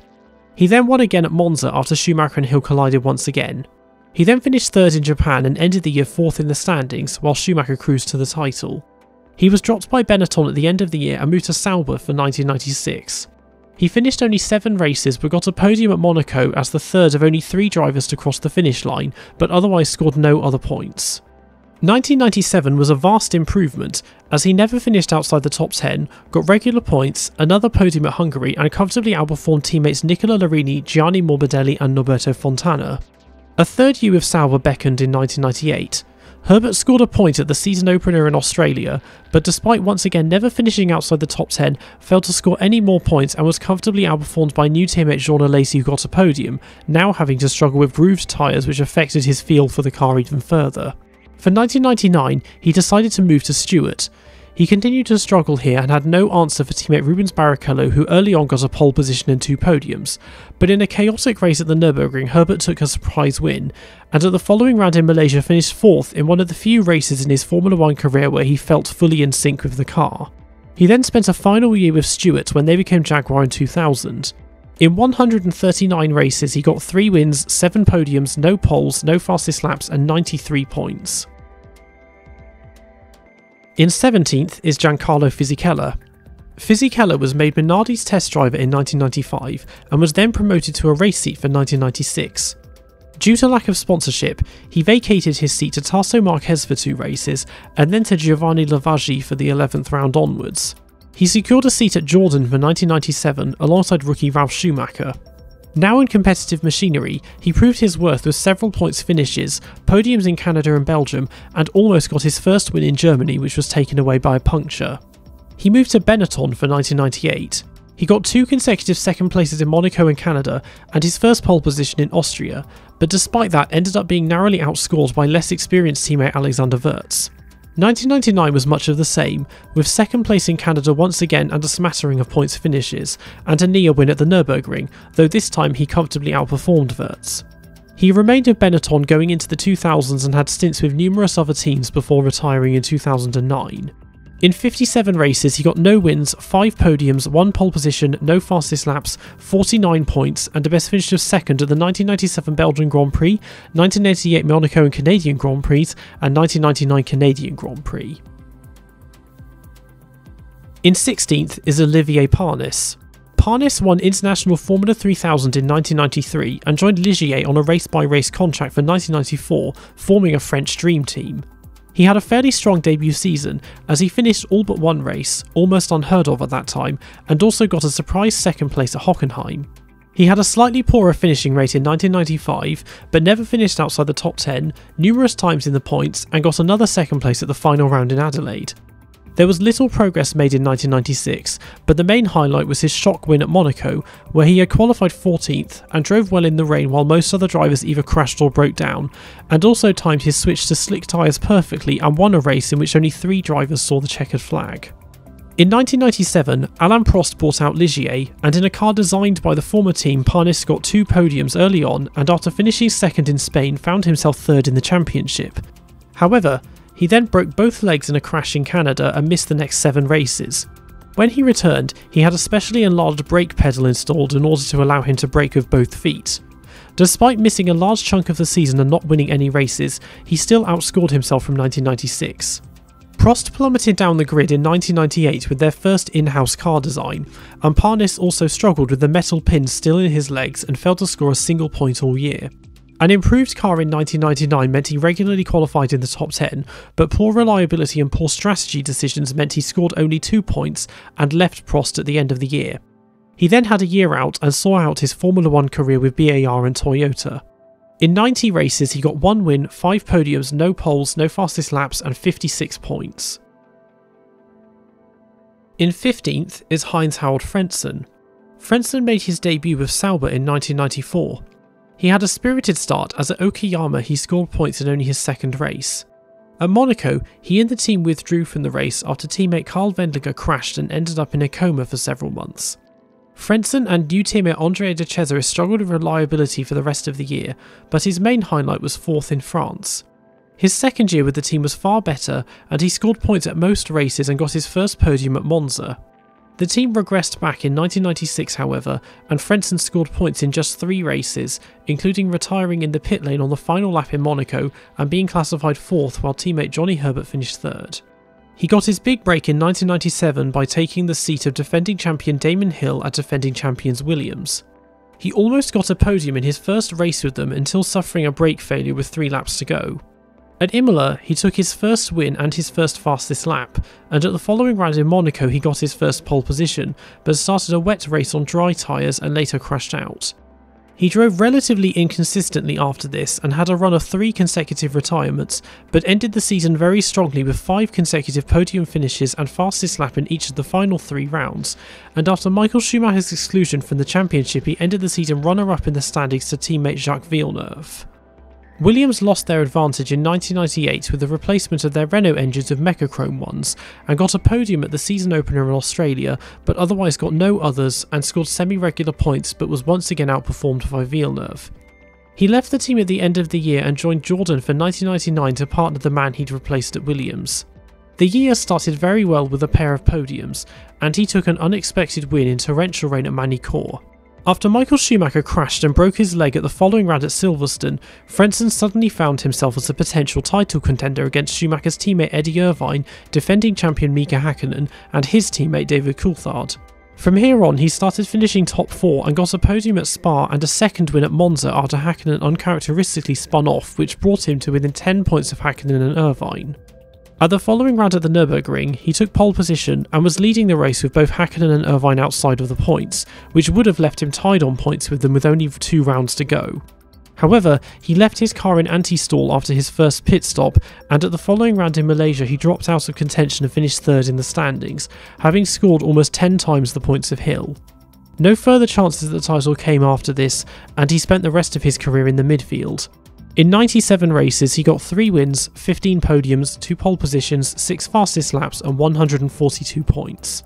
Speaker 1: He then won again at Monza after Schumacher and Hill collided once again. He then finished 3rd in Japan and ended the year 4th in the standings, while Schumacher cruised to the title. He was dropped by Benetton at the end of the year and moved to Sauber for 1996. He finished only 7 races but got a podium at Monaco as the 3rd of only 3 drivers to cross the finish line, but otherwise scored no other points. 1997 was a vast improvement, as he never finished outside the top 10, got regular points, another podium at Hungary and comfortably outperformed teammates Nicola Larini, Gianni Morbidelli and Norberto Fontana. A 3rd year with Sauber beckoned in 1998. Herbert scored a point at the season opener in Australia, but despite once again never finishing outside the top 10, failed to score any more points and was comfortably outperformed by new teammate Jean Alesi, who got a podium, now having to struggle with grooved tyres which affected his feel for the car even further. For 1999, he decided to move to Stewart. He continued to struggle here and had no answer for teammate Rubens Barrichello, who early on got a pole position and 2 podiums, but in a chaotic race at the Nürburgring, Herbert took a surprise win, and at the following round in Malaysia finished 4th in one of the few races in his Formula 1 career where he felt fully in sync with the car. He then spent a final year with Stewart when they became Jaguar in 2000. In 139 races he got 3 wins, 7 podiums, no poles, no fastest laps and 93 points. In 17th is Giancarlo Fisichella. Fisichella was made Minardi's test driver in 1995 and was then promoted to a race seat for 1996. Due to lack of sponsorship, he vacated his seat to Tasso Marquez for 2 races and then to Giovanni Lavaggi for the 11th round onwards. He secured a seat at Jordan for 1997 alongside rookie Ralf Schumacher. Now in competitive machinery, he proved his worth with several points finishes, podiums in Canada and Belgium, and almost got his first win in Germany, which was taken away by a puncture. He moved to Benetton for 1998. He got 2 consecutive second places in Monaco and Canada, and his first pole position in Austria, but despite that ended up being narrowly outscored by less experienced teammate Alexander Wurz. 1999 was much of the same, with second place in Canada once again and a smattering of points finishes, and a near win at the Nürburgring, though this time he comfortably outperformed Wurz. He remained at Benetton going into the 2000s and had stints with numerous other teams before retiring in 2009. In 57 races he got no wins, 5 podiums, 1 pole position, no fastest laps, 49 points, and a best finish of second at the 1997 Belgian Grand Prix, 1988 Monaco and Canadian Grand Prix, and 1999 Canadian Grand Prix. In 16th is Olivier Panis. Panis won International Formula 3000 in 1993 and joined Ligier on a race-by-race contract for 1994, forming a French dream team. He had a fairly strong debut season, as he finished all but 1 race, almost unheard of at that time, and also got a surprise second place at Hockenheim. He had a slightly poorer finishing rate in 1995, but never finished outside the top 10, numerous times in the points, and got another second place at the final round in Adelaide. There was little progress made in 1996, but the main highlight was his shock win at Monaco, where he had qualified 14th and drove well in the rain while most other drivers either crashed or broke down, and also timed his switch to slick tyres perfectly and won a race in which only 3 drivers saw the checkered flag. In 1997, Alain Prost bought out Ligier, and in a car designed by the former team, Panis got 2 podiums early on and after finishing second in Spain found himself third in the championship. However, he then broke both legs in a crash in Canada and missed the next 7 races. When he returned, he had a specially enlarged brake pedal installed in order to allow him to brake with both feet. Despite missing a large chunk of the season and not winning any races, he still outscored himself from 1996. Prost plummeted down the grid in 1998 with their first in-house car design, and Panis also struggled with the metal pins still in his legs and failed to score a single point all year. An improved car in 1999 meant he regularly qualified in the top 10, but poor reliability and poor strategy decisions meant he scored only 2 points and left Prost at the end of the year. He then had a year out and saw out his Formula 1 career with BAR and Toyota. In 90 races he got 1 win, 5 podiums, no poles, no fastest laps and 56 points. In 15th is Heinz-Harald Frentzen. Frentzen made his debut with Sauber in 1994. He had a spirited start as at Okayama he scored points in only his second race. At Monaco, he and the team withdrew from the race after teammate Karl Wendlinger crashed and ended up in a coma for several months. Frentzen and new teammate Andrea De Cesaris struggled with reliability for the rest of the year, but his main highlight was 4th in France. His second year with the team was far better, and he scored points at most races and got his first podium at Monza. The team regressed back in 1996 however, and Frentzen scored points in just 3 races, including retiring in the pit lane on the final lap in Monaco and being classified 4th while teammate Johnny Herbert finished 3rd. He got his big break in 1997 by taking the seat of defending champion Damon Hill at defending champions Williams. He almost got a podium in his first race with them until suffering a brake failure with 3 laps to go. At Imola, he took his first win and his first fastest lap, and at the following round in Monaco he got his first pole position, but started a wet race on dry tyres and later crashed out. He drove relatively inconsistently after this and had a run of 3 consecutive retirements, but ended the season very strongly with 5 consecutive podium finishes and fastest lap in each of the final 3 rounds, and after Michael Schumacher's exclusion from the championship he ended the season runner-up in the standings to teammate Jacques Villeneuve. Williams lost their advantage in 1998 with the replacement of their Renault engines with Mechachrome ones, and got a podium at the season opener in Australia, but otherwise got no others and scored semi-regular points but was once again outperformed by Villeneuve. He left the team at the end of the year and joined Jordan for 1999 to partner the man he'd replaced at Williams. The year started very well with a pair of podiums, and he took an unexpected win in torrential rain at Magny-Cours. After Michael Schumacher crashed and broke his leg at the following round at Silverstone, Frentzen suddenly found himself as a potential title contender against Schumacher's teammate Eddie Irvine, defending champion Mika Hakkinen, and his teammate David Coulthard. From here on, he started finishing top 4 and got a podium at Spa and a second win at Monza after Hakkinen uncharacteristically spun off, which brought him to within 10 points of Hakkinen and Irvine. At the following round at the Nürburgring, he took pole position and was leading the race with both Hakkinen and Irvine outside of the points, which would have left him tied on points with them with only 2 rounds to go. However, he left his car in anti-stall after his first pit stop, and at the following round in Malaysia he dropped out of contention and finished 3rd in the standings, having scored almost 10 times the points of Hill. No further chances at the title came after this, and he spent the rest of his career in the midfield. In 97 races he got 3 wins, 15 podiums, 2 pole positions, 6 fastest laps and 142 points.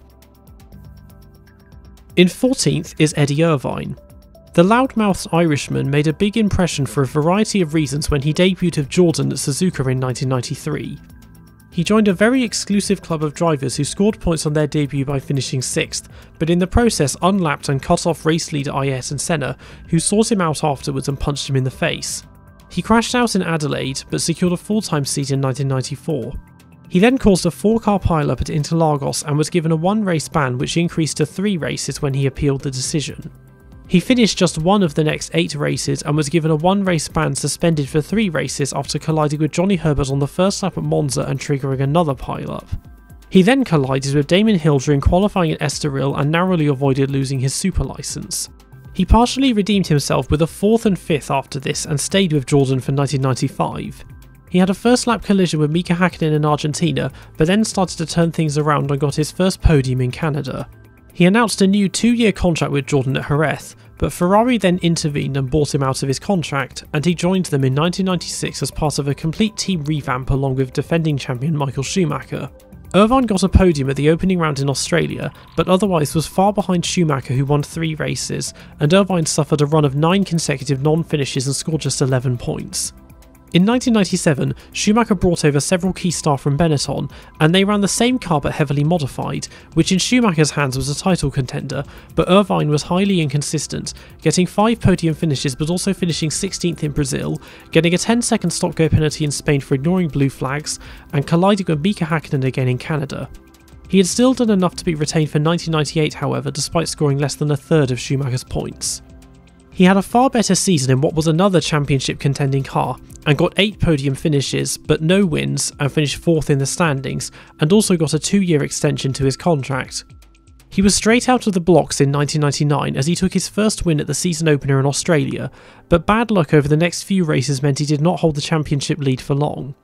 Speaker 1: In 14th is Eddie Irvine. The loudmouthed Irishman made a big impression for a variety of reasons when he debuted with Jordan at Suzuka in 1993. He joined a very exclusive club of drivers who scored points on their debut by finishing 6th, but in the process unlapped and cut off race leader Ayet and Senna, who sought him out afterwards and punched him in the face. He crashed out in Adelaide, but secured a full-time seat in 1994. He then caused a 4-car pile-up at Interlagos and was given a 1-race ban, which increased to 3 races when he appealed the decision. He finished just 1 of the next 8 races and was given a 1-race ban suspended for 3 races after colliding with Johnny Herbert on the first lap at Monza and triggering another pile-up. He then collided with Damon Hill during qualifying at Estoril and narrowly avoided losing his super licence. He partially redeemed himself with a 4th and 5th after this and stayed with Jordan for 1995. He had a first lap collision with Mika Hakkinen in Argentina, but then started to turn things around and got his first podium in Canada. He announced a new 2-year contract with Jordan at Jerez, but Ferrari then intervened and bought him out of his contract, and he joined them in 1996 as part of a complete team revamp along with defending champion Michael Schumacher. Irvine got a podium at the opening round in Australia, but otherwise was far behind Schumacher, who won 3 races, and Irvine suffered a run of 9 consecutive non-finishes and scored just 11 points. In 1997, Schumacher brought over several key staff from Benetton, and they ran the same car but heavily modified, which in Schumacher's hands was a title contender, but Irvine was highly inconsistent, getting 5 podium finishes but also finishing 16th in Brazil, getting a 10-second stop-go penalty in Spain for ignoring blue flags, and colliding with Mika Hakkinen again in Canada. He had still done enough to be retained for 1998 however, despite scoring less than a third of Schumacher's points. He had a far better season in what was another championship contending car, and got 8 podium finishes, but no wins, and finished 4th in the standings, and also got a 2-year extension to his contract. He was straight out of the blocks in 1999 as he took his first win at the season opener in Australia, but bad luck over the next few races meant he did not hold the championship lead for long.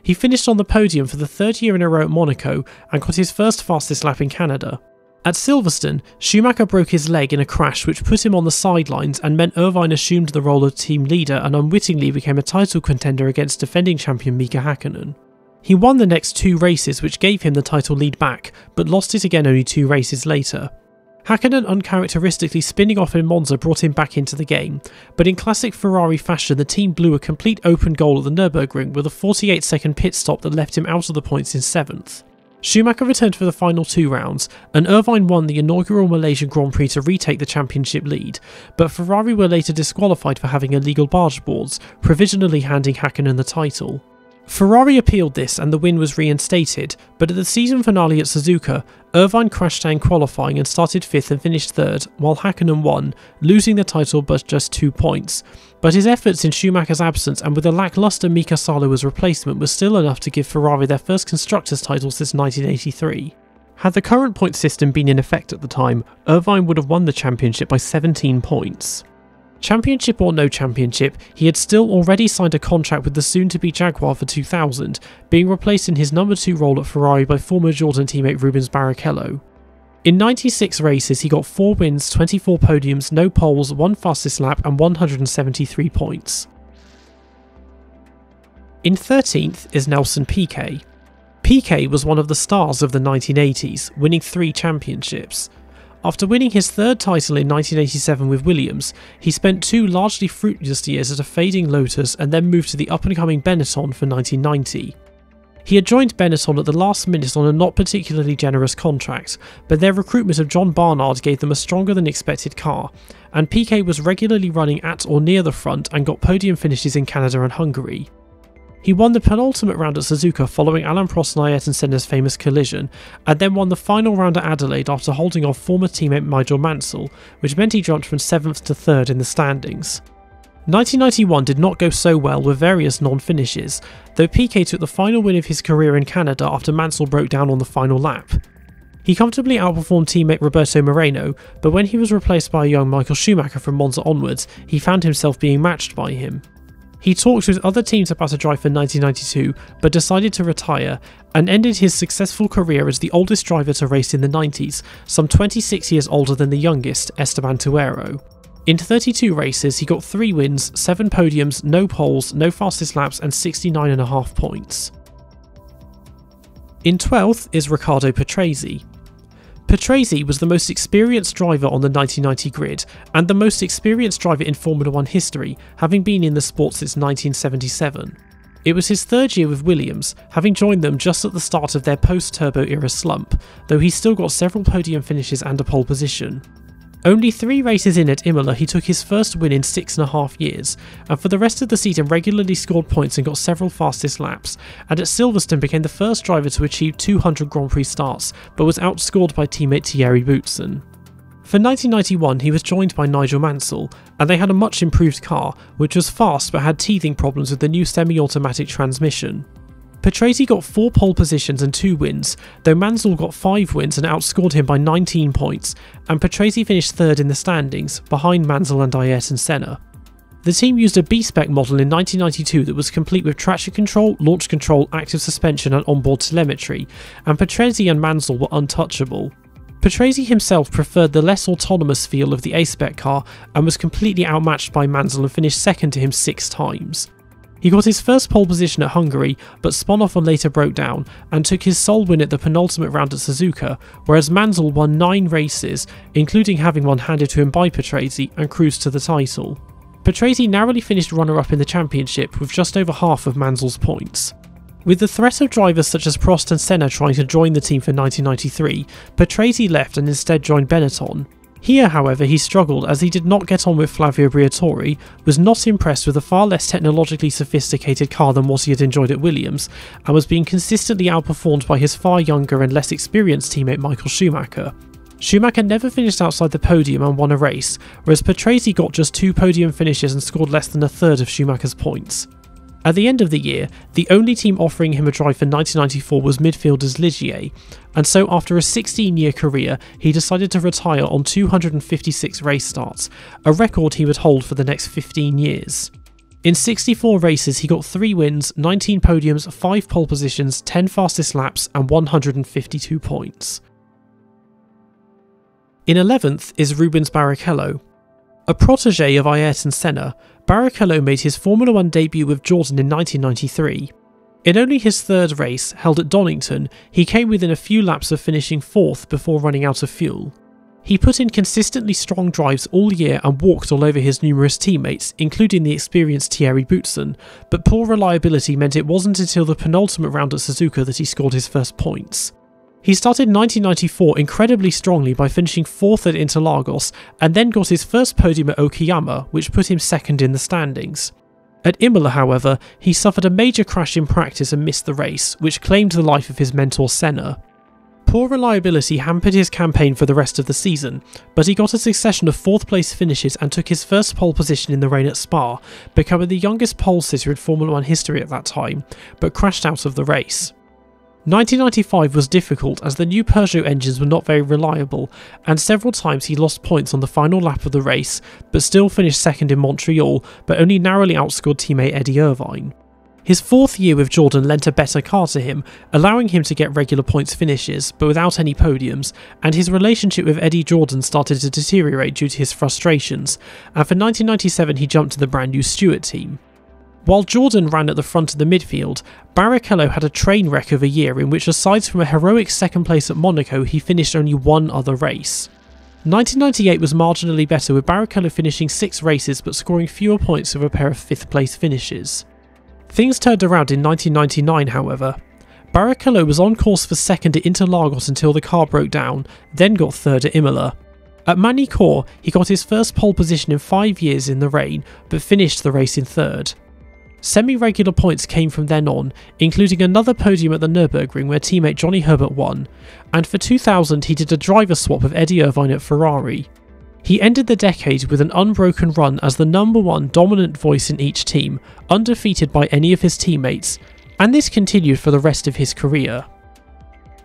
Speaker 1: He finished on the podium for the 3rd year in a row at Monaco, and got his first fastest lap in Canada. At Silverstone, Schumacher broke his leg in a crash which put him on the sidelines and meant Irvine assumed the role of team leader and unwittingly became a title contender against defending champion Mika Hakkinen. He won the next 2 races which gave him the title lead back, but lost it again only 2 races later. Hakkinen uncharacteristically spinning off in Monza brought him back into the game, but in classic Ferrari fashion the team blew a complete open goal at the Nürburgring with a 48-second pit stop that left him out of the points in 7th. Schumacher returned for the final 2 rounds, and Irvine won the inaugural Malaysian Grand Prix to retake the championship lead, but Ferrari were later disqualified for having illegal barge boards, provisionally handing Hakkinen the title. Ferrari appealed this and the win was reinstated, but at the season finale at Suzuka, Irvine crashed out in qualifying and started 5th and finished 3rd, while Hakkinen won, losing the title but just 2 points. But his efforts in Schumacher's absence and with a lacklustre Mika Salo as replacement was still enough to give Ferrari their first constructors' title since 1983. Had the current point system been in effect at the time, Irvine would have won the championship by 17 points. Championship or no championship, he had still already signed a contract with the soon-to-be Jaguar for 2000, being replaced in his number 2 role at Ferrari by former Jordan teammate Rubens Barrichello. In 96 races he got 4 wins, 24 podiums, no poles, 1 fastest lap and 173 points. In 13th is Nelson Piquet. Piquet was one of the stars of the 1980s, winning 3 championships. After winning his 3rd title in 1987 with Williams, he spent 2 largely fruitless years at a fading Lotus and then moved to the up-and-coming Benetton for 1990. He had joined Benetton at the last minute on a not particularly generous contract, but their recruitment of John Barnard gave them a stronger than expected car, and Piquet was regularly running at or near the front and got podium finishes in Canada and Hungary. He won the penultimate round at Suzuka following Alain Prost and Ayrton Senna's famous collision, and then won the final round at Adelaide after holding off former teammate Nigel Mansell, which meant he jumped from 7th to 3rd in the standings. 1991 did not go so well with various non-finishes, though Piquet took the final win of his career in Canada after Mansell broke down on the final lap. He comfortably outperformed teammate Roberto Moreno, but when he was replaced by a young Michael Schumacher from Monza onwards, he found himself being matched by him. He talked with other teams about a drive for 1992, but decided to retire, and ended his successful career as the oldest driver to race in the 90s, some 26 years older than the youngest, Esteban Tuero. In 32 races, he got 3 wins, 7 podiums, no poles, no fastest laps, and 69.5 points. In 12th is Riccardo Patrese. Patrese was the most experienced driver on the 1990 grid, and the most experienced driver in Formula 1 history, having been in the sport since 1977. It was his 3rd year with Williams, having joined them just at the start of their post-turbo era slump, though he still got several podium finishes and a pole position. Only 3 races in at Imola he took his first win in 6.5 years, and for the rest of the season regularly scored points and got several fastest laps, and at Silverstone became the first driver to achieve 200 Grand Prix starts, but was outscored by teammate Thierry Boutsen. For 1991 he was joined by Nigel Mansell, and they had a much improved car, which was fast but had teething problems with the new semi-automatic transmission. Patrese got 4 pole positions and 2 wins, though Mansell got 5 wins and outscored him by 19 points, and Patrese finished 3rd in the standings, behind Mansell and Ayrton Senna. The team used a B-spec model in 1992 that was complete with traction control, launch control, active suspension and onboard telemetry, and Patrese and Mansell were untouchable. Patrese himself preferred the less autonomous feel of the A-spec car and was completely outmatched by Mansell and finished 2nd to him 6 times. He got his first pole position at Hungary, but spun off and later broke down, and took his sole win at the penultimate round at Suzuka, whereas Mansell won 9 races, including having one handed to him by Patrese, and cruised to the title. Patrese narrowly finished runner-up in the championship with just over half of Mansell's points. With the threat of drivers such as Prost and Senna trying to join the team for 1993, Patrese left and instead joined Benetton. Here, however, he struggled as he did not get on with Flavio Briatore, was not impressed with a far less technologically sophisticated car than what he had enjoyed at Williams, and was being consistently outperformed by his far younger and less experienced teammate Michael Schumacher. Schumacher never finished outside the podium and won a race, whereas Patrese got just 2 podium finishes and scored less than a third of Schumacher's points. At the end of the year, the only team offering him a drive for 1994 was midfielders Ligier, and so after a 16-year career, he decided to retire on 256 race starts, a record he would hold for the next 15 years. In 64 races, he got 3 wins, 19 podiums, 5 pole positions, 10 fastest laps, and 152 points. In 11th is Rubens Barrichello. A protege of Ayrton Senna, Barrichello made his Formula 1 debut with Jordan in 1993. In only his 3rd race, held at Donington, he came within a few laps of finishing 4th before running out of fuel. He put in consistently strong drives all year and walked all over his numerous teammates, including the experienced Thierry Boutsen, but poor reliability meant it wasn't until the penultimate round at Suzuka that he scored his first points. He started 1994 incredibly strongly by finishing 4th at Interlagos, and then got his first podium at Okayama, which put him 2nd in the standings. At Imola, however, he suffered a major crash in practice and missed the race, which claimed the life of his mentor Senna. Poor reliability hampered his campaign for the rest of the season, but he got a succession of 4th place finishes and took his first pole position in the rain at Spa, becoming the youngest pole sitter in Formula 1 history at that time, but crashed out of the race. 1995 was difficult as the new Peugeot engines were not very reliable, and several times he lost points on the final lap of the race, but still finished 2nd in Montreal, but only narrowly outscored teammate Eddie Irvine. His 4th year with Jordan lent a better car to him, allowing him to get regular points finishes, but without any podiums, and his relationship with Eddie Jordan started to deteriorate due to his frustrations, and for 1997 he jumped to the brand new Stewart team. While Jordan ran at the front of the midfield, Barrichello had a train wreck of a year in which, aside from a heroic 2nd place at Monaco, he finished only 1 other race. 1998 was marginally better, with Barrichello finishing 6 races but scoring fewer points with a pair of 5th place finishes. Things turned around in 1999, however. Barrichello was on course for second at Interlagos until the car broke down, then got third at Imola. At Magny-Cours, he got his first pole position in 5 years in the rain, but finished the race in third. Semi-regular points came from then on, including another podium at the Nürburgring where teammate Johnny Herbert won, and for 2000 he did a driver swap with Eddie Irvine at Ferrari. He ended the decade with an unbroken run as the #1 dominant voice in each team, undefeated by any of his teammates, and this continued for the rest of his career.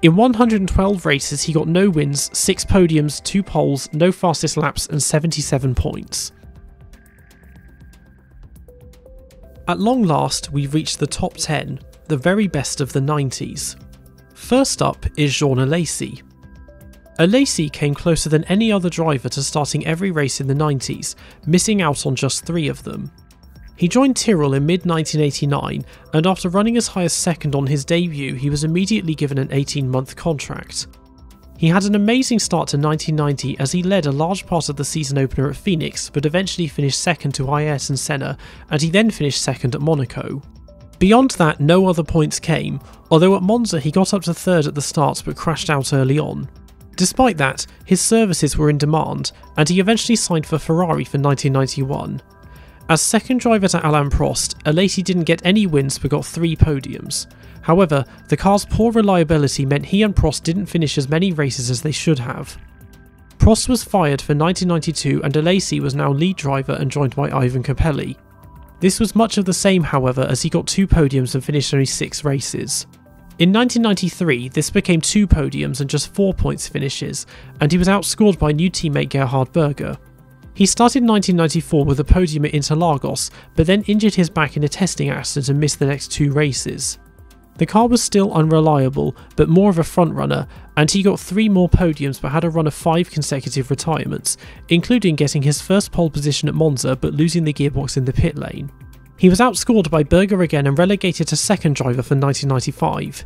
Speaker 1: In 112 races he got no wins, 6 podiums, 2 poles, no fastest laps and 77 points. At long last we've reached the top 10, the very best of the 90s. First up is Jean Alesi. Alesi came closer than any other driver to starting every race in the 90s, missing out on just 3 of them. He joined Tyrrell in mid-1989, and after running as high as second on his debut, he was immediately given an 18-month contract. He had an amazing start to 1990 as he led a large part of the season opener at Phoenix, but eventually finished second to Ayrton Senna, and he then finished second at Monaco. Beyond that, no other points came, although at Monza he got up to third at the start but crashed out early on. Despite that, his services were in demand, and he eventually signed for Ferrari for 1991. As second driver to Alain Prost, Alesi didn't get any wins but got 3 podiums. However, the car's poor reliability meant he and Prost didn't finish as many races as they should have. Prost was fired for 1992 and Alesi was now lead driver and joined by Ivan Capelli. This was much of the same, however, as he got 2 podiums and finished only 6 races. In 1993, this became 2 podiums and just 4 points finishes, and he was outscored by new teammate Gerhard Berger. He started 1994 with a podium at Interlagos, but then injured his back in a testing accident and missed the next 2 races. The car was still unreliable, but more of a frontrunner, and he got 3 more podiums but had a run of 5 consecutive retirements, including getting his first pole position at Monza but losing the gearbox in the pit lane. He was outscored by Berger again and relegated to second driver for 1995.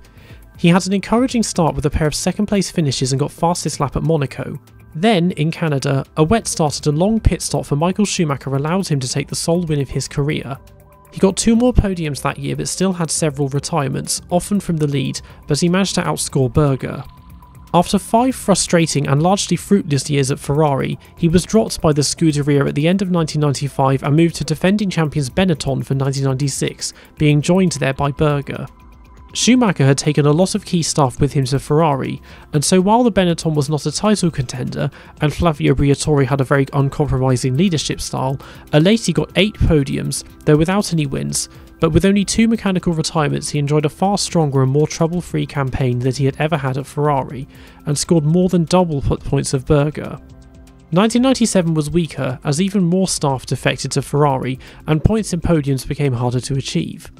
Speaker 1: He had an encouraging start with a pair of second place finishes and got fastest lap at Monaco. Then, in Canada, a wet start at a long pit stop for Michael Schumacher allowed him to take the sole win of his career. He got 2 more podiums that year but still had several retirements, often from the lead, but he managed to outscore Berger. After 5 frustrating and largely fruitless years at Ferrari, he was dropped by the Scuderia at the end of 1995 and moved to defending champions Benetton for 1996, being joined there by Berger. Schumacher had taken a lot of key staff with him to Ferrari, and so while the Benetton was not a title contender, and Flavio Briatore had a very uncompromising leadership style, Alesi got 8 podiums, though without any wins, but with only 2 mechanical retirements he enjoyed a far stronger and more trouble-free campaign than he had ever had at Ferrari, and scored more than double put points of Berger. 1997 was weaker, as even more staff defected to Ferrari, and points and podiums became harder to achieve.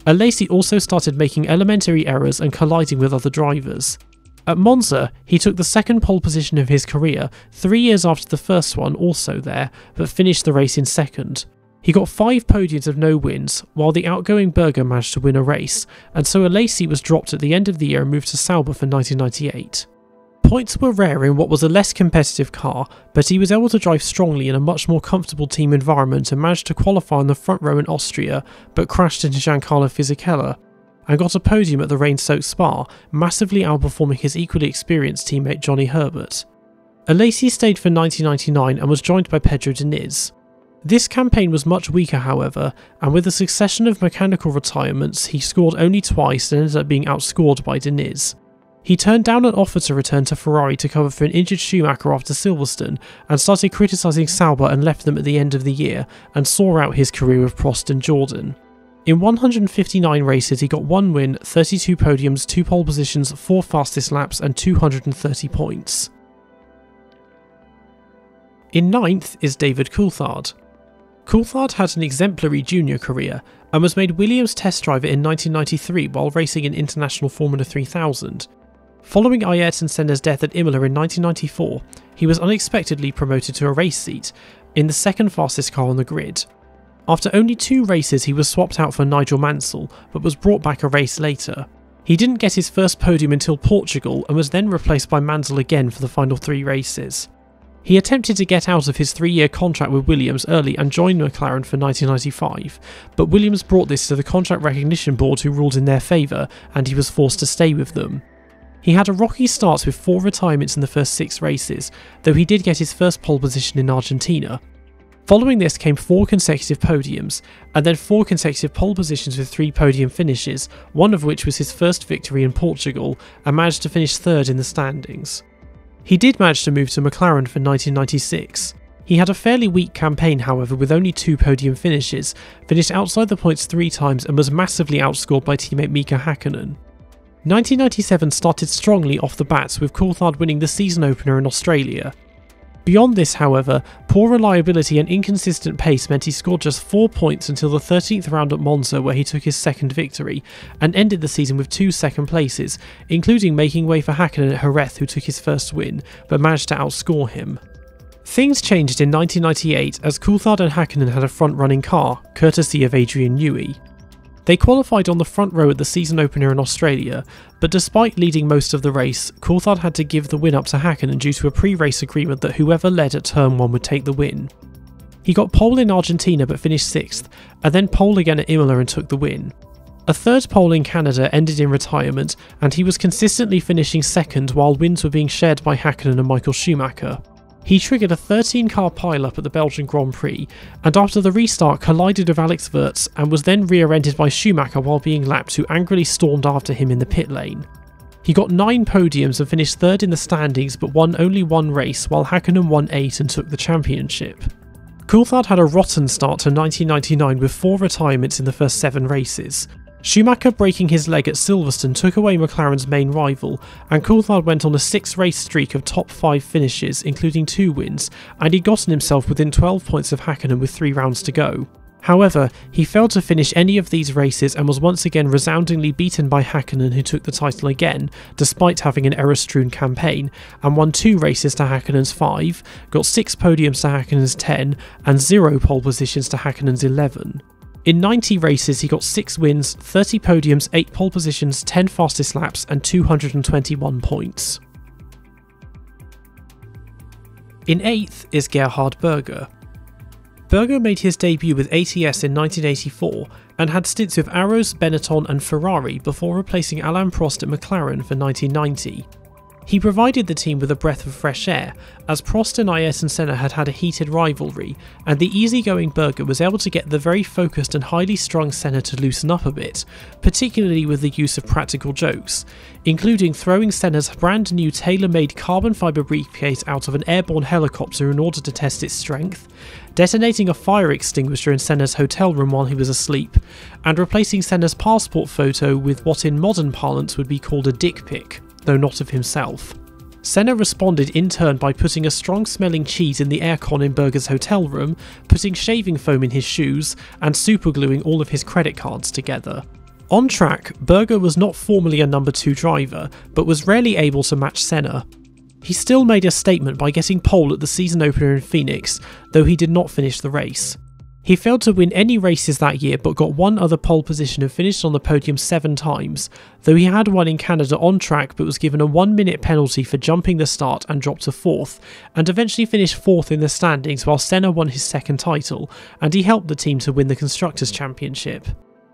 Speaker 1: Alesi also started making elementary errors and colliding with other drivers. At Monza, he took the second pole position of his career, 3 years after the first one also there, but finished the race in second. He got 5 podiums of no wins, while the outgoing Berger managed to win a race, and so Alesi was dropped at the end of the year and moved to Sauber for 1998. Points were rare in what was a less competitive car, but he was able to drive strongly in a much more comfortable team environment and managed to qualify on the front row in Austria, but crashed into Giancarlo Fisichella, and got a podium at the rain-soaked Spa, massively outperforming his equally experienced teammate Johnny Herbert. Alesi stayed for 1999 and was joined by Pedro Diniz. This campaign was much weaker, however, and with a succession of mechanical retirements, he scored only twice and ended up being outscored by Diniz. He turned down an offer to return to Ferrari to cover for an injured Schumacher after Silverstone, and started criticising Sauber and left them at the end of the year, and saw out his career with Prost and Jordan. In 159 races he got 1 win, 32 podiums, 2 pole positions, 4 fastest laps and 230 points. In 9th is David Coulthard. Coulthard had an exemplary junior career, and was made Williams test driver in 1993 while racing in International Formula 3000. Following Ayrton Senna's death at Imola in 1994, he was unexpectedly promoted to a race seat, in the second fastest car on the grid. After only 2 races he was swapped out for Nigel Mansell, but was brought back a race later. He didn't get his first podium until Portugal, and was then replaced by Mansell again for the final 3 races. He attempted to get out of his 3-year contract with Williams early and joined McLaren for 1995, but Williams brought this to the Contract Recognition Board, who ruled in their favour, and he was forced to stay with them. He had a rocky start with 4 retirements in the first 6 races, though he did get his first pole position in Argentina. Following this came 4 consecutive podiums, and then 4 consecutive pole positions with 3 podium finishes, one of which was his first victory in Portugal, and managed to finish 3rd in the standings. He did manage to move to McLaren for 1996. He had a fairly weak campaign, however, with only 2 podium finishes, finished outside the points 3 times and was massively outscored by teammate Mika Häkkinen. 1997 started strongly off the bat, with Coulthard winning the season opener in Australia. Beyond this, however, poor reliability and inconsistent pace meant he scored just 4 points until the 13th round at Monza, where he took his second victory, and ended the season with 2 second places, including making way for Häkkinen at Jerez, who took his first win, but managed to outscore him. Things changed in 1998 as Coulthard and Häkkinen had a front-running car, courtesy of Adrian Newey. They qualified on the front row at the season opener in Australia, but despite leading most of the race, Coulthard had to give the win up to Häkkinen due to a pre-race agreement that whoever led at turn 1 would take the win. He got pole in Argentina but finished 6th, and then pole again at Imola and took the win. A 3rd pole in Canada ended in retirement, and he was consistently finishing 2nd while wins were being shared by Häkkinen and Michael Schumacher. He triggered a 13-car pile-up at the Belgian Grand Prix, and after the restart collided with Alex Wurz and was then rear-ended by Schumacher while being lapped, who angrily stormed after him in the pit lane. He got 9 podiums and finished 3rd in the standings, but won only 1 race, while Häkkinen won 8 and took the championship. Coulthard had a rotten start to 1999 with 4 retirements in the first 7 races. Schumacher breaking his leg at Silverstone took away McLaren's main rival, and Coulthard went on a 6-race streak of top 5 finishes, including 2 wins, and he'd gotten himself within 12 points of Häkkinen with 3 rounds to go. However, he failed to finish any of these races and was once again resoundingly beaten by Häkkinen, who took the title again, despite having an error-strewn campaign, and won 2 races to Häkkinen's 5, got 6 podiums to Häkkinen's 10, and 0 pole positions to Häkkinen's 11. In 90 races he got 6 wins, 30 podiums, 8 pole positions, 10 fastest laps and 221 points. In 8th is Gerhard Berger. Berger made his debut with ATS in 1984 and had stints with Arrows, Benetton and Ferrari before replacing Alain Prost at McLaren for 1990. He provided the team with a breath of fresh air, as Prost and Ayrton Senna had had a heated rivalry, and the easygoing Berger was able to get the very focused and highly strung Senna to loosen up a bit, particularly with the use of practical jokes, including throwing Senna's brand new tailor-made carbon fibre briefcase out of an airborne helicopter in order to test its strength, detonating a fire extinguisher in Senna's hotel room while he was asleep, and replacing Senna's passport photo with what in modern parlance would be called a dick pic, though not of himself. Senna responded in turn by putting a strong-smelling cheese in the aircon in Berger's hotel room, putting shaving foam in his shoes, and supergluing all of his credit cards together. On track, Berger was not formally a number 2 driver, but was rarely able to match Senna. He still made a statement by getting pole at the season opener in Phoenix, though he did not finish the race. He failed to win any races that year but got 1 other pole position and finished on the podium 7 times, though he had won in Canada on track but was given a 1-minute penalty for jumping the start and dropped to 4th, and eventually finished 4th in the standings while Senna won his 2nd title, and he helped the team to win the Constructors' Championship.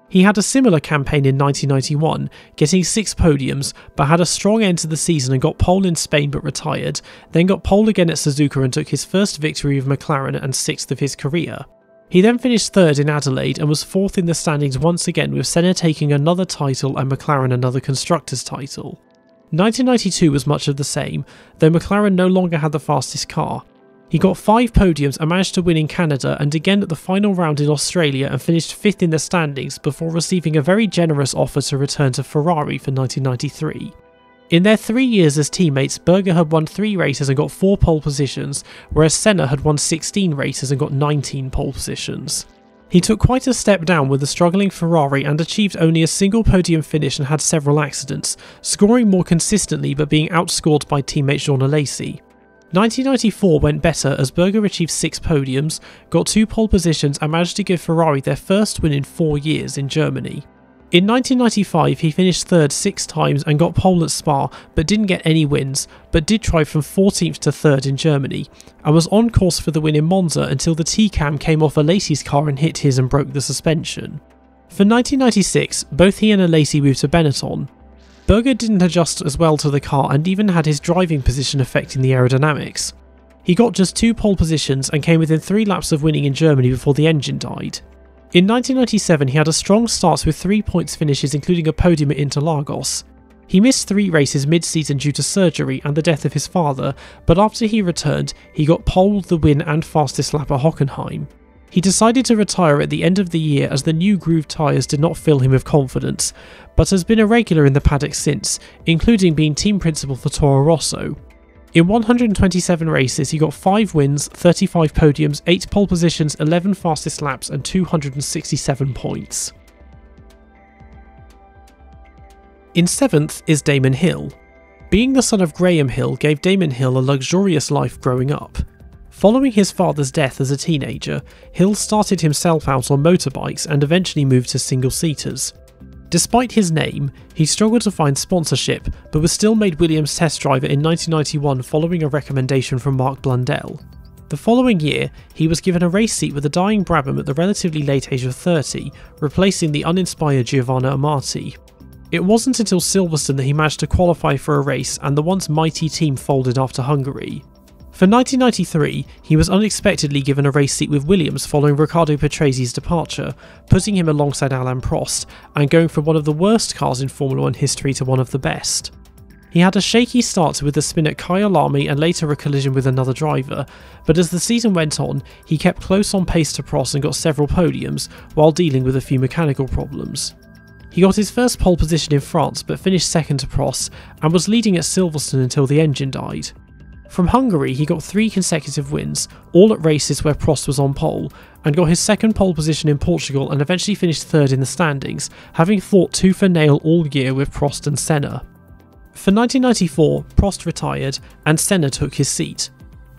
Speaker 1: He had a similar campaign in 1991, getting 6 podiums, but had a strong end to the season and got pole in Spain but retired, then got pole again at Suzuka and took his first victory with McLaren and 6th of his career. He then finished 3rd in Adelaide and was 4th in the standings once again, with Senna taking another title and McLaren another Constructors' title. 1992 was much of the same, though McLaren no longer had the fastest car. He got 5 podiums and managed to win in Canada and again at the final round in Australia and finished 5th in the standings before receiving a very generous offer to return to Ferrari for 1993. In their 3 years as teammates, Berger had won 3 races and got 4 pole positions, whereas Senna had won 16 races and got 19 pole positions. He took quite a step down with the struggling Ferrari and achieved only a single podium finish and had several accidents, scoring more consistently but being outscored by teammate Jean Alesi. 1994 went better as Berger achieved 6 podiums, got 2 pole positions and managed to give Ferrari their first win in 4 years in Germany. In 1995 he finished third 6 times and got pole at Spa, but didn't get any wins, but did try from 14th to 3rd in Germany, and was on course for the win in Monza until the T-cam came off Alesi's car and hit his and broke the suspension. For 1996, both he and Alesi moved to Benetton. Berger didn't adjust as well to the car and even had his driving position affecting the aerodynamics. He got just 2 pole positions and came within 3 laps of winning in Germany before the engine died. In 1997 he had a strong start with 3 points finishes including a podium at Interlagos. He missed 3 races mid-season due to surgery and the death of his father, but after he returned he got pole, the win and fastest lap at Hockenheim. He decided to retire at the end of the year as the new groove tyres did not fill him with confidence, but has been a regular in the paddock since, including being team principal for Toro Rosso. In 127 races he got 5 wins, 35 podiums, 8 pole positions, 11 fastest laps and 267 points. In 7th is Damon Hill. Being the son of Graham Hill gave Damon Hill a luxurious life growing up. Following his father's death as a teenager, Hill started himself out on motorbikes and eventually moved to single-seaters. Despite his name, he struggled to find sponsorship, but was still made Williams test driver in 1991 following a recommendation from Mark Blundell. The following year, he was given a race seat with a dying Brabham at the relatively late age of 30, replacing the uninspired Giovanna Amati. It wasn't until Silverstone that he managed to qualify for a race, and the once mighty team folded after Hungary. For 1993, he was unexpectedly given a race seat with Williams following Riccardo Patrese departure, putting him alongside Alain Prost, and going from one of the worst cars in Formula 1 history to one of the best. He had a shaky start with a spin at Kyalami and later a collision with another driver, but as the season went on, he kept close on pace to Prost and got several podiums, while dealing with a few mechanical problems. He got his first pole position in France but finished second to Prost, and was leading at Silverstone until the engine died. From Hungary he got 3 consecutive wins, all at races where Prost was on pole, and got his second pole position in Portugal and eventually finished 3rd in the standings, having fought tooth and nail all year with Prost and Senna. For 1994, Prost retired and Senna took his seat.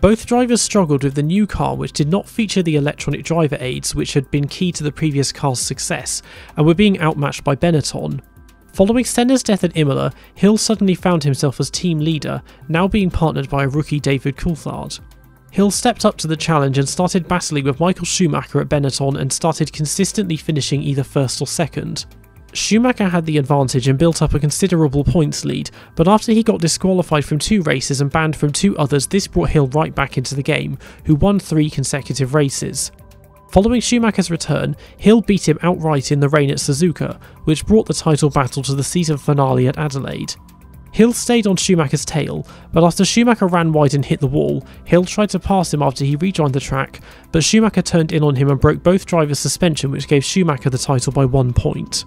Speaker 1: Both drivers struggled with the new car, which did not feature the electronic driver aids which had been key to the previous car's success, and were being outmatched by Benetton. Following Senna's death at Imola, Hill suddenly found himself as team leader, now being partnered by a rookie David Coulthard. Hill stepped up to the challenge and started battling with Michael Schumacher at Benetton and started consistently finishing either first or second. Schumacher had the advantage and built up a considerable points lead, but after he got disqualified from 2 races and banned from 2 others, this brought Hill right back into the game, who won 3 consecutive races. Following Schumacher's return, Hill beat him outright in the rain at Suzuka, which brought the title battle to the season finale at Adelaide. Hill stayed on Schumacher's tail, but after Schumacher ran wide and hit the wall, Hill tried to pass him after he rejoined the track, but Schumacher turned in on him and broke both drivers' suspension, which gave Schumacher the title by 1 point.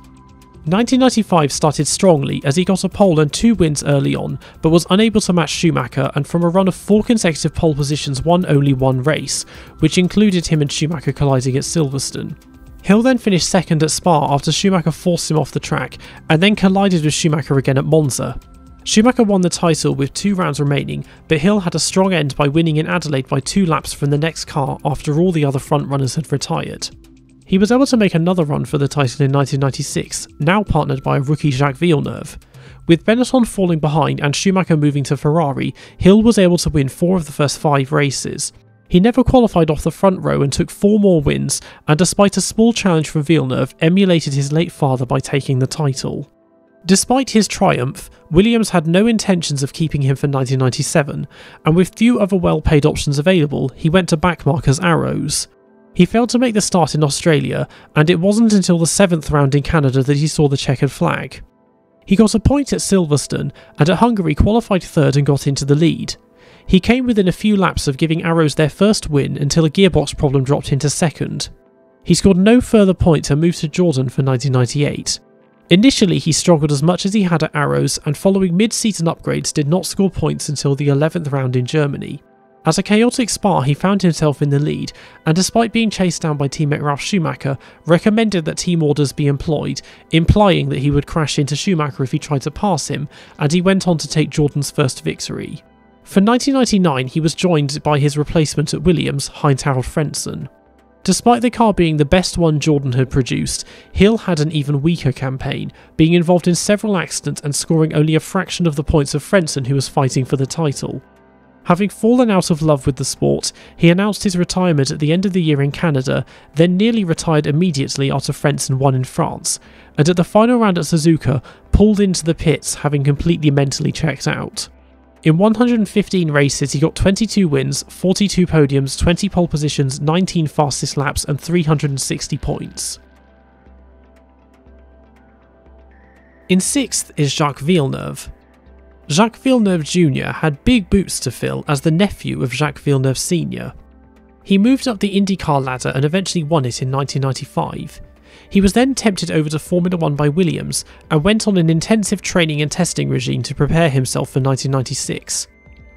Speaker 1: 1995 started strongly as he got a pole and 2 wins early on, but was unable to match Schumacher, and from a run of 4 consecutive pole positions won only 1 race, which included him and Schumacher colliding at Silverstone. Hill then finished second at Spa after Schumacher forced him off the track, and then collided with Schumacher again at Monza. Schumacher won the title with 2 rounds remaining, but Hill had a strong end by winning in Adelaide by 2 laps from the next car after all the other frontrunners had retired. He was able to make another run for the title in 1996, now partnered by a rookie Jacques Villeneuve. With Benetton falling behind and Schumacher moving to Ferrari, Hill was able to win 4 of the first 5 races. He never qualified off the front row and took 4 more wins, and despite a small challenge from Villeneuve, emulated his late father by taking the title. Despite his triumph, Williams had no intentions of keeping him for 1997, and with few other well-paid options available, he went to backmarkers Arrows. He failed to make the start in Australia, and it wasn't until the 7th round in Canada that he saw the checkered flag. He got a point at Silverstone, and at Hungary qualified 3rd and got into the lead. He came within a few laps of giving Arrows their first win until a gearbox problem dropped him to 2nd. He scored no further points and moved to Jordan for 1998. Initially he struggled as much as he had at Arrows, and following mid-season upgrades did not score points until the 11th round in Germany. At a chaotic Spa he found himself in the lead, and despite being chased down by teammate Ralf Schumacher, recommended that team orders be employed, implying that he would crash into Schumacher if he tried to pass him, and he went on to take Jordan's first victory. For 1999 he was joined by his replacement at Williams, Heinz-Harald Frentzen. Despite the car being the best one Jordan had produced, Hill had an even weaker campaign, being involved in several accidents and scoring only a fraction of the points of Frentzen, who was fighting for the title. Having fallen out of love with the sport, he announced his retirement at the end of the year in Canada, then nearly retired immediately after Frentzen won in France, and at the final round at Suzuka, pulled into the pits having completely mentally checked out. In 115 races, he got 22 wins, 42 podiums, 20 pole positions, 19 fastest laps and 360 points. In 6th is Jacques Villeneuve. Jacques Villeneuve Jr. had big boots to fill as the nephew of Jacques Villeneuve Sr. He moved up the IndyCar ladder and eventually won it in 1995. He was then tempted over to Formula One by Williams and went on an intensive training and testing regime to prepare himself for 1996.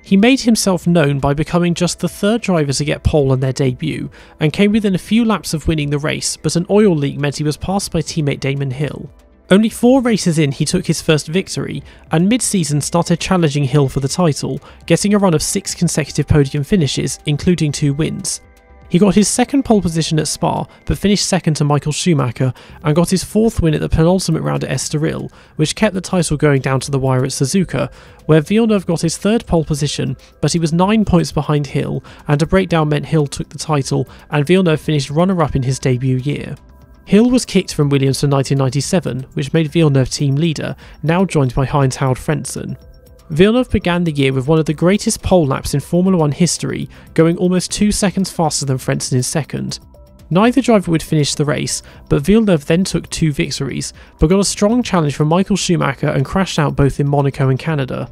Speaker 1: He made himself known by becoming just the third driver to get pole on their debut and came within a few laps of winning the race, but an oil leak meant he was passed by teammate Damon Hill. Only 4 races in, he took his first victory, and mid-season started challenging Hill for the title, getting a run of 6 consecutive podium finishes, including 2 wins. He got his second pole position at Spa, but finished second to Michael Schumacher, and got his 4th win at the penultimate round at Estoril, which kept the title going down to the wire at Suzuka, where Villeneuve got his 3rd pole position, but he was 9 points behind Hill, and a breakdown meant Hill took the title, and Villeneuve finished runner-up in his debut year. Hill was kicked from Williams for 1997, which made Villeneuve team leader, now joined by Heinz-Harald Frentzen. Villeneuve began the year with one of the greatest pole laps in Formula One history, going almost 2 seconds faster than Frentzen in second. Neither driver would finish the race, but Villeneuve then took 2 victories, but got a strong challenge from Michael Schumacher and crashed out both in Monaco and Canada.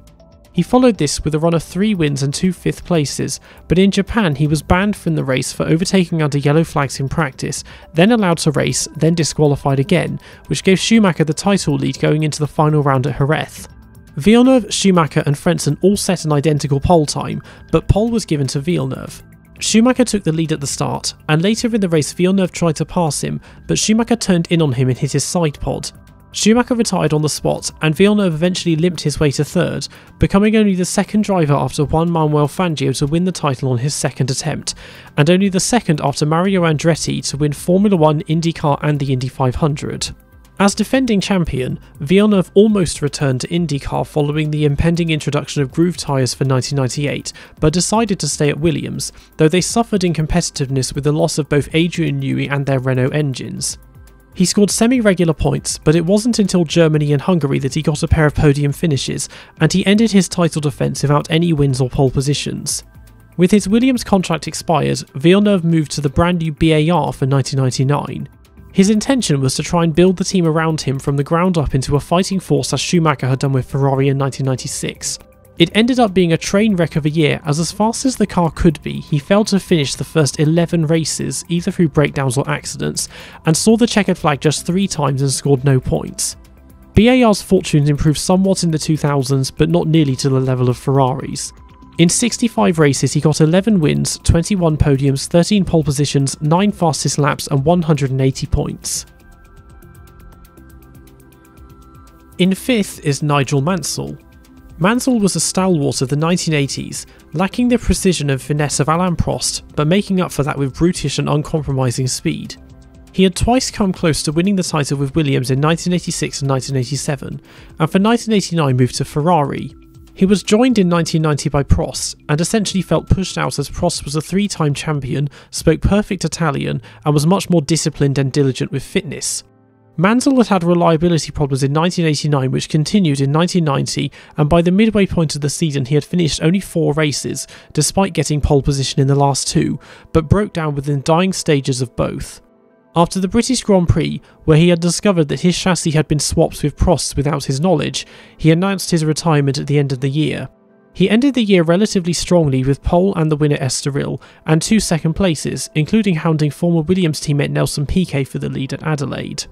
Speaker 1: He followed this with a run of 3 wins and 2 fifth places, but in Japan he was banned from the race for overtaking under yellow flags in practice, then allowed to race, then disqualified again, which gave Schumacher the title lead going into the final round at Jerez. Villeneuve, Schumacher and Frentzen all set an identical pole time, but pole was given to Villeneuve. Schumacher took the lead at the start, and later in the race Villeneuve tried to pass him, but Schumacher turned in on him and hit his side pod. Schumacher retired on the spot, and Villeneuve eventually limped his way to 3rd, becoming only the 2nd driver after Juan Manuel Fangio to win the title on his 2nd attempt, and only the 2nd after Mario Andretti to win Formula One, IndyCar and the Indy 500. As defending champion, Villeneuve almost returned to IndyCar following the impending introduction of groove tyres for 1998, but decided to stay at Williams, though they suffered in competitiveness with the loss of both Adrian Newey and their Renault engines. He scored semi-regular points, but it wasn't until Germany and Hungary that he got a pair of podium finishes, and he ended his title defence without any wins or pole positions. With his Williams contract expired, Villeneuve moved to the brand new BAR for 1999. His intention was to try and build the team around him from the ground up into a fighting force as Schumacher had done with Ferrari in 1996. It ended up being a train wreck of a year, as fast as the car could be, he failed to finish the first 11 races, either through breakdowns or accidents, and saw the checkered flag just 3 times and scored no points. BAR's fortunes improved somewhat in the 2000s, but not nearly to the level of Ferrari's. In 65 races he got 11 wins, 21 podiums, 13 pole positions, 9 fastest laps and 180 points. In 5th is Nigel Mansell. Mansell was a stalwart of the 1980s, lacking the precision and finesse of Alain Prost, but making up for that with brutish and uncompromising speed. He had twice come close to winning the title with Williams in 1986 and 1987, and for 1989 moved to Ferrari. He was joined in 1990 by Prost, and essentially felt pushed out as Prost was a 3-time champion, spoke perfect Italian, and was much more disciplined and diligent with fitness. Mansell had had reliability problems in 1989 which continued in 1990, and by the midway point of the season he had finished only 4 races, despite getting pole position in the last 2, but broke down within dying stages of both. After the British Grand Prix, where he had discovered that his chassis had been swapped with Prost's without his knowledge, he announced his retirement at the end of the year. He ended the year relatively strongly with pole and the win at Estoril, and 2 second places, including hounding former Williams teammate Nelson Piquet for the lead at Adelaide.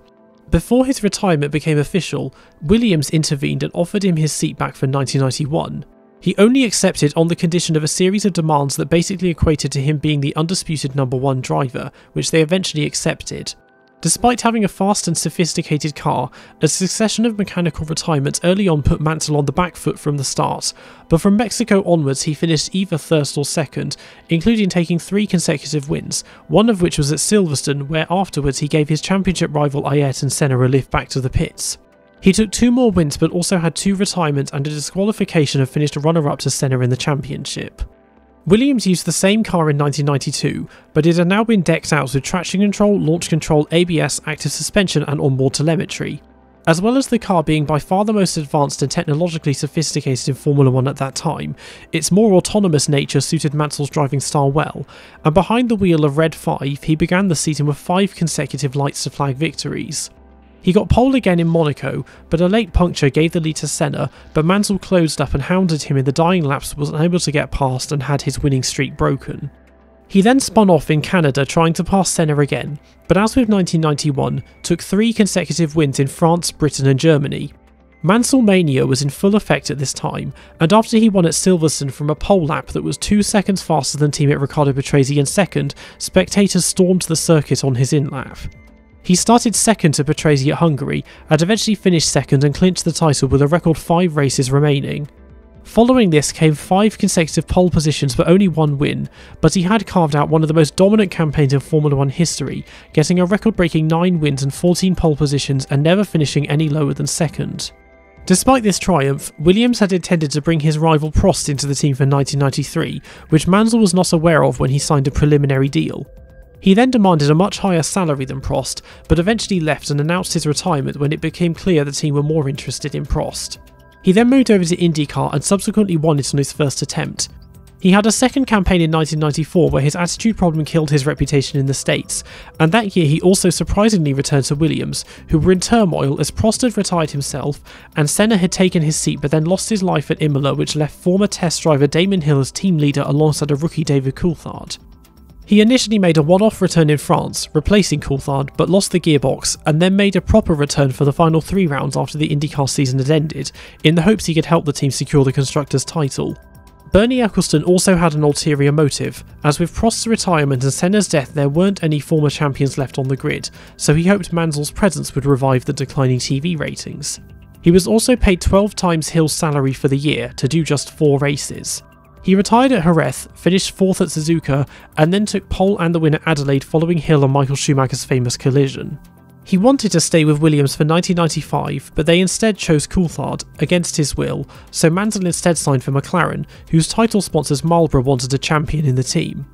Speaker 1: Before his retirement became official, Williams intervened and offered him his seat back for 1991. He only accepted on the condition of a series of demands that basically equated to him being the undisputed number 1 driver, which they eventually accepted. Despite having a fast and sophisticated car, a succession of mechanical retirements early on put Mansell on the back foot from the start, but from Mexico onwards he finished either first or second, including taking 3 consecutive wins, one of which was at Silverstone, where afterwards he gave his championship rival Ayrton Senna a lift back to the pits. He took 2 more wins but also had 2 retirements and a disqualification and finished runner-up to Senna in the championship. Williams used the same car in 1992, but it had now been decked out with traction control, launch control, ABS, active suspension and onboard telemetry. As well as the car being by far the most advanced and technologically sophisticated in Formula 1 at that time, its more autonomous nature suited Mansell's driving style well, and behind the wheel of Red 5 he began the season with 5 consecutive lights to flag victories. He got pole again in Monaco, but a late puncture gave the lead to Senna, but Mansell closed up and hounded him in the dying laps, was unable to get past and had his winning streak broken. He then spun off in Canada trying to pass Senna again, but as with 1991, took 3 consecutive wins in France, Britain and Germany. Mansell mania was in full effect at this time, and after he won at Silverstone from a pole lap that was 2 seconds faster than teammate Riccardo Patrese in second, spectators stormed the circuit on his in-lap. He started second to Patrese at Hungary, and eventually finished second and clinched the title with a record 5 races remaining. Following this came 5 consecutive pole positions but only 1 win, but he had carved out one of the most dominant campaigns in Formula 1 history, getting a record-breaking 9 wins and 14 pole positions and never finishing any lower than second. Despite this triumph, Williams had intended to bring his rival Prost into the team for 1993, which Mansell was not aware of when he signed a preliminary deal. He then demanded a much higher salary than Prost, but eventually left and announced his retirement when it became clear the team were more interested in Prost. He then moved over to IndyCar and subsequently won it on his first attempt. He had a second campaign in 1994 where his attitude problem killed his reputation in the States, and that year he also surprisingly returned to Williams, who were in turmoil as Prost had retired himself and Senna had taken his seat but then lost his life at Imola, which left former test driver Damon Hill as team leader alongside a rookie David Coulthard. He initially made a one-off return in France, replacing Coulthard, but lost the gearbox, and then made a proper return for the final 3 rounds after the IndyCar season had ended, in the hopes he could help the team secure the Constructors' title. Bernie Ecclestone also had an ulterior motive, as with Prost's retirement and Senna's death there weren't any former champions left on the grid, so he hoped Mansell's presence would revive the declining TV ratings. He was also paid 12 times Hill's salary for the year to do just 4 races. He retired at Jerez, finished 4th at Suzuka, and then took pole and the win at Adelaide following Hill and Michael Schumacher's famous collision. He wanted to stay with Williams for 1995, but they instead chose Coulthard, against his will, so Mansell instead signed for McLaren, whose title sponsors Marlboro wanted a champion in the team.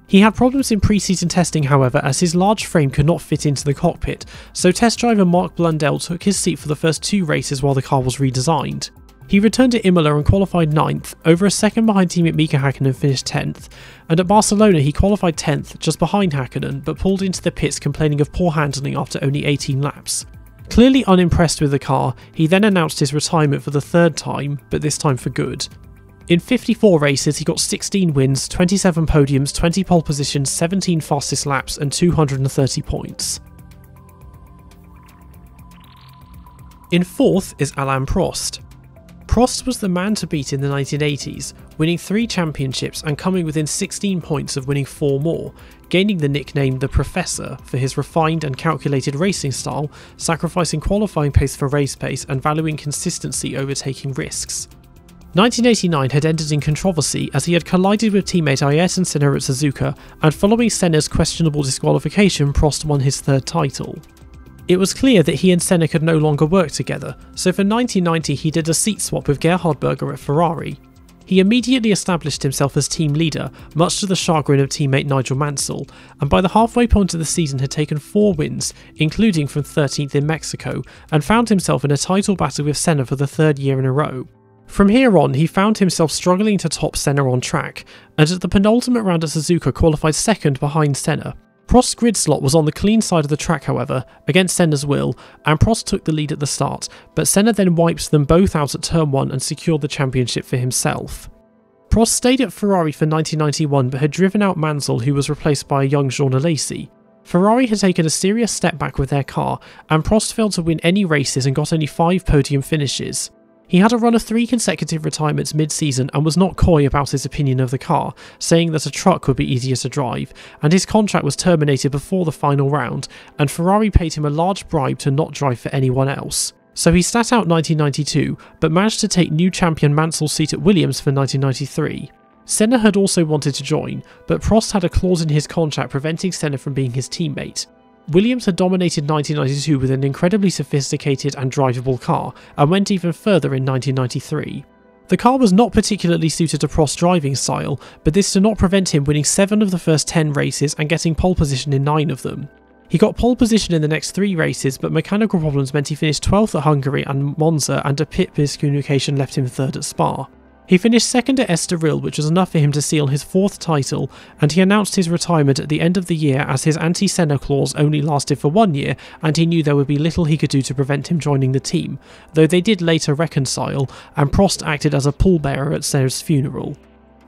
Speaker 1: He had problems in pre-season testing however, as his large frame could not fit into the cockpit, so test driver Mark Blundell took his seat for the first 2 races while the car was redesigned. He returned to Imola and qualified 9th, over a second behind teammate Mika Hakkinen finished 10th, and at Barcelona he qualified 10th, just behind Hakkinen, but pulled into the pits complaining of poor handling after only 18 laps. Clearly unimpressed with the car, he then announced his retirement for the 3rd time, but this time for good. In 54 races he got 16 wins, 27 podiums, 20 pole positions, 17 fastest laps and 230 points. In 4th is Alain Prost. Prost was the man to beat in the 1980s, winning 3 championships and coming within 16 points of winning 4 more, gaining the nickname The Professor for his refined and calculated racing style, sacrificing qualifying pace for race pace and valuing consistency over taking risks. 1989 had ended in controversy as he had collided with teammate Ayrton Senna at Suzuka, and following Senna's questionable disqualification, Prost won his 3rd title. It was clear that he and Senna could no longer work together, so for 1990 he did a seat swap with Gerhard Berger at Ferrari. He immediately established himself as team leader, much to the chagrin of teammate Nigel Mansell, and by the halfway point of the season had taken 4 wins, including from 13th in Mexico, and found himself in a title battle with Senna for the 3rd year in a row. From here on, he found himself struggling to top Senna on track, and at the penultimate round at Suzuka qualified 2nd behind Senna. Prost's grid slot was on the clean side of the track however, against Senna's will, and Prost took the lead at the start, but Senna then wiped them both out at turn 1 and secured the championship for himself. Prost stayed at Ferrari for 1991 but had driven out Mansell, who was replaced by a young Jean Alesi. Ferrari had taken a serious step back with their car, and Prost failed to win any races and got only 5 podium finishes. He had a run of 3 consecutive retirements mid-season and was not coy about his opinion of the car, saying that a truck would be easier to drive, and his contract was terminated before the final round, and Ferrari paid him a large bribe to not drive for anyone else. So he sat out 1992, but managed to take new champion Mansell's seat at Williams for 1993. Senna had also wanted to join, but Prost had a clause in his contract preventing Senna from being his teammate. Williams had dominated 1992 with an incredibly sophisticated and drivable car, and went even further in 1993. The car was not particularly suited to Prost's driving style, but this did not prevent him winning 7 of the first 10 races and getting pole position in 9 of them. He got pole position in the next 3 races, but mechanical problems meant he finished 12th at Hungary and Monza, and a pit miscommunication left him 3rd at Spa. He finished 2nd at Estoril, which was enough for him to seal his 4th title, and he announced his retirement at the end of the year as his anti-Senna clause only lasted for 1 year, and he knew there would be little he could do to prevent him joining the team, though they did later reconcile, and Prost acted as a pallbearer at Senna's funeral.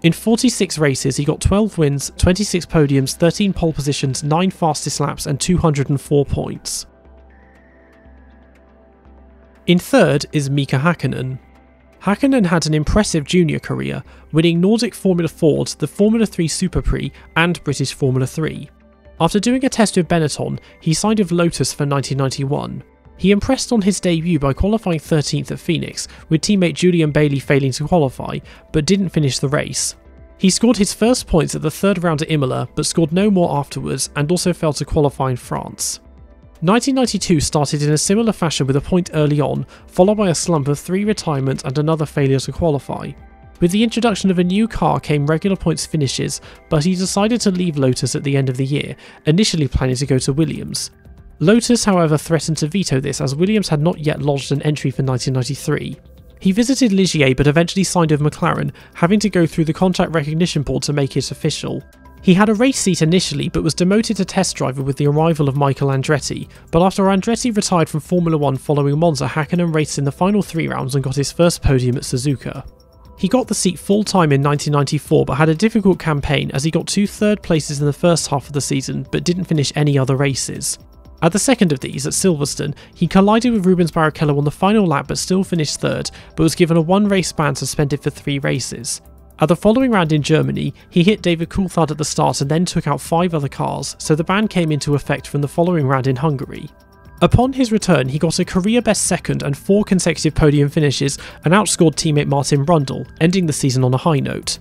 Speaker 1: In 46 races, he got 12 wins, 26 podiums, 13 pole positions, 9 fastest laps, and 204 points. In 3rd is Mika Hakkinen. Hakkinen had an impressive junior career, winning Nordic Formula Ford, the Formula 3 Super Prix, and British Formula 3. After doing a test with Benetton, he signed with Lotus for 1991. He impressed on his debut by qualifying 13th at Phoenix, with teammate Julian Bailey failing to qualify, but didn't finish the race. He scored his first points at the 3rd round at Imola, but scored no more afterwards, and also failed to qualify in France. 1992 started in a similar fashion with a point early on, followed by a slump of 3 retirements and another failure to qualify. With the introduction of a new car came regular points finishes, but he decided to leave Lotus at the end of the year, initially planning to go to Williams. Lotus, however, threatened to veto this as Williams had not yet lodged an entry for 1993. He visited Ligier but eventually signed with McLaren, having to go through the contract recognition board to make it official. He had a race seat initially but was demoted to test driver with the arrival of Michael Andretti, but after Andretti retired from Formula 1 following Monza, Hakkinen raced in the final 3 rounds and got his first podium at Suzuka. He got the seat full-time in 1994 but had a difficult campaign as he got 2 third places in the first half of the season but didn't finish any other races. At the second of these, at Silverstone, he collided with Rubens Barrichello on the final lap but still finished 3rd, but was given a 1-race ban suspended for 3 races. At the following round in Germany, he hit David Coulthard at the start and then took out 5 other cars, so the ban came into effect from the following round in Hungary. Upon his return, he got a career-best 2nd and 4 consecutive podium finishes and outscored teammate Martin Brundle, ending the season on a high note.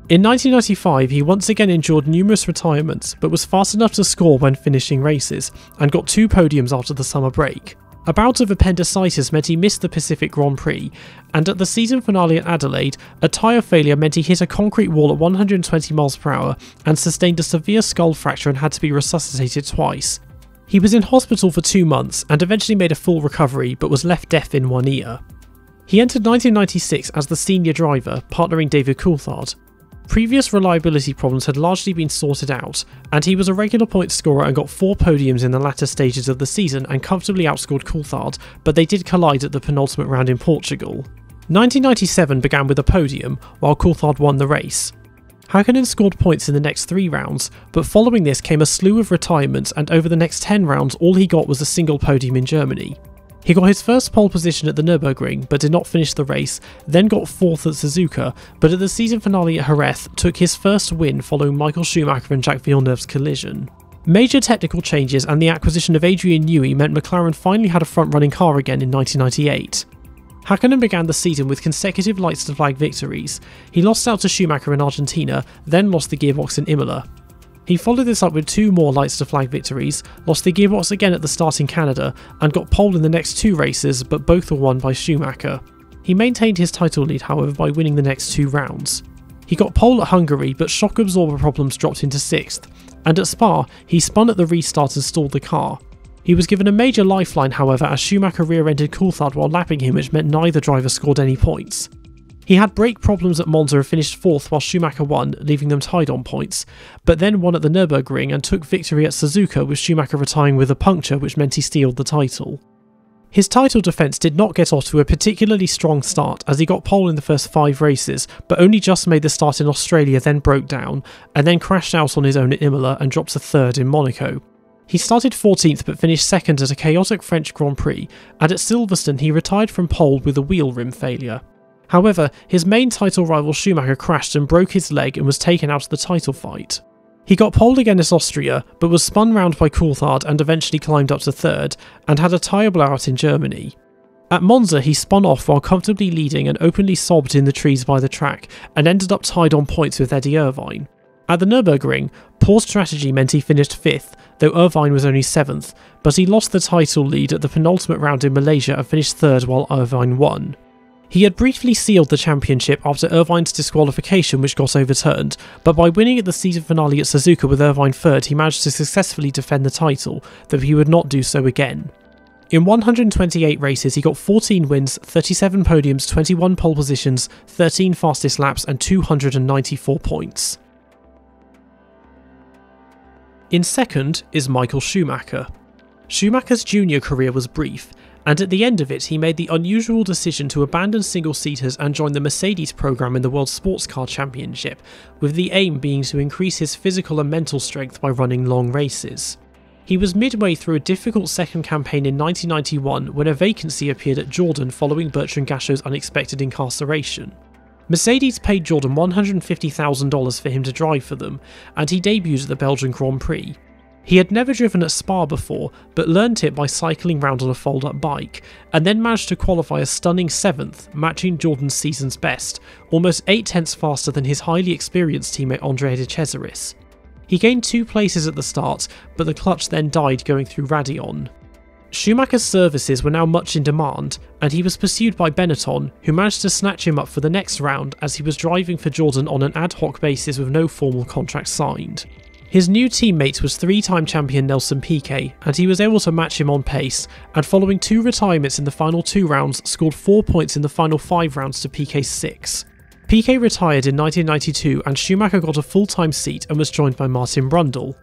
Speaker 1: In 1995, he once again endured numerous retirements, but was fast enough to score when finishing races, and got 2 podiums after the summer break. A bout of appendicitis meant he missed the Pacific Grand Prix, and at the season finale at Adelaide, a tyre failure meant he hit a concrete wall at 120 mph and sustained a severe skull fracture and had to be resuscitated twice. He was in hospital for 2 months and eventually made a full recovery, but was left deaf in one ear. He entered 1996 as the senior driver, partnering David Coulthard. Previous reliability problems had largely been sorted out, and he was a regular point scorer and got 4 podiums in the latter stages of the season and comfortably outscored Coulthard, but they did collide at the penultimate round in Portugal. 1997 began with a podium, while Coulthard won the race. Hakkinen scored points in the next 3 rounds, but following this came a slew of retirements, and over the next 10 rounds all he got was a single podium in Germany. He got his first pole position at the Nürburgring but did not finish the race, then got 4th at Suzuka, but at the season finale at Jerez took his first win following Michael Schumacher and Jacques Villeneuve's collision. Major technical changes and the acquisition of Adrian Newey meant McLaren finally had a front-running car again in 1998. Hakkinen began the season with consecutive lights to flag victories. He lost out to Schumacher in Argentina, then lost the gearbox in Imola. He followed this up with 2 more lights to flag victories, lost the gearbox again at the start in Canada, and got pole in the next 2 races, but both were won by Schumacher. He maintained his title lead, however, by winning the next 2 rounds. He got pole at Hungary, but shock absorber problems dropped into 6th, and at Spa, he spun at the restart and stalled the car. He was given a major lifeline, however, as Schumacher rear-ended Coulthard while lapping him, which meant neither driver scored any points. He had brake problems at Monza and finished 4th while Schumacher won, leaving them tied on points, but then won at the Nürburgring and took victory at Suzuka, with Schumacher retiring with a puncture, which meant he stealed the title. His title defence did not get off to a particularly strong start, as he got pole in the first 5 races, but only just made the start in Australia, then broke down, and then crashed out on his own at Imola and dropped to 3rd in Monaco. He started 14th but finished second at a chaotic French Grand Prix, and at Silverstone he retired from pole with a wheel rim failure. However, his main title rival Schumacher crashed and broke his leg and was taken out of the title fight. He got pole again at Austria, but was spun round by Coulthard and eventually climbed up to third, and had a tyre blowout in Germany. At Monza he spun off while comfortably leading and openly sobbed in the trees by the track, and ended up tied on points with Eddie Irvine. At the Nürburgring, poor strategy meant he finished 5th, though Irvine was only 7th, but he lost the title lead at the penultimate round in Malaysia and finished 3rd while Irvine won. He had briefly sealed the championship after Irvine's disqualification, which got overturned, but by winning at the season finale at Suzuka with Irvine 3rd, he managed to successfully defend the title, though he would not do so again. In 128 races, he got 14 wins, 37 podiums, 21 pole positions, 13 fastest laps, and 294 points. In second is Michael Schumacher. Schumacher's junior career was brief, and at the end of it he made the unusual decision to abandon single-seaters and join the Mercedes program in the World Sports Car Championship, with the aim being to increase his physical and mental strength by running long races. He was midway through a difficult second campaign in 1991 when a vacancy appeared at Jordan following Bertrand Gachot's unexpected incarceration. Mercedes paid Jordan $150,000 for him to drive for them, and he debuted at the Belgian Grand Prix. He had never driven at Spa before, but learnt it by cycling round on a fold-up bike, and then managed to qualify a stunning 7th, matching Jordan's season's best, almost 8 tenths faster than his highly experienced teammate Andrea de Cesaris. He gained 2 places at the start, but the clutch then died going through Raidillon. Schumacher's services were now much in demand, and he was pursued by Benetton, who managed to snatch him up for the next round as he was driving for Jordan on an ad hoc basis with no formal contract signed. His new teammate was 3-time champion Nelson Piquet, and he was able to match him on pace, and following 2 retirements in the final 2 rounds, scored 4 points in the final 5 rounds to Piquet's 6. Piquet retired in 1992 and Schumacher got a full-time seat and was joined by Martin Brundle.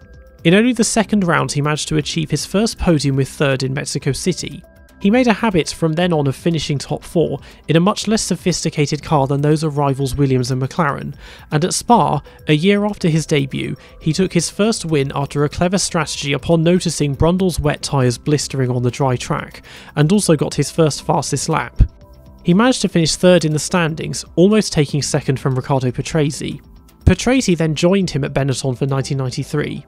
Speaker 1: In only the second round he managed to achieve his first podium with 3rd in Mexico City. He made a habit from then on of finishing top 4 in a much less sophisticated car than those of rivals Williams and McLaren, and at Spa, a year after his debut, he took his first win after a clever strategy upon noticing Brundle's wet tyres blistering on the dry track, and also got his first fastest lap. He managed to finish 3rd in the standings, almost taking 2nd from Riccardo Patrese. Patrese then joined him at Benetton for 1993.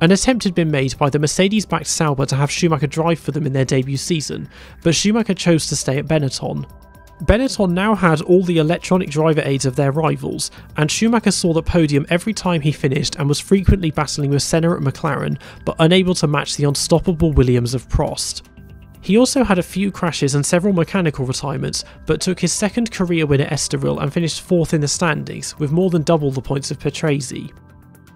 Speaker 1: An attempt had been made by the Mercedes-backed Sauber to have Schumacher drive for them in their debut season, but Schumacher chose to stay at Benetton. Benetton now had all the electronic driver aids of their rivals, and Schumacher saw the podium every time he finished and was frequently battling with Senna at McLaren, but unable to match the unstoppable Williams of Prost. He also had a few crashes and several mechanical retirements, but took his second career win at Estoril and finished 4th in the standings, with more than double the points of Patrese.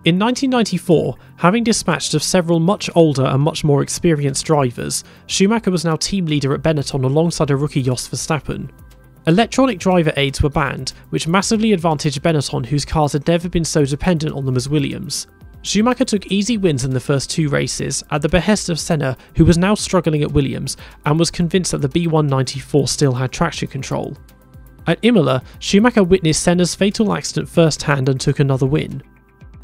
Speaker 1: In 1994, having dispatched of several much older and much more experienced drivers, Schumacher was now team leader at Benetton alongside a rookie Jos Verstappen. Electronic driver aids were banned, which massively advantaged Benetton, whose cars had never been so dependent on them as Williams. Schumacher took easy wins in the first 2 races, at the behest of Senna, who was now struggling at Williams, and was convinced that the B194 still had traction control. At Imola, Schumacher witnessed Senna's fatal accident firsthand and took another win.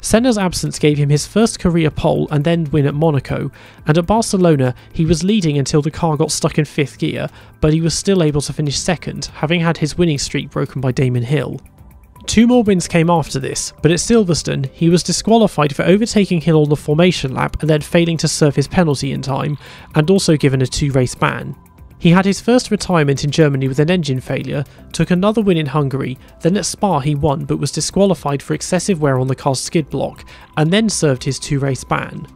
Speaker 1: Senna's absence gave him his first career pole and then win at Monaco, and at Barcelona he was leading until the car got stuck in 5th gear, but he was still able to finish 2nd, having had his winning streak broken by Damon Hill. 2 more wins came after this, but at Silverstone he was disqualified for overtaking Hill on the formation lap and then failing to serve his penalty in time, and also given a 2-race ban. He had his first retirement in Germany with an engine failure, took another win in Hungary, then at Spa he won but was disqualified for excessive wear on the car's skid block, and then served his 2-race ban.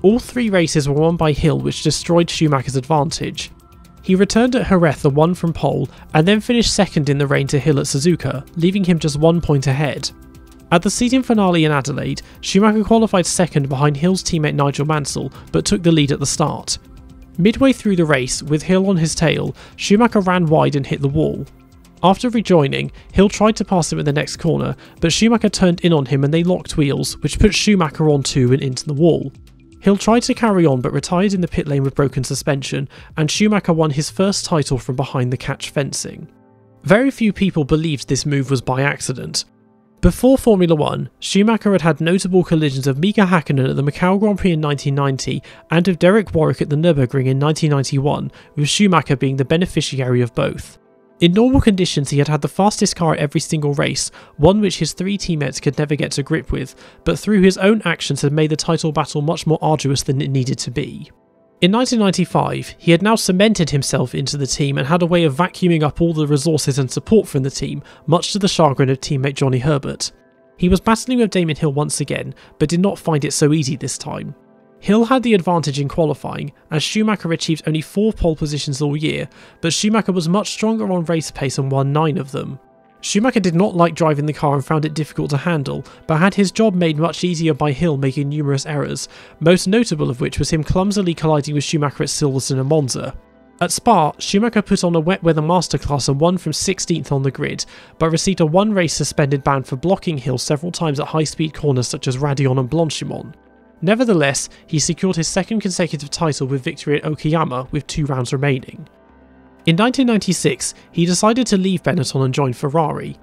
Speaker 1: All 3 races were won by Hill, which destroyed Schumacher's advantage. He returned at Jerez and won from pole, and then finished 2nd in the rain to Hill at Suzuka, leaving him just 1 point ahead. At the season finale in Adelaide, Schumacher qualified 2nd behind Hill's teammate Nigel Mansell, but took the lead at the start. Midway through the race, with Hill on his tail, Schumacher ran wide and hit the wall. After rejoining, Hill tried to pass him at the next corner, but Schumacher turned in on him and they locked wheels, which put Schumacher on 2 and into the wall. Hill tried to carry on but retired in the pit lane with broken suspension, and Schumacher won his first title from behind the catch fencing. Very few people believed this move was by accident. Before Formula 1, Schumacher had had notable collisions of Mika Hakkinen at the Macau Grand Prix in 1990 and of Derek Warwick at the Nürburgring in 1991, with Schumacher being the beneficiary of both. In normal conditions, he had had the fastest car at every single race, one which his three teammates could never get to grip with, but through his own actions had made the title battle much more arduous than it needed to be. In 1995, he had now cemented himself into the team and had a way of vacuuming up all the resources and support from the team, much to the chagrin of teammate Johnny Herbert. He was battling with Damon Hill once again, but did not find it so easy this time. Hill had the advantage in qualifying, as Schumacher achieved only 4 pole positions all year, but Schumacher was much stronger on race pace and won 9 of them. Schumacher did not like driving the car and found it difficult to handle, but had his job made much easier by Hill making numerous errors, most notable of which was him clumsily colliding with Schumacher at Silverstone and Monza. At Spa, Schumacher put on a wet weather masterclass and won from 16th on the grid, but received a one-race suspended ban for blocking Hill several times at high-speed corners such as Raidillon and Blanchimont. Nevertheless, he secured his second consecutive title with victory at Okayama with 2 rounds remaining. In 1996, he decided to leave Benetton and join Ferrari.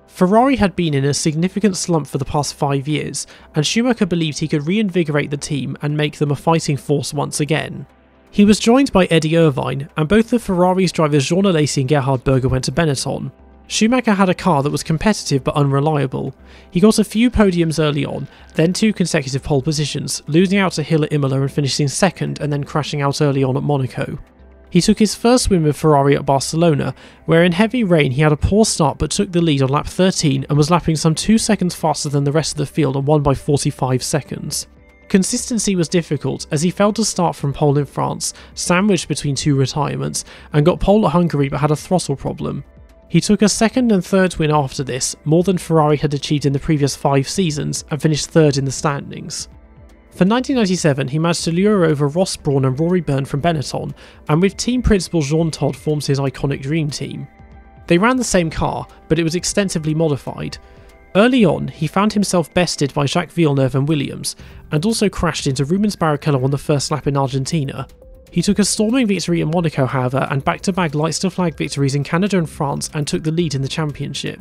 Speaker 1: Ferrari had been in a significant slump for the past 5 years, and Schumacher believed he could reinvigorate the team and make them a fighting force once again. He was joined by Eddie Irvine, and both of Ferrari's drivers Jean Alesi and Gerhard Berger went to Benetton. Schumacher had a car that was competitive but unreliable. He got a few podiums early on, then 2 consecutive pole positions, losing out to Hill at Imola and finishing second and then crashing out early on at Monaco. He took his first win with Ferrari at Barcelona, where in heavy rain he had a poor start but took the lead on lap 13 and was lapping some 2 seconds faster than the rest of the field and won by 45 seconds. Consistency was difficult as he failed to start from pole in France, sandwiched between 2 retirements, and got pole at Hungary but had a throttle problem. He took a second and third win after this, more than Ferrari had achieved in the previous 5 seasons, and finished third in the standings. For 1997, he managed to lure over Ross Brawn and Rory Byrne from Benetton, and with team principal Jean Todt forms his iconic dream team. They ran the same car, but it was extensively modified. Early on, he found himself bested by Jacques Villeneuve and Williams, and also crashed into Rubens Barrichello on the first lap in Argentina. He took a storming victory in Monaco, however, and back-to-back lights-to-flag victories in Canada and France, and took the lead in the championship.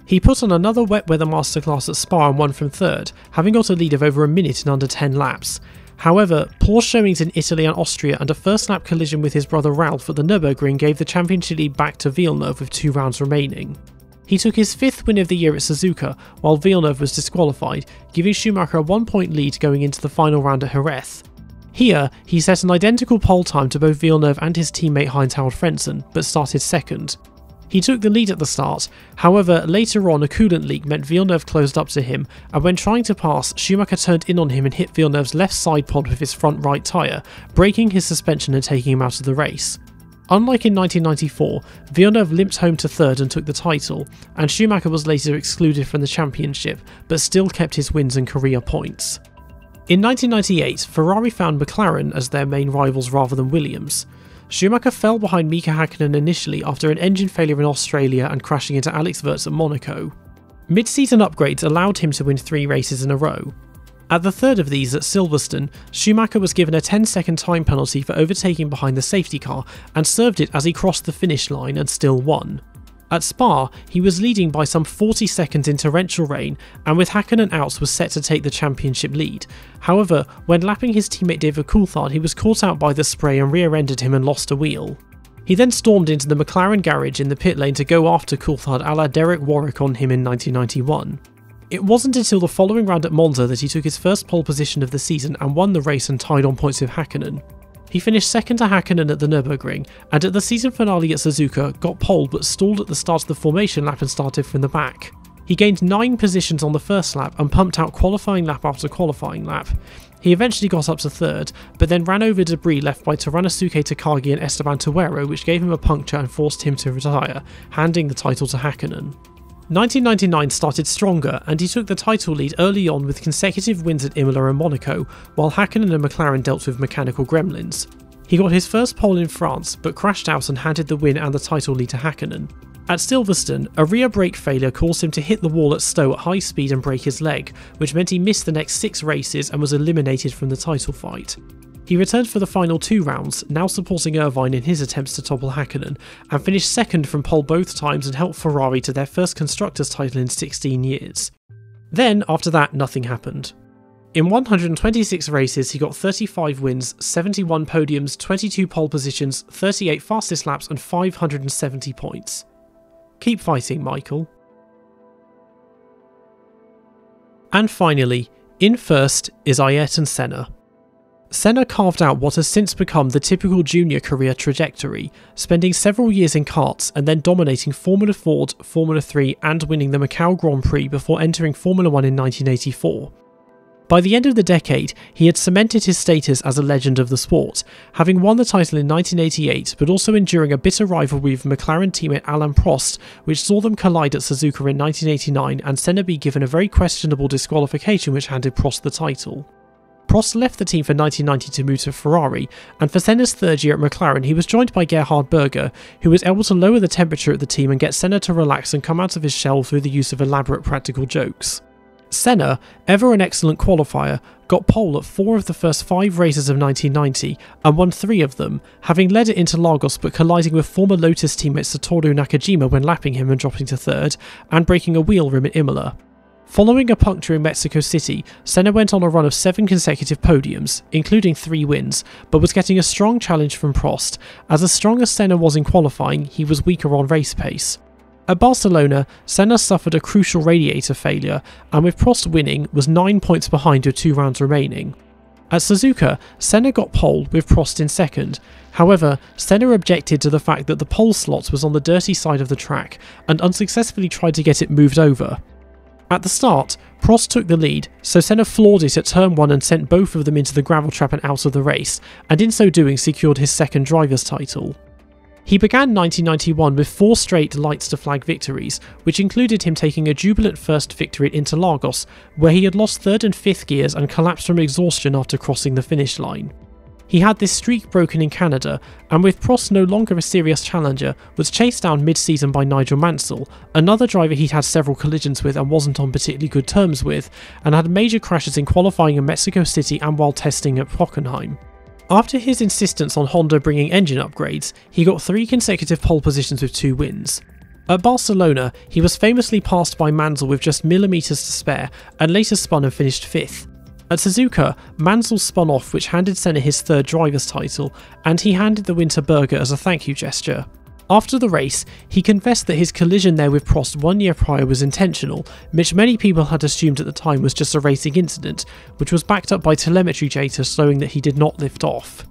Speaker 1: He put on another wet weather masterclass at Spa and won from third, having got a lead of over a minute in under 10 laps. However, poor showings in Italy and Austria and a first lap collision with his brother Ralph at the Nürburgring gave the championship lead back to Villeneuve with 2 rounds remaining. He took his 5th win of the year at Suzuka, while Villeneuve was disqualified, giving Schumacher a 1-point lead going into the final round at Jerez. Here, he set an identical pole time to both Villeneuve and his teammate Heinz-Harald Frentzen, but started second. He took the lead at the start, however later on a coolant leak meant Villeneuve closed up to him, and when trying to pass, Schumacher turned in on him and hit Villeneuve's left side pod with his front right tyre, breaking his suspension and taking him out of the race. Unlike in 1994, Villeneuve limped home to third and took the title, and Schumacher was later excluded from the championship, but still kept his wins and career points. In 1998, Ferrari found McLaren as their main rivals rather than Williams. Schumacher fell behind Mika Hakkinen initially after an engine failure in Australia and crashing into Alex Wurz at Monaco. Mid-season upgrades allowed him to win 3 races in a row. At the third of these at Silverstone, Schumacher was given a 10-second time penalty for overtaking behind the safety car and served it as he crossed the finish line and still won. At Spa, he was leading by some 40 seconds in torrential rain, and with Hakkinen out was set to take the championship lead. However, when lapping his teammate David Coulthard, he was caught out by the spray and rear-ended him and lost a wheel. He then stormed into the McLaren garage in the pit lane to go after Coulthard a la Derek Warwick on him in 1991. It wasn't until the following round at Monza that he took his first pole position of the season and won the race and tied on points with Hakkinen. He finished second to Hakkinen at the Nürburgring, and at the season finale at Suzuka got pole but stalled at the start of the formation lap and started from the back. He gained 9 positions on the first lap and pumped out qualifying lap after qualifying lap. He eventually got up to third, but then ran over debris left by Teranosuke Takagi and Esteban Tuero, which gave him a puncture and forced him to retire, handing the title to Hakkinen. 1999 started stronger, and he took the title lead early on with consecutive wins at Imola and Monaco, while Hakkinen and McLaren dealt with mechanical gremlins. He got his first pole in France, but crashed out and handed the win and the title lead to Hakkinen. At Silverstone, a rear brake failure caused him to hit the wall at Stowe at high speed and break his leg, which meant he missed the next 6 races and was eliminated from the title fight. He returned for the final 2 rounds, now supporting Irvine in his attempts to topple Hakkinen, and finished second from pole both times and helped Ferrari to their first Constructors' title in 16 years. Then, after that, nothing happened. In 126 races, he got 35 wins, 71 podiums, 22 pole positions, 38 fastest laps and 570 points. Keep fighting, Michael. And finally, in first is Ayrton Senna. Senna carved out what has since become the typical junior career trajectory, spending several years in karts and then dominating Formula Ford, Formula 3 and winning the Macau Grand Prix before entering Formula 1 in 1984. By the end of the decade, he had cemented his status as a legend of the sport, having won the title in 1988 but also enduring a bitter rivalry with McLaren teammate Alain Prost, which saw them collide at Suzuka in 1989 and Senna be given a very questionable disqualification which handed Prost the title. Prost left the team for 1990 to move to Ferrari, and for Senna's third year at McLaren he was joined by Gerhard Berger, who was able to lower the temperature at the team and get Senna to relax and come out of his shell through the use of elaborate practical jokes. Senna, ever an excellent qualifier, got pole at 4 of the first 5 races of 1990 and won 3 of them, having led it into Lagos but colliding with former Lotus teammate Satoru Nakajima when lapping him and dropping to 3rd, and breaking a wheel rim at Imola. Following a puncture in Mexico City, Senna went on a run of 7 consecutive podiums, including 3 wins, but was getting a strong challenge from Prost, as strong as Senna was in qualifying, he was weaker on race pace. At Barcelona, Senna suffered a crucial radiator failure, and with Prost winning, was 9 points behind with 2 rounds remaining. At Suzuka, Senna got pole with Prost in second. However, Senna objected to the fact that the pole slot was on the dirty side of the track, and unsuccessfully tried to get it moved over. At the start, Prost took the lead, so Senna floored it at turn 1 and sent both of them into the gravel trap and out of the race, and in so doing secured his second driver's title. He began 1991 with 4 straight lights to flag victories, which included him taking a jubilant first victory at Interlagos, where he had lost 3rd and 5th gears and collapsed from exhaustion after crossing the finish line. He had this streak broken in Canada, and with Prost no longer a serious challenger, was chased down mid-season by Nigel Mansell, another driver he'd had several collisions with and wasn't on particularly good terms with, and had major crashes in qualifying in Mexico City and while testing at Hockenheim. After his insistence on Honda bringing engine upgrades, he got 3 consecutive pole positions with 2 wins. At Barcelona, he was famously passed by Mansell with just millimetres to spare, and later spun and finished 5th. At Suzuka, Mansell spun off, which handed Senna his 3rd driver's title, and he handed the win to Berger as a thank you gesture. After the race, he confessed that his collision there with Prost 1 year prior was intentional, which many people had assumed at the time was just a racing incident, which was backed up by telemetry data showing that he did not lift off.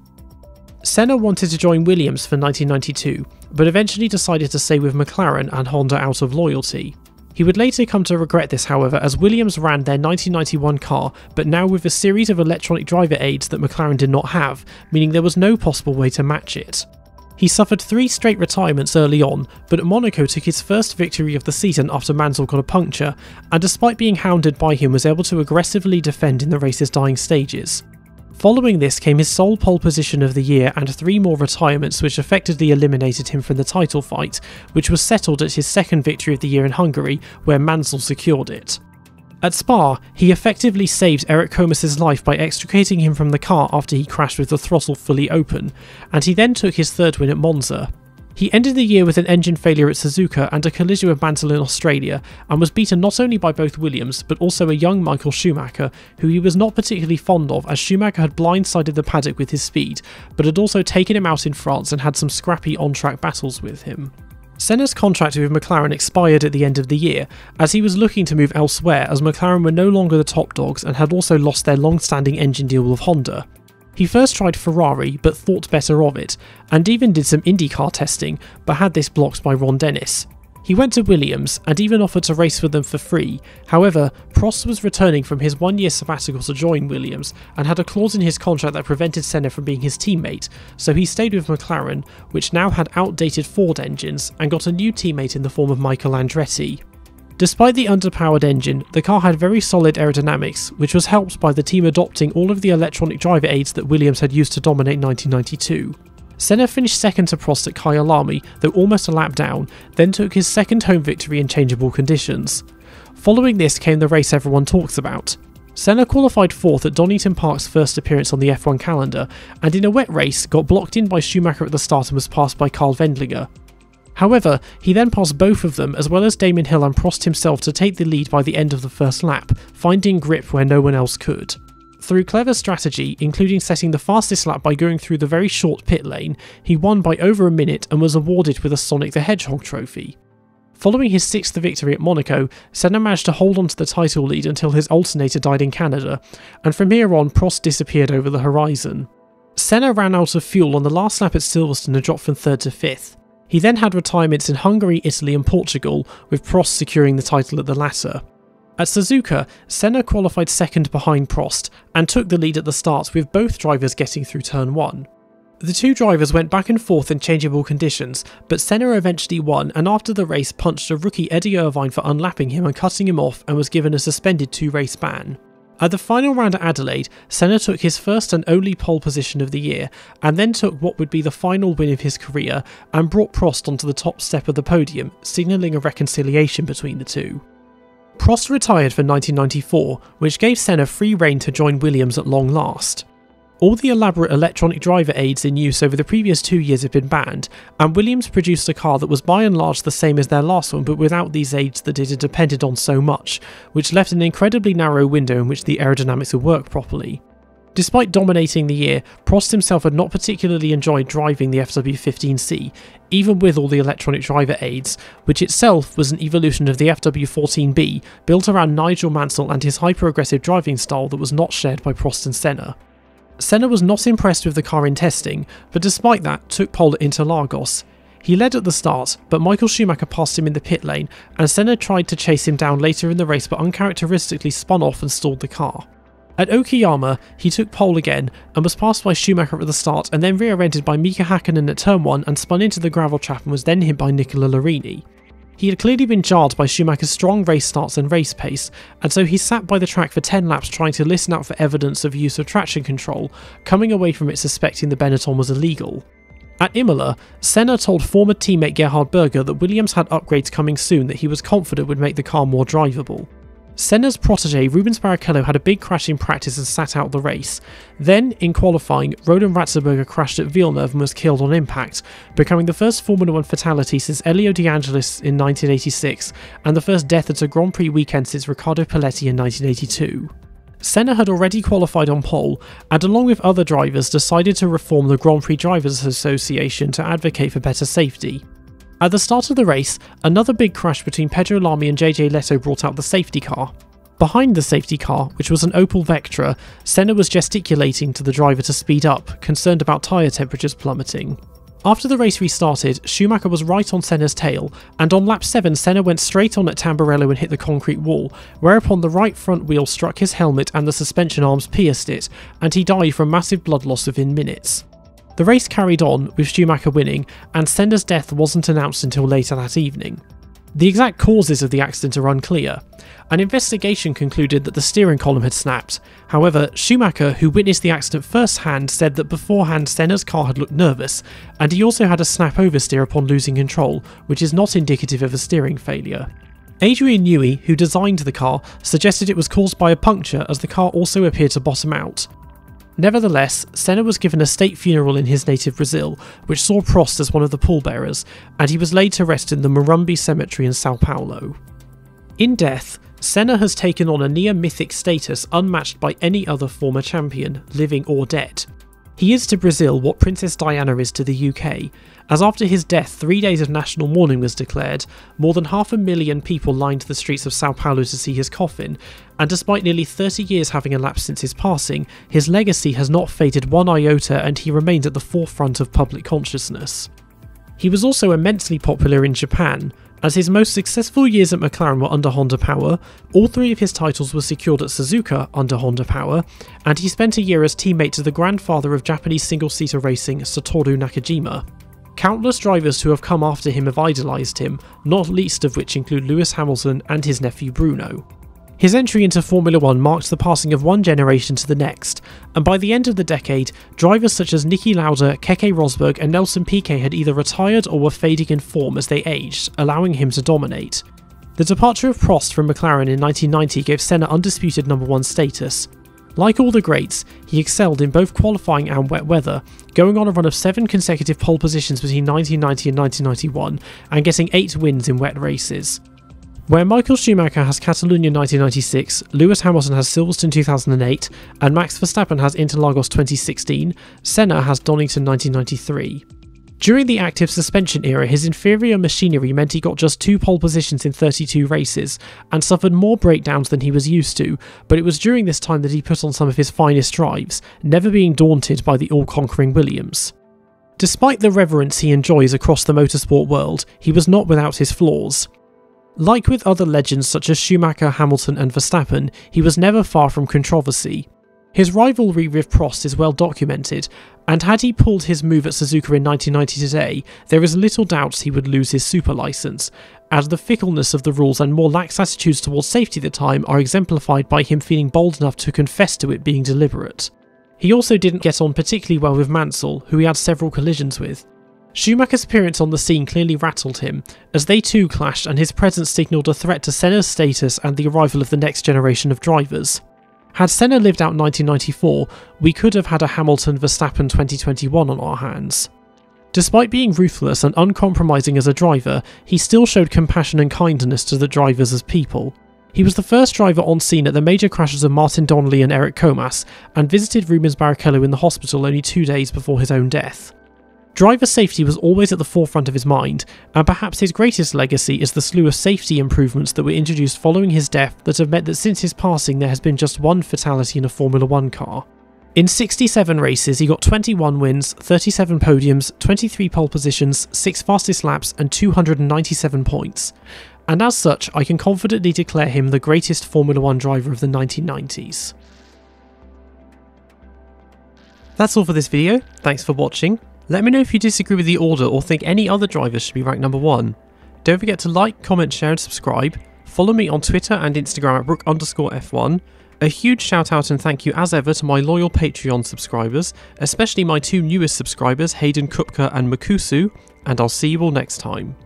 Speaker 1: Senna wanted to join Williams for 1992, but eventually decided to stay with McLaren and Honda out of loyalty. He would later come to regret this, however, as Williams ran their 1991 car, but now with a series of electronic driver aids that McLaren did not have, meaning there was no possible way to match it. He suffered 3 straight retirements early on, but at Monaco took his first victory of the season after Mansell got a puncture, and despite being hounded by him was able to aggressively defend in the race's dying stages. Following this came his sole pole position of the year and 3 more retirements, which effectively eliminated him from the title fight, which was settled at his second victory of the year in Hungary, where Mansell secured it. At Spa, he effectively saved Eric Comis's life by extricating him from the car after he crashed with the throttle fully open, and he then took his 3rd win at Monza. He ended the year with an engine failure at Suzuka and a collision with Mansell in Australia, and was beaten not only by both Williams, but also a young Michael Schumacher, who he was not particularly fond of, as Schumacher had blindsided the paddock with his speed, but had also taken him out in France and had some scrappy on-track battles with him. Senna's contract with McLaren expired at the end of the year, as he was looking to move elsewhere as McLaren were no longer the top dogs and had also lost their long-standing engine deal with Honda. He first tried Ferrari but thought better of it, and even did some IndyCar testing, but had this blocked by Ron Dennis. He went to Williams and even offered to race for them for free. However, Prost was returning from his 1-year sabbatical to join Williams and had a clause in his contract that prevented Senna from being his teammate, so he stayed with McLaren, which now had outdated Ford engines, and got a new teammate in the form of Michael Andretti. Despite the underpowered engine, the car had very solid aerodynamics, which was helped by the team adopting all of the electronic driver aids that Williams had used to dominate 1992. Senna finished second to Prost at Kyalami, though almost a lap down, then took his second home victory in changeable conditions. Following this came the race everyone talks about. Senna qualified 4th at Donington Park's first appearance on the F1 calendar, and in a wet race got blocked in by Schumacher at the start and was passed by Karl Wendlinger. However, he then passed both of them as well as Damon Hill and Prost himself to take the lead by the end of the first lap, finding grip where no one else could. Through clever strategy, including setting the fastest lap by going through the very short pit lane, he won by over a minute and was awarded with a Sonic the Hedgehog trophy. Following his 6th victory at Monaco, Senna managed to hold on to the title lead until his alternator died in Canada, and from here on Prost disappeared over the horizon. Senna ran out of fuel on the last lap at Silverstone and dropped from 3rd to 5th. He then had retirements in Hungary, Italy and Portugal, with Prost securing the title at the latter. At Suzuka, Senna qualified 2nd behind Prost and took the lead at the start, with both drivers getting through turn 1. The two drivers went back and forth in changeable conditions, but Senna eventually won and after the race punched a rookie Eddie Irvine for unlapping him and cutting him off and was given a suspended 2-race ban. At the final round at Adelaide, Senna took his first and only pole position of the year, and then took what would be the final win of his career and brought Prost onto the top step of the podium, signalling a reconciliation between the two. Prost retired for 1994, which gave Senna free rein to join Williams at long last. All the elaborate electronic driver aids in use over the previous 2 years have been banned, and Williams produced a car that was by and large the same as their last one but without these aids that it had depended on so much, which left an incredibly narrow window in which the aerodynamics would work properly. Despite dominating the year, Prost himself had not particularly enjoyed driving the FW15C, even with all the electronic driver aids, which itself was an evolution of the FW14B built around Nigel Mansell and his hyper-aggressive driving style that was not shared by Prost and Senna. Senna was not impressed with the car in testing, but despite that took pole at Interlagos. He led at the start, but Michael Schumacher passed him in the pit lane, and Senna tried to chase him down later in the race but uncharacteristically spun off and stalled the car. At Okayama, he took pole again and was passed by Schumacher at the start and then rear-ended by Mika Hakkinen at turn 1 and spun into the gravel trap and was then hit by Nicola Larini. He had clearly been jarred by Schumacher's strong race starts and race pace, and so he sat by the track for 10 laps trying to listen out for evidence of use of traction control, coming away from it suspecting the Benetton was illegal. At Imola, Senna told former teammate Gerhard Berger that Williams had upgrades coming soon that he was confident would make the car more drivable. Senna's protege Rubens Barrichello had a big crash in practice and sat out the race. Then, in qualifying, Roland Ratzenberger crashed at Villeneuve and was killed on impact, becoming the first Formula 1 fatality since Elio De Angelis in 1986, and the first death at a Grand Prix weekend since Riccardo Paletti in 1982. Senna had already qualified on pole, and along with other drivers decided to reform the Grand Prix Drivers Association to advocate for better safety. At the start of the race, another big crash between Pedro Lamy and JJ Leto brought out the safety car. Behind the safety car, which was an Opel Vectra, Senna was gesticulating to the driver to speed up, concerned about tyre temperatures plummeting. After the race restarted, Schumacher was right on Senna's tail, and on lap 7 Senna went straight on at Tamburello and hit the concrete wall, whereupon the right front wheel struck his helmet and the suspension arms pierced it, and he died from massive blood loss within minutes. The race carried on, with Schumacher winning, and Senna's death wasn't announced until later that evening. The exact causes of the accident are unclear. An investigation concluded that the steering column had snapped. However, Schumacher, who witnessed the accident firsthand, said that beforehand Senna's car had looked nervous, and he also had a snap oversteer upon losing control, which is not indicative of a steering failure. Adrian Newey, who designed the car, suggested it was caused by a puncture as the car also appeared to bottom out. Nevertheless, Senna was given a state funeral in his native Brazil, which saw Prost as one of the pallbearers, and he was laid to rest in the Morumbi Cemetery in Sao Paulo. In death, Senna has taken on a near-mythic status unmatched by any other former champion, living or dead. He is to Brazil what Princess Diana is to the UK, as after his death 3 days of national mourning was declared, more than 500,000 people lined the streets of Sao Paulo to see his coffin, and despite nearly 30 years having elapsed since his passing, his legacy has not faded one iota and he remains at the forefront of public consciousness. He was also immensely popular in Japan, as his most successful years at McLaren were under Honda Power, all 3 of his titles were secured at Suzuka under Honda Power, and he spent a year as teammate to the grandfather of Japanese single-seater racing, Satoru Nakajima. Countless drivers who have come after him have idolised him, not least of which include Lewis Hamilton and his nephew Bruno. His entry into Formula 1 marked the passing of one generation to the next, and by the end of the decade, drivers such as Niki Lauda, Keke Rosberg and Nelson Piquet had either retired or were fading in form as they aged, allowing him to dominate. The departure of Prost from McLaren in 1990 gave Senna undisputed number 1 status. Like all the greats, he excelled in both qualifying and wet weather, going on a run of 7 consecutive pole positions between 1990 and 1991 and getting 8 wins in wet races. Where Michael Schumacher has Catalonia 1996, Lewis Hamilton has Silverstone 2008, and Max Verstappen has Interlagos 2016, Senna has Donington 1993. During the active suspension era, his inferior machinery meant he got just 2 pole positions in 32 races, and suffered more breakdowns than he was used to, but it was during this time that he put on some of his finest drives, never being daunted by the all-conquering Williams. Despite the reverence he enjoys across the motorsport world, he was not without his flaws. Like with other legends such as Schumacher, Hamilton and Verstappen, he was never far from controversy. His rivalry with Prost is well documented, and had he pulled his move at Suzuka in 1990 today, there is little doubt he would lose his super license, as the fickleness of the rules and more lax attitudes towards safety at the time are exemplified by him feeling bold enough to confess to it being deliberate. He also didn't get on particularly well with Mansell, who he had several collisions with. Schumacher's appearance on the scene clearly rattled him, as they too clashed and his presence signalled a threat to Senna's status and the arrival of the next generation of drivers. Had Senna lived out 1994, we could have had a Hamilton-Verstappen 2021 on our hands. Despite being ruthless and uncompromising as a driver, he still showed compassion and kindness to the drivers as people. He was the first driver on scene at the major crashes of Martin Donnelly and Eric Comas, and visited Rubens Barrichello in the hospital only 2 days before his own death. Driver safety was always at the forefront of his mind, and perhaps his greatest legacy is the slew of safety improvements that were introduced following his death that have meant that since his passing there has been just 1 fatality in a Formula 1 car. In 67 races he got 21 wins, 37 podiums, 23 pole positions, 6 fastest laps and 297 points. And as such, I can confidently declare him the greatest Formula 1 driver of the 1990s. That's all for this video, thanks for watching. Let me know if you disagree with the order or think any other drivers should be ranked number 1. Don't forget to like, comment, share and subscribe. Follow me on Twitter and Instagram at Brook_F1. A huge shout out and thank you as ever to my loyal Patreon subscribers, especially my 2 newest subscribers, Hayden Kupka and Makusu, and I'll see you all next time.